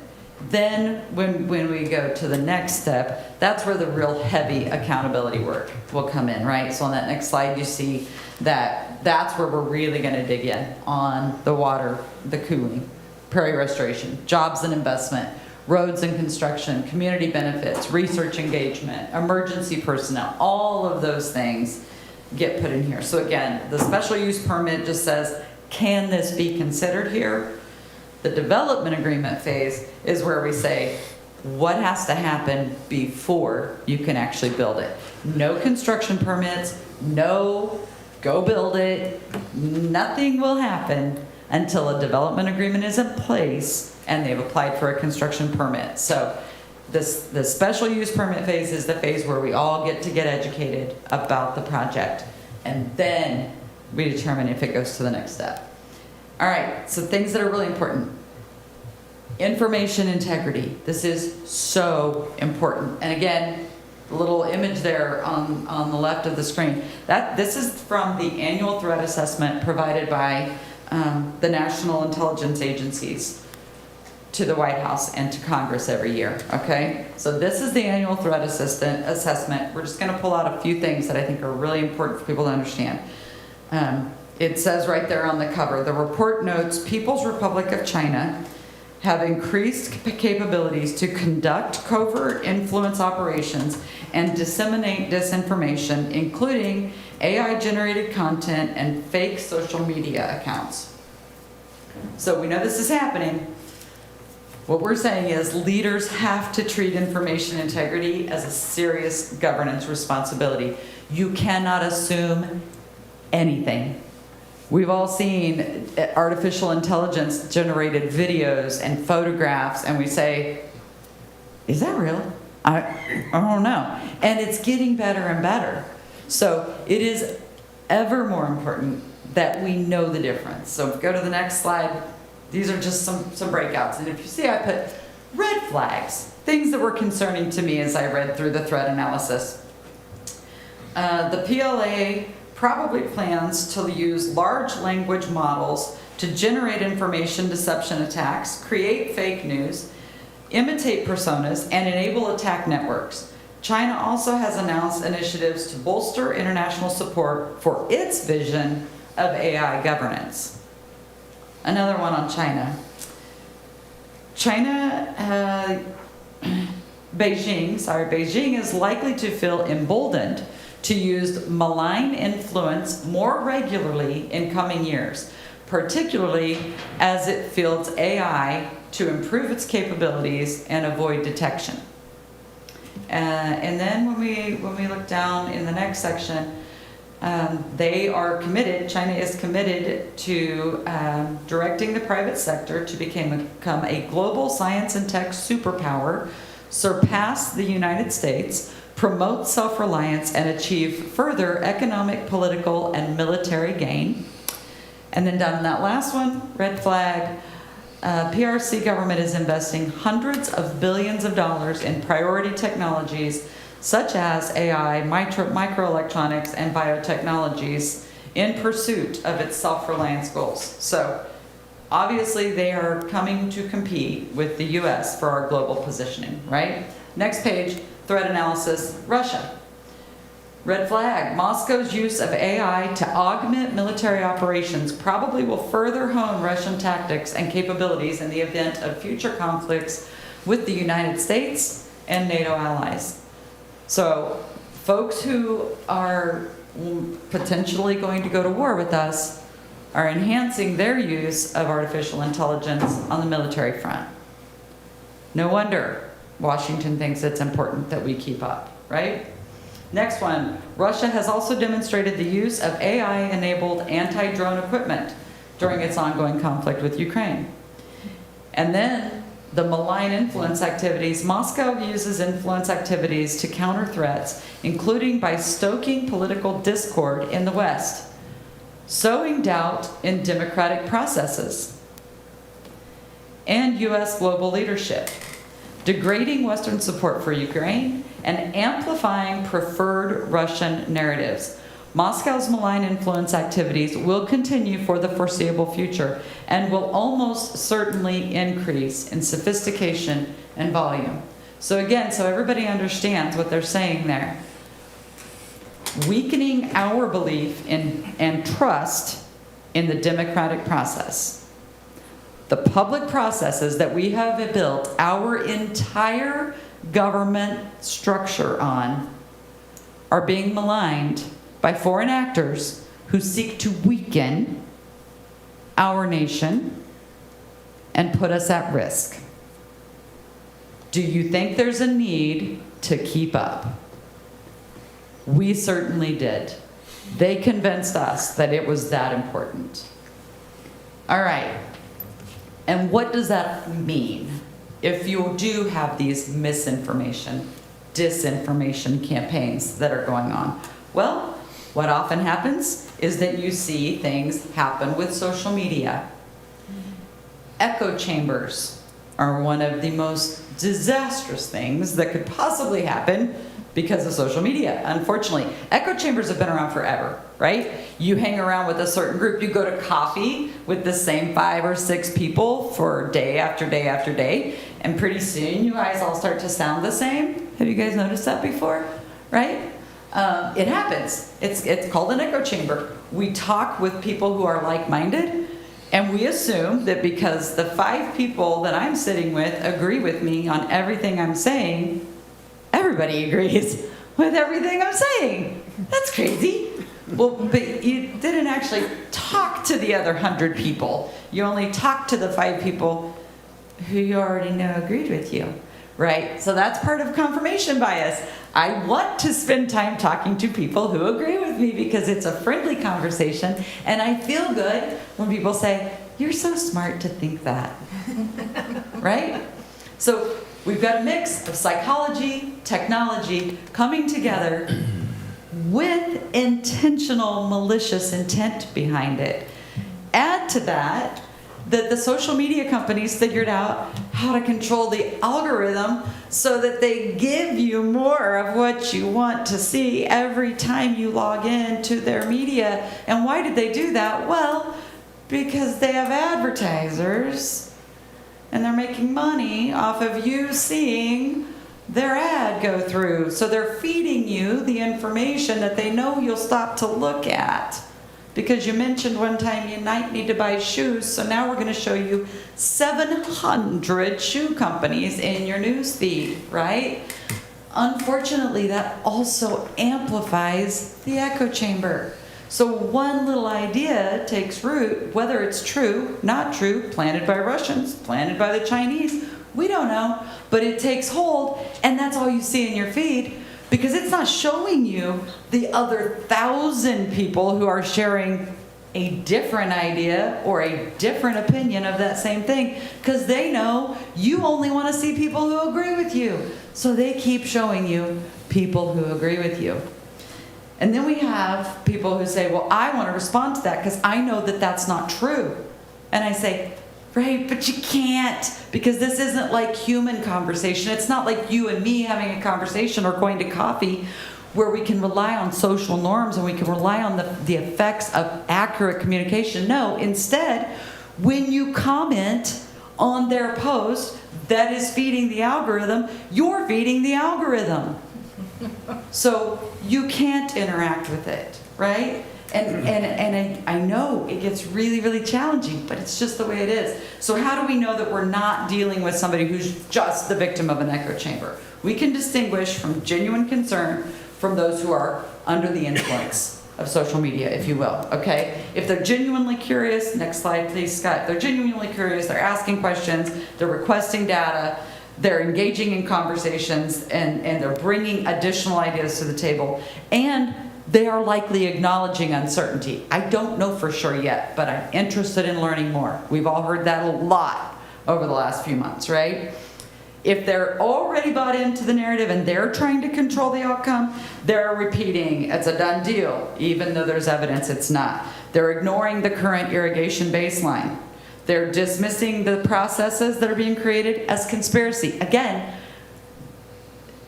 Then when we go to the next step, that's where the real heavy accountability work will come in, right? So on that next slide, you see that that's where we're really going to dig in on the water, the cooling, prairie restoration, jobs and investment, roads and construction, community benefits, research engagement, emergency personnel, all of those things get put in here. So again, the special use permit just says, can this be considered here? The development agreement phase is where we say, what has to happen before you can actually build it? No construction permits, no go build it, nothing will happen until a development agreement is in place and they've applied for a construction permit. So the special use permit phase is the phase where we all get to get educated about the project. And then we determine if it goes to the next step. All right, so things that are really important. Information integrity. This is so important. And again, the little image there on the left of the screen, this is from the annual threat assessment provided by the national intelligence agencies to the White House and to Congress every year, okay? So this is the annual threat assessment. We're just gonna pull out a few things that I think are really important for people to understand. It says right there on the cover, the report notes People's Republic of China have increased capabilities to conduct covert influence operations and disseminate disinformation, including AI-generated content and fake social media accounts. So we know this is happening. What we're saying is leaders have to treat information integrity as a serious governance responsibility. You cannot assume anything. We've all seen artificial intelligence generated videos and photographs, and we say, is that real? I don't know. And it's getting better and better. So it is ever more important that we know the difference. So if we go to the next slide, these are just some breakouts. And if you see, I put red flags, things that were concerning to me as I read through the threat analysis. The PLA probably plans to use large language models to generate information deception attacks, create fake news, imitate personas, and enable attack networks. China also has announced initiatives to bolster international support for its vision of AI governance. Another one on China. Beijing is likely to feel emboldened to use malign influence more regularly in coming years, particularly as it fields AI to improve its capabilities and avoid detection. And then when we look down in the next section, they are committed, China is committed to directing the private sector to become a global science and tech superpower, surpass the United States, promote self-reliance, and achieve further economic, political, and military gain. And then down in that last one, red flag, PRC government is investing hundreds of billions of dollars in priority technologies such as AI, microelectronics, and biotechnologies in pursuit of its self-reliance goals. So obviously they are coming to compete with the US for our global positioning, right? Next page, threat analysis, Russia. Red flag, Moscow's use of AI to augment military operations probably will further hone Russian tactics and capabilities in the event of future conflicts with the United States and NATO allies. So folks who are potentially going to go to war with us are enhancing their use of artificial intelligence on the military front. No wonder Washington thinks it's important that we keep up, right? Next one, Russia has also demonstrated the use of AI-enabled anti-drone equipment during its ongoing conflict with Ukraine. And then the malign influence activities. Moscow uses influence activities to counter threats, including by stoking political discord in the West, sowing doubt in democratic processes, and U.S. global leadership, degrading Western support for Ukraine, and amplifying preferred Russian narratives. Moscow's malign influence activities will continue for the foreseeable future and will almost certainly increase in sophistication and volume. So again, so everybody understands what they're saying there. Weakening our belief in and trust in the democratic process. The public processes that we have built our entire government structure on are being maligned by foreign actors who seek to weaken our nation and put us at risk. Do you think there's a need to keep up? We certainly did. They convinced us that it was that important. All right. And what does that mean if you do have these misinformation, disinformation campaigns that are going on? Well, what often happens is that you see things happen with social media. Echo chambers are one of the most disastrous things that could possibly happen because of social media, unfortunately. Echo chambers have been around forever, right? You hang around with a certain group, you go to coffee with the same 5 or 6 people for day after day after day, and pretty soon you guys all start to sound the same. Have you guys noticed that before, right? It happens. It's called an echo chamber. We talk with people who are like-minded, and we assume that because the 5 people that I'm sitting with agree with me on everything I'm saying, everybody agrees with everything I'm saying. That's crazy. Well, but you didn't actually talk to the other 100 people. You only talked to the 5 people who you already know agreed with you, right? So that's part of confirmation bias. I want to spend time talking to people who agree with me because it's a friendly conversation, and I feel good when people say, "You're so smart to think that," right? So we've got a mix of psychology, technology coming together with intentional malicious intent behind it. Add to that the social media companies figured out how to control the algorithm so that they give you more of what you want to see every time you log in to their media. And why did they do that? Well, because they have advertisers and they're making money off of you seeing their ad go through. So they're feeding you the information that they know you'll stop to look at. Because you mentioned one time you might need to buy shoes, so now we're going to show you 700 shoe companies in your news feed, right? Unfortunately, that also amplifies the echo chamber. So one little idea takes root, whether it's true, not true, planted by Russians, planted by the Chinese, we don't know, but it takes hold, and that's all you see in your feed. Because it's not showing you the other 1,000 people who are sharing a different idea or a different opinion of that same thing. Because they know you only want to see people who agree with you. So they keep showing you people who agree with you. And then we have people who say, well, I want to respond to that because I know that that's not true. And I say, right, but you can't, because this isn't like human conversation. It's not like you and me having a conversation or going to coffee where we can rely on social norms and we can rely on the effects of accurate communication. No, instead, when you comment on their post that is feeding the algorithm, you're feeding the algorithm. So you can't interact with it, right? And I know it gets really, really challenging, but it's just the way it is. So how do we know that we're not dealing with somebody who's just the victim of an echo chamber? We can distinguish from genuine concern from those who are under the influence of social media, if you will, okay? If they're genuinely curious, next slide please, Scott. They're genuinely curious, they're asking questions, they're requesting data, they're engaging in conversations, and they're bringing additional ideas to the table, and they are likely acknowledging uncertainty. I don't know for sure yet, but I'm interested in learning more. We've all heard that a lot over the last few months, right? If they're already bought into the narrative and they're trying to control the outcome, they're repeating it's a done deal, even though there's evidence it's not. They're ignoring the current irrigation baseline. They're dismissing the processes that are being created as conspiracy. Again,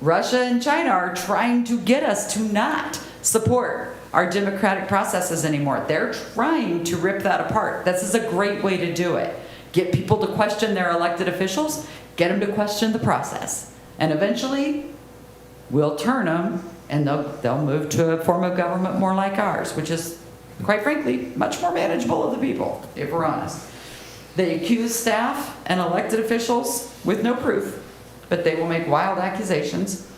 Russia and China are trying to get us to not support our democratic processes anymore. They're trying to rip that apart. This is a great way to do it. Get people to question their elected officials, get them to question the process. And eventually, we'll turn them and they'll move to a form of government more like ours, which is, quite frankly, much more manageable of the people, if we're honest. They accuse staff and elected officials with no proof, but they will make wild accusations.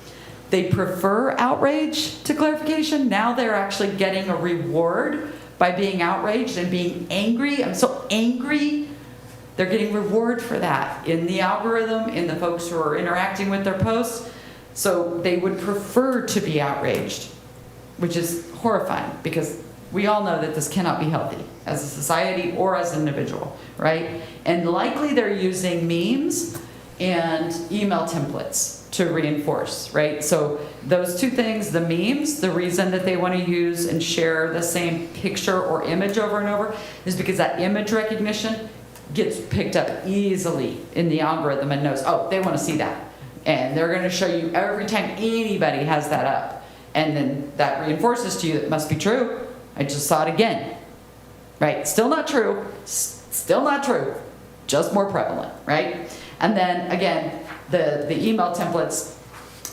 They prefer outrage to clarification. Now they're actually getting a reward by being outraged and being angry. I'm so angry. They're getting reward for that in the algorithm, in the folks who are interacting with their posts. So they would prefer to be outraged, which is horrifying because we all know that this cannot be healthy as a society or as an individual, right? And likely they're using memes and email templates to reinforce, right? So those two things, the memes, the reason that they want to use and share the same picture or image over and over is because that image recognition gets picked up easily in the algorithm and knows, oh, they want to see that. And they're going to show you every time anybody has that up. And then that reinforces to you that it must be true. I just saw it again, right? Still not true, still not true, just more prevalent, right? And then again, the email templates,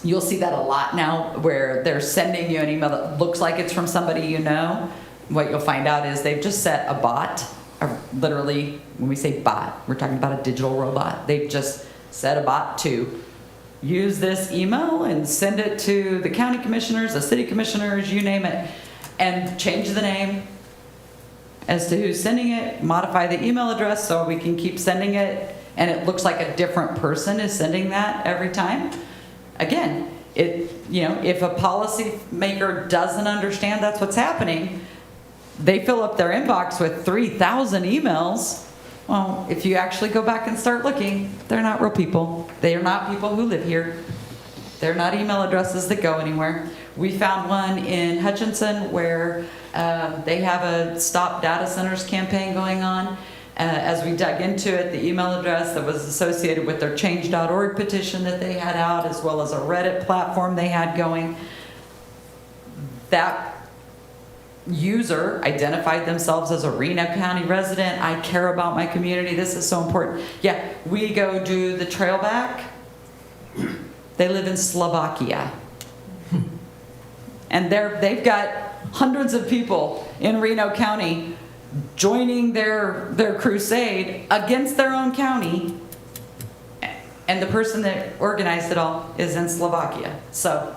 you'll see that a lot now where they're sending you an email that looks like it's from somebody you know. What you'll find out is they've just set a bot, or literally, when we say bot, we're talking about a digital robot. They've just set a bot to use this email and send it to the county commissioners, the city commissioners, you name it, and change the name as to who's sending it, modify the email address so we can keep sending it, and it looks like a different person is sending that every time. Again, if a policymaker doesn't understand that's what's happening, they fill up their inbox with 3,000 emails. Well, if you actually go back and start looking, they're not real people. They are not people who live here. They're not email addresses that go anywhere. We found one in Hutchinson where they have a Stop Data Centers campaign going on. As we dug into it, the email address that was associated with their change.org petition that they had out, as well as a Reddit platform they had going, that user identified themselves as a Reno County resident. I care about my community. This is so important. Yeah, we go do the trail back. They live in Slovakia. And they've got hundreds of people in Reno County joining their crusade against their own county. And the person that organized it all is in Slovakia. So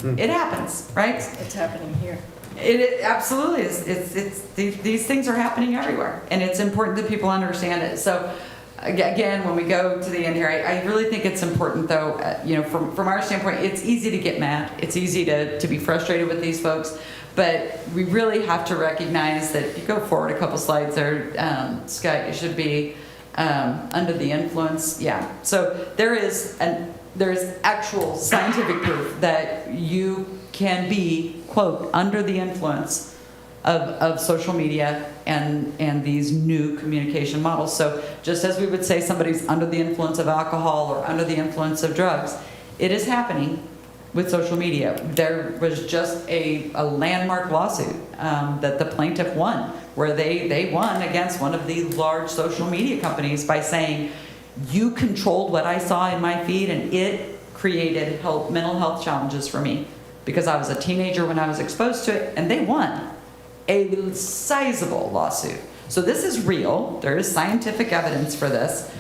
it happens, right? It's happening here. It absolutely is. These things are happening everywhere, and it's important that people understand it. So, again, when we go to the end here, I really think it's important, though. From our standpoint, it's easy to get mad. It's easy to be frustrated with these folks, but we really have to recognize that. If you go forward a couple slides there, Scott, you should be under the influence. Yeah. So there is actual scientific proof that you can be, quote, under the influence of social media and these new communication models. So just as we would say somebody's under the influence of alcohol or under the influence of drugs, it is happening with social media. There was just a landmark lawsuit that the plaintiff won, where they won against one of the large social media companies by saying, you controlled what I saw in my feed and it created mental health challenges for me. Because I was a teenager when I was exposed to it, and they won a sizable lawsuit. So this is real. There is scientific evidence for this.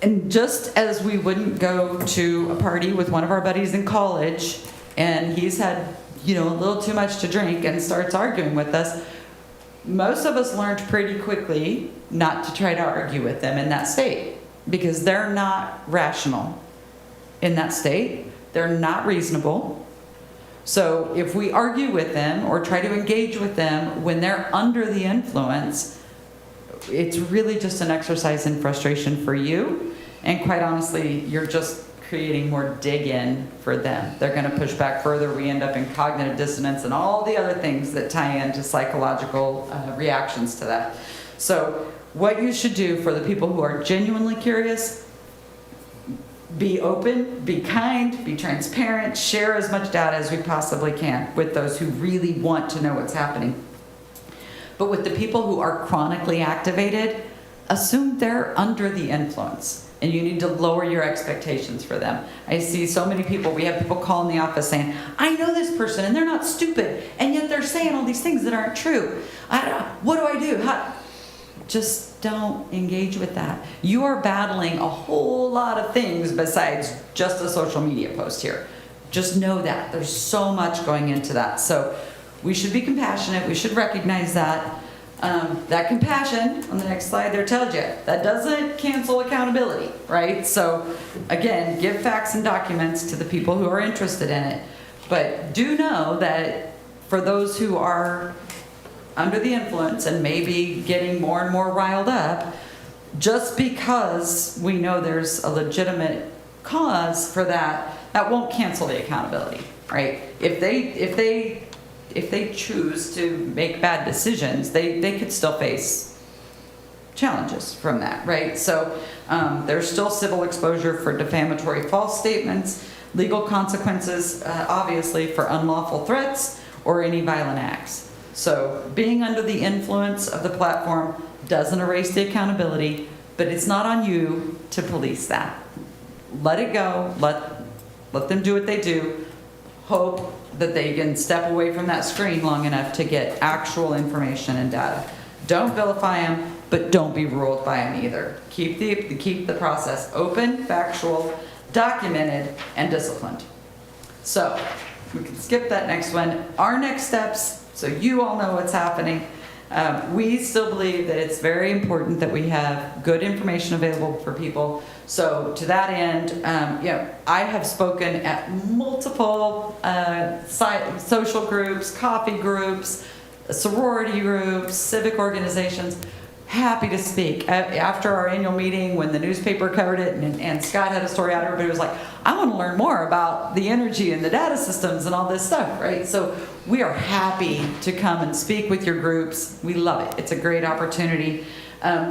And just as we wouldn't go to a party with one of our buddies in college, and he's had, a little too much to drink and starts arguing with us, most of us learned pretty quickly not to try to argue with them in that state, because they're not rational in that state. They're not reasonable. So if we argue with them or try to engage with them when they're under the influence, it's really just an exercise in frustration for you. And quite honestly, you're just creating more dig-in for them. They're going to push back further. We end up in cognitive dissonance and all the other things that tie into psychological reactions to that. So what you should do for the people who are genuinely curious, be open, be kind, be transparent, share as much data as we possibly can with those who really want to know what's happening. But with the people who are chronically activated, assume they're under the influence, and you need to lower your expectations for them. I see so many people, we have people call in the office saying, I know this person and they're not stupid, and yet they're saying all these things that aren't true. What do I do? Just don't engage with that. You are battling a whole lot of things besides just a social media post here. Just know that. There's so much going into that. So we should be compassionate. We should recognize that. That compassion, on the next slide there, tells you, that doesn't cancel accountability, right? So again, give facts and documents to the people who are interested in it. But do know that for those who are under the influence and maybe getting more and more riled up, just because we know there's a legitimate cause for that, that won't cancel the accountability, right? If they choose to make bad decisions, they could still face challenges from that, right? So there's still civil exposure for defamatory false statements, legal consequences, obviously, for unlawful threats or any violent acts. So being under the influence of the platform doesn't erase the accountability, but it's not on you to police that. Let it go. Let them do what they do. Hope that they can step away from that screen long enough to get actual information and data. Don't vilify them, but don't be ruled by them either. Keep the process open, factual, documented, and disciplined. So we can skip that next one. Our next steps, so you all know what's happening. We still believe that it's very important that we have good information available for people. So to that end, I have spoken at multiple social groups, coffee groups, sorority groups, civic organizations. Happy to speak. After our annual meeting, when the newspaper covered it and Scott had a story out, everybody was like, I want to learn more about the energy and the data systems and all this stuff, right? So we are happy to come and speak with your groups. We love it. It's a great opportunity.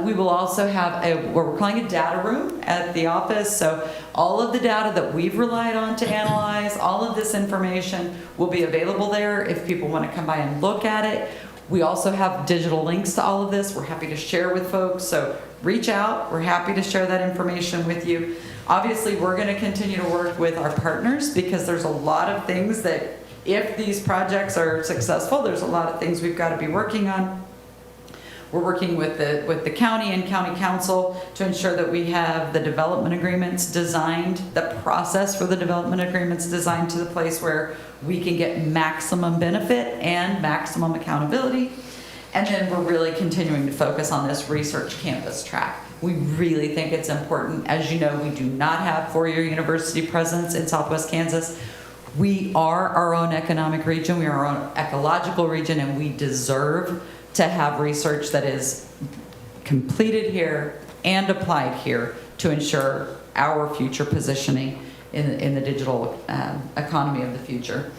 We will also have what we're calling a data room at the office. So all of the data that we've relied on to analyze, all of this information will be available there if people want to come by and look at it. We also have digital links to all of this. We're happy to share with folks. So reach out. We're happy to share that information with you. Obviously, we're going to continue to work with our partners because there's a lot of things that if these projects are successful, there's a lot of things we've got to be working on. We're working with the county and county council to ensure that we have the development agreements designed, the process for the development agreements designed to the place where we can get maximum benefit and maximum accountability. And then we're really continuing to focus on this research campus track. We really think it's important. As you know, we do not have four-year university presence in Southwest Kansas. We are our own economic region. We are our own ecological region, and we deserve to have research that is completed here and applied here to ensure our future positioning in the digital economy of the future.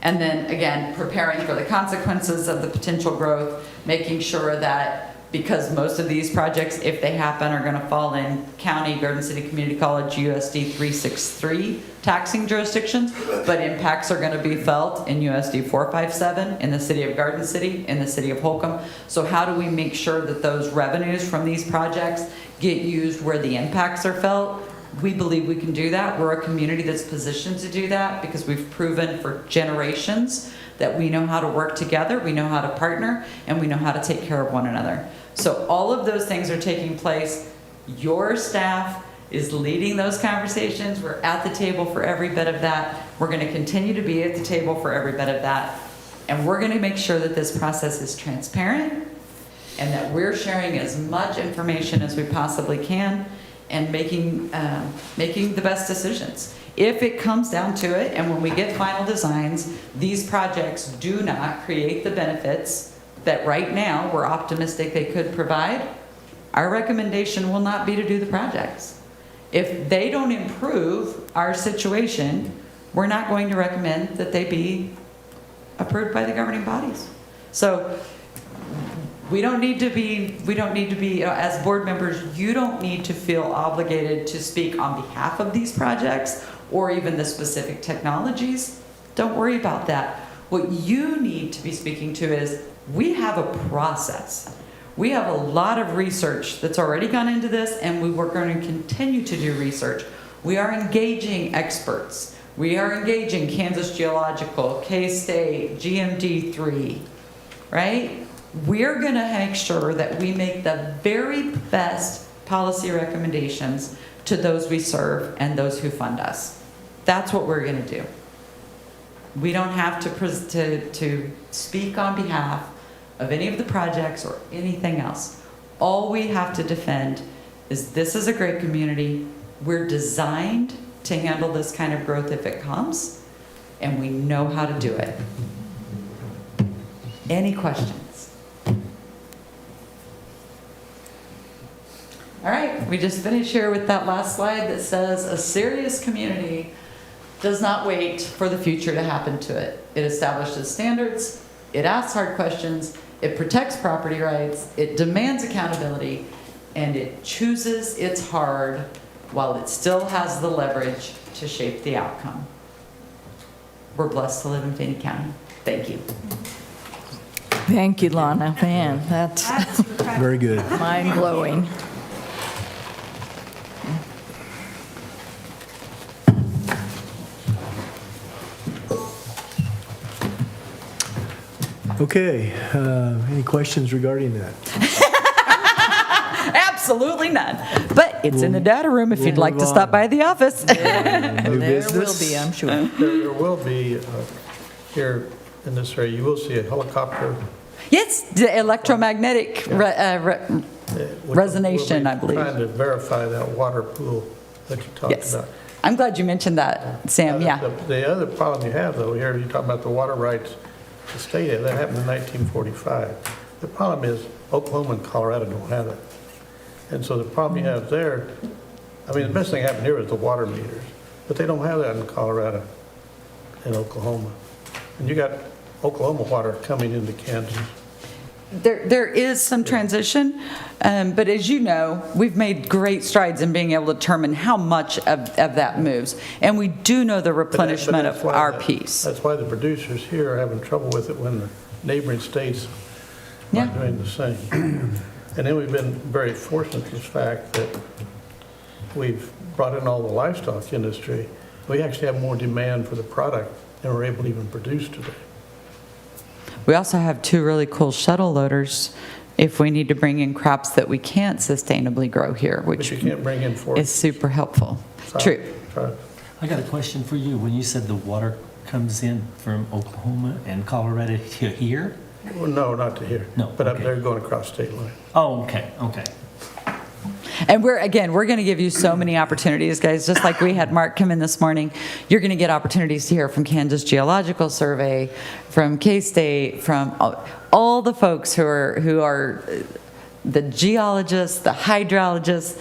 And then again, preparing for the consequences of the potential growth, making sure that because most of these projects, if they happen, are going to fall in county, Garden City Community College, USD 363 taxing jurisdictions, but impacts are going to be felt in USD 457 in the city of Garden City, in the city of Holcomb. So how do we make sure that those revenues from these projects get used where the impacts are felt? We believe we can do that. We're a community that's positioned to do that because we've proven for generations that we know how to work together, we know how to partner, and we know how to take care of one another. So all of those things are taking place. Your staff is leading those conversations. We're at the table for every bit of that. We're going to continue to be at the table for every bit of that. And we're going to make sure that this process is transparent and that we're sharing as much information as we possibly can and making the best decisions. If it comes down to it, and when we get final designs, these projects do not create the benefits that right now we're optimistic they could provide, our recommendation will not be to do the projects. If they don't improve our situation, we're not going to recommend that they be approved by the governing bodies. So We don't need to be, as board members, you don't need to feel obligated to speak on behalf of these projects or even the specific technologies. Don't worry about that. What you need to be speaking to is, we have a process. We have a lot of research that's already gone into this, and we were going to continue to do research. We are engaging experts. We are engaging Kansas Geological, K-State, GMD3, right? We're going to make sure that we make the very best policy recommendations to those we serve and those who fund us. That's what we're going to do. We don't have to speak on behalf of any of the projects or anything else. All we have to defend is, this is a great community. We're designed to handle this kind of growth if it comes, and we know how to do it. Any questions? All right, we just finished here with that last slide that says, a serious community does not wait for the future to happen to it. It establishes standards, it asks hard questions, it protects property rights, it demands accountability, and it chooses its hard while it still has the leverage to shape the outcome. We're blessed to live in Finney County. Thank you. Thank you, Lana. Man, that's That's incredible. Very good. mind-blowing. Okay, any questions regarding that? Absolutely none. But it's in the data room if you'd we'll like to move stop on. by the office. New There will business? be, I'm sure. There will be, here in this area, you will see a helicopter. Yes, the electromagnetic which resonation, we'll be I believe. Trying to verify that water pool that you talked Yes. about. I'm glad you mentioned that, Sam, yeah. The other problem you have, though, here, you talk about the water rights the state had, that happened in 1945. The problem is Oklahoma and Colorado don't have it. And so the problem you have there, I mean, the best thing happened here is the water meters, but they don't have that in Colorado and Oklahoma. And you got Oklahoma water coming into Kansas. There is some transition, but as you know, we've made great strides in being able to determine how much of that moves. And we do know the replenishment of our piece. That's why the producers here are having trouble with it when the neighboring states are Yeah. doing the same. And then we've been very fortunate in the fact that we've brought in all the livestock industry. We actually have more demand for the product than we're able to even produce today. We also have 2 really cool shuttle loaders if we need to bring in crops that we can't sustainably grow here, But which you can't bring in for is super helpful. True. I got a question for you. When you said the water comes in from Oklahoma and Colorado to here? Well, no, not to here. No, But up okay. there going across state line. Oh, okay, okay. And we're going to give you so many opportunities, guys. Just like we had Mark come in this morning, you're going to get opportunities to hear from Kansas Geological Survey, from K-State, from all the folks who are the geologists, the hydrologists,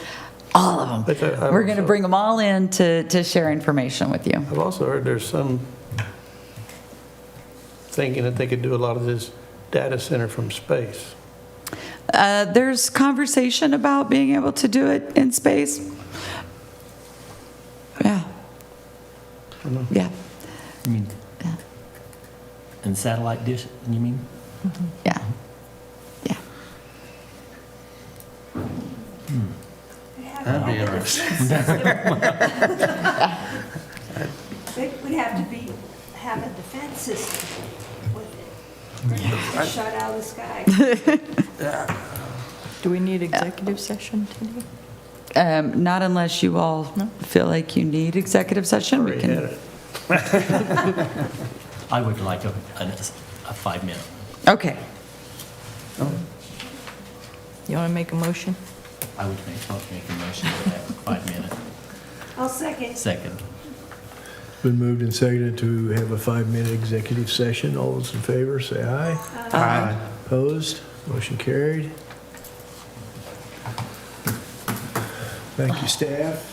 all of But them. I've We're going to also- bring them all in to share information with you. I've also heard there's some thinking that they could do a lot of this data center from space. There's conversation about being able to do it in space. Yeah. Yeah. You mean, Yeah. and satellite dish, you mean? Yeah. Yeah. That'd be interesting. It would have to have a defense system with it. Shot out of the sky. Do we need executive session today? Not unless you all feel like you need executive session. We Already had can. it. I would like a 5-minute. Okay. You want to make a motion? I would make a motion for that 5-minute. I'll second. Second. Been moved and seconded to have a 5-minute executive session. All those in favor, say aye. Aye. Opposed? Motion carried. Thank you, staff.